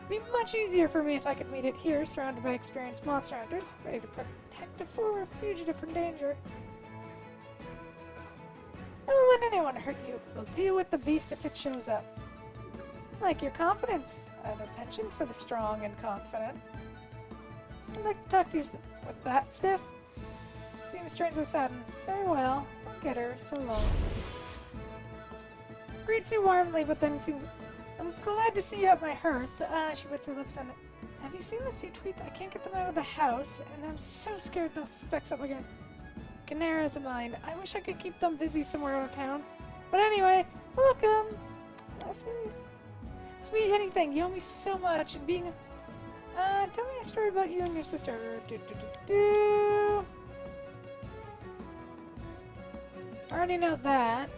It'd be much easier for me if I could meet it here, surrounded by experienced monster hunters, ready to protect it for a fugitive from danger. I won't let anyone hurt you. We'll deal with the beast if it shows up. I like your confidence. I have a penchant for the strong and confident. I'd like to talk to you with that stiff. Seems strangely saddened. Very well. I'll get her. So long. Greets you warmly, but then seems... I'm glad to see you at my hearth. She puts her lips on it. Have you seen the sea tweets? I can't get them out of the house, and I'm so scared they'll suspect something in Canara's of mine. I wish I could keep them busy somewhere out of town. But anyway, welcome. Ask me anything. You owe me so much, and being... tell me a story about you and your sister. I already know that.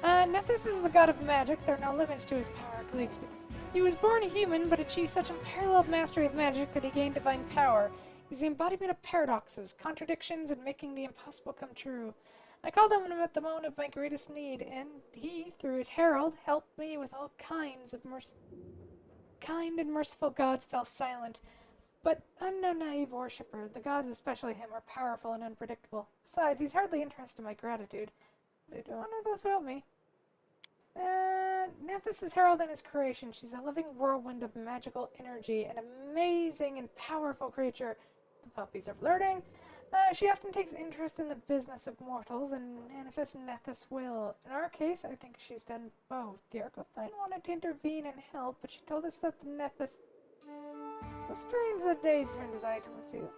Nethys is the god of magic. There are no limits to his power. He was born a human, but achieved such unparalleled mastery of magic that he gained divine power. He's the embodiment of paradoxes, contradictions, and making the impossible come true. I called on him at the moment of my greatest need, and he, through his herald, helped me with all kinds of kind and merciful gods fell silent. But I'm no naive worshipper. The gods, especially him, are powerful and unpredictable. Besides, he's hardly interested in my gratitude. But I do honor those who help me. Nethys is herald in his creation. She's a living whirlwind of magical energy, an amazing and powerful creature. The puppies are flirting. She often takes interest in the business of mortals and manifests Nethys' will. In our case, I think she's done both. The Arcanine wanted to intervene and help, but she told us that the Nethys... So strange that day turned his eye towards you.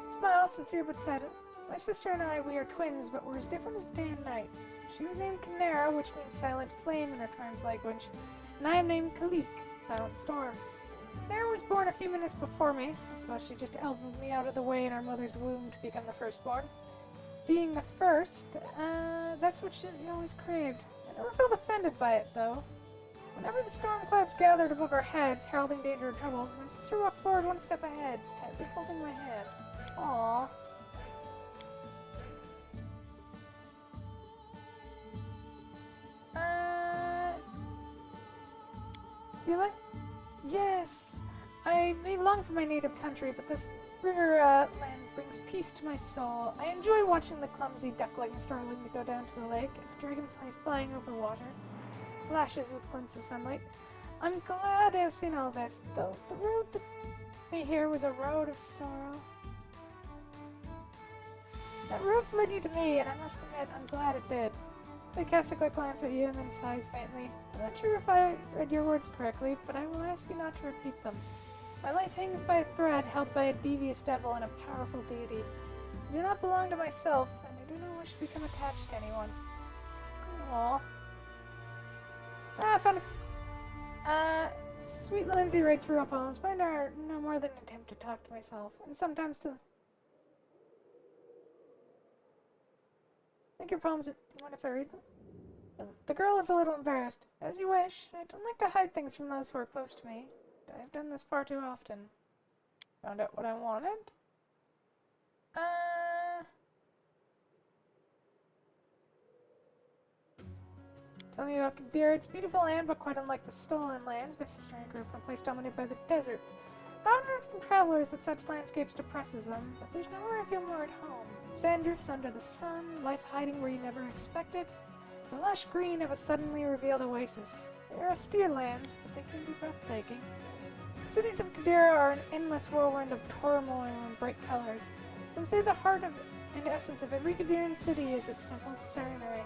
Smile, sincere but sad. My sister and I, we are twins, but we're as different as day and night. She was named Canara, which means silent flame in her tribe's language, and I am named Kalik, silent storm. Canara was born a few minutes before me. I suppose she just elbowed me out of the way in our mother's womb to become the firstborn. Being the first, that's what she always craved. Never felt offended by it, though. Whenever the storm clouds gathered above our heads, heralding danger and trouble, my sister walked forward one step ahead, tightly holding my hand. Aww. You like? Yes! I may long for my native country, but this river land brings peace to my soul. I enjoy watching the clumsy duckling starling to go down to a lake, and the dragonflies flying over water. Flashes with glints of sunlight. I'm glad I've seen all this, though the road that me here was a road of sorrow. That road led you to me, and I must admit, I'm glad it did. I cast a quick glance at you and then sighs faintly. I'm not sure if I read your words correctly, but I will ask you not to repeat them. My life hangs by a thread held by a devious devil and a powerful deity. I do not belong to myself, and I do not wish to become attached to anyone. Aww. I found a... Sweet Lindsay writes real poems. Mine are no more than an attempt to talk to myself, and sometimes to... Think your poems are... What if I read them? The girl is a little embarrassed. As you wish. I don't like to hide things from those who are close to me. I've done this far too often. Found out what I wanted? Tell me about Qadira. It's a beautiful land, but quite unlike the stolen lands my sister and I grew up in a place dominated by the desert. I've heard from travelers that such landscapes depresses them, but there's nowhere I feel more at home. Sand drifts under the sun, life hiding where you never expected. The lush green of a suddenly revealed oasis. They are austere lands, but they can be breathtaking. The cities of Qadira are an endless whirlwind of turmoil and bright colors. Some say the heart of and essence of every Qadiran city is its temple to Sarenrae.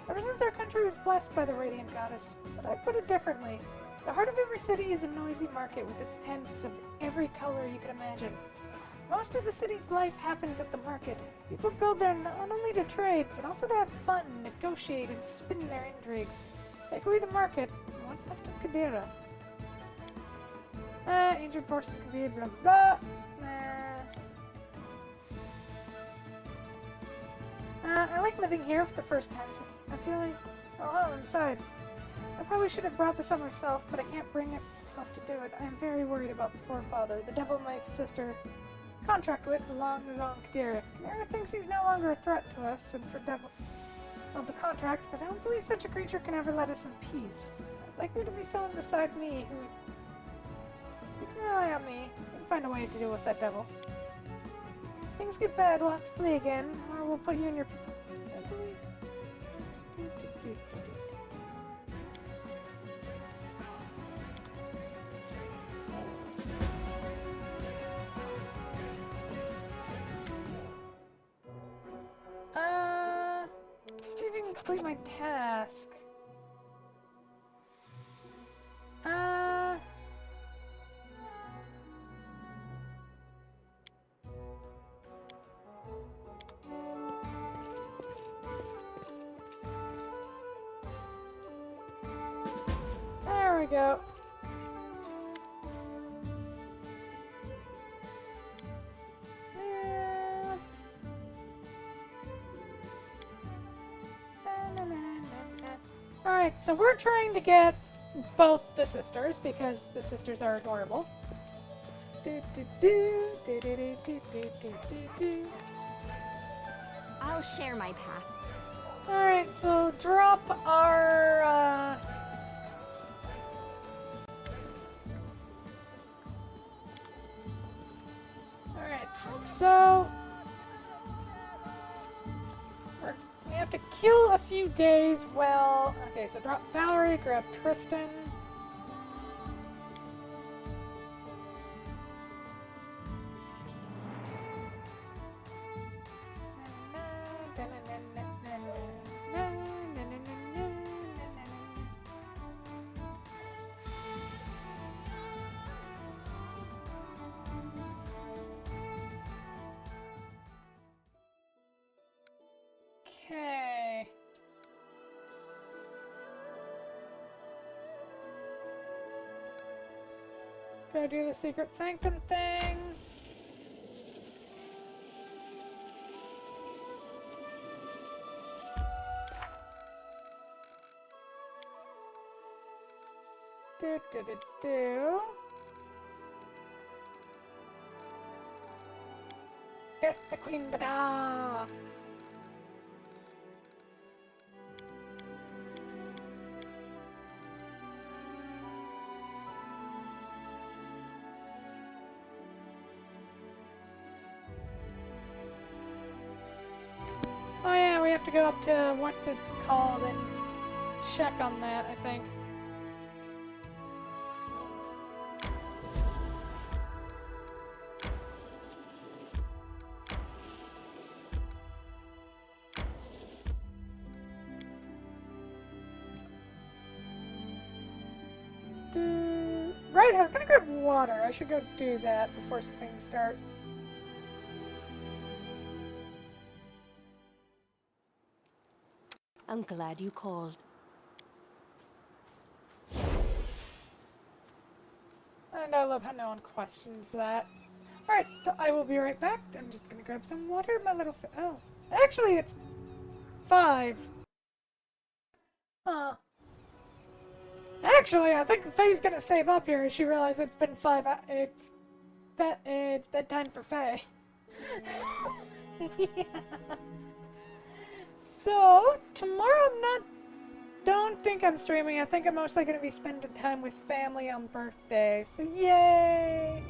Ever since our country was blessed by the radiant goddess, but I put it differently. The heart of every city is a noisy market with its tents of every color you can imagine. Most of the city's life happens at the market. People go there not only to trade, but also to have fun, negotiate, and spin their intrigues. Take away the market, and what's left of Qadira? Ancient forces can be blah blah. I like living here for the first time, so I feel like... Oh, and besides, I probably should have brought this up myself, but I can't bring myself to do it. I am very worried about the forefather, the devil my sister contract with long ago in Qadira. Qadira thinks he's no longer a threat to us since her devil held the contract, but I don't believe such a creature can ever let us in peace. I'd like there to be someone beside me who... You can rely on me. We can find a way to deal with that devil. Things get bad, we'll have to flee again, or we'll put you and your people... I believe... See if I can complete my task. There we go. Alright, so we're trying to get both the sisters because the sisters are adorable. I'll share my path. Alright, so drop our Alright, so we have to kill a few days. Well, okay, so drop Valerie, grab Tristan. Okay. Go do the secret sanctum thing. Do do do do. Get the Queen Bada! Oh yeah, we have to go up to what's it's called and check on that, I think. Right, I was gonna grab water. I should go do that before things start. I'm glad you called. And I love how no one questions that. Alright, so I will be right back. I'm just gonna grab some water, my little oh. Actually, it's 5. Huh. Actually, I think Faye's gonna save up here as she realizes it's been 5 it's bedtime for Faye. Yeah. So, tomorrow don't think I'm streaming. I think I'm mostly going to be spending time with family on birthday. So, yay!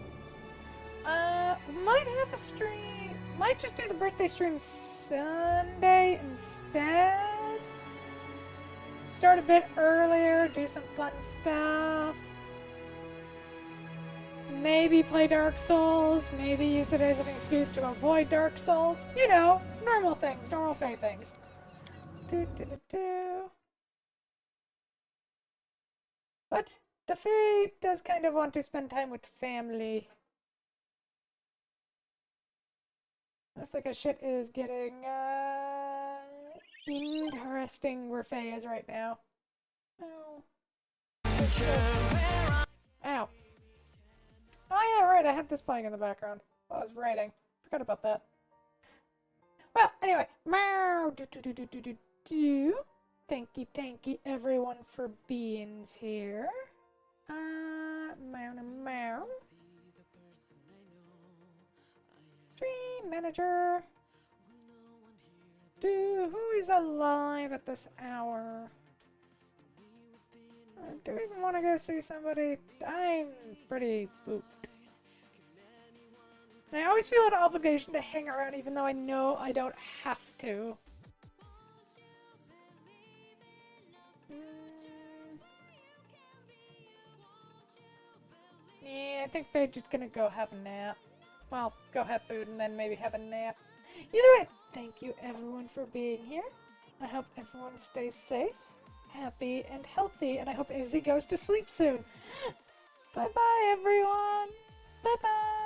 Might have a stream. Might just do the birthday stream Sunday instead. Start a bit earlier, do some fun stuff. Maybe play Dark Souls. Maybe use it as an excuse to avoid Dark Souls. You know, normal things, normal Faye things. But the Fae does kind of want to spend time with family. Looks like a shit is getting interesting where Faye is right now. Oh. Ow. Oh yeah, right, I had this playing in the background while I was writing. Forgot about that. Well, anyway, meow, do. Thank you everyone for being here. Meow. Stream manager. Who is alive at this hour? Do we even want to go see somebody? I'm pretty booped. And I always feel an obligation to hang around even though I know I don't have to. Yeah, I think Faye's just gonna go have a nap. Well, go have food and then maybe have a nap. Either way, thank you everyone for being here. I hope everyone stays safe, happy, and healthy, and I hope Izzy goes to sleep soon. Bye-bye, everyone. Bye-bye.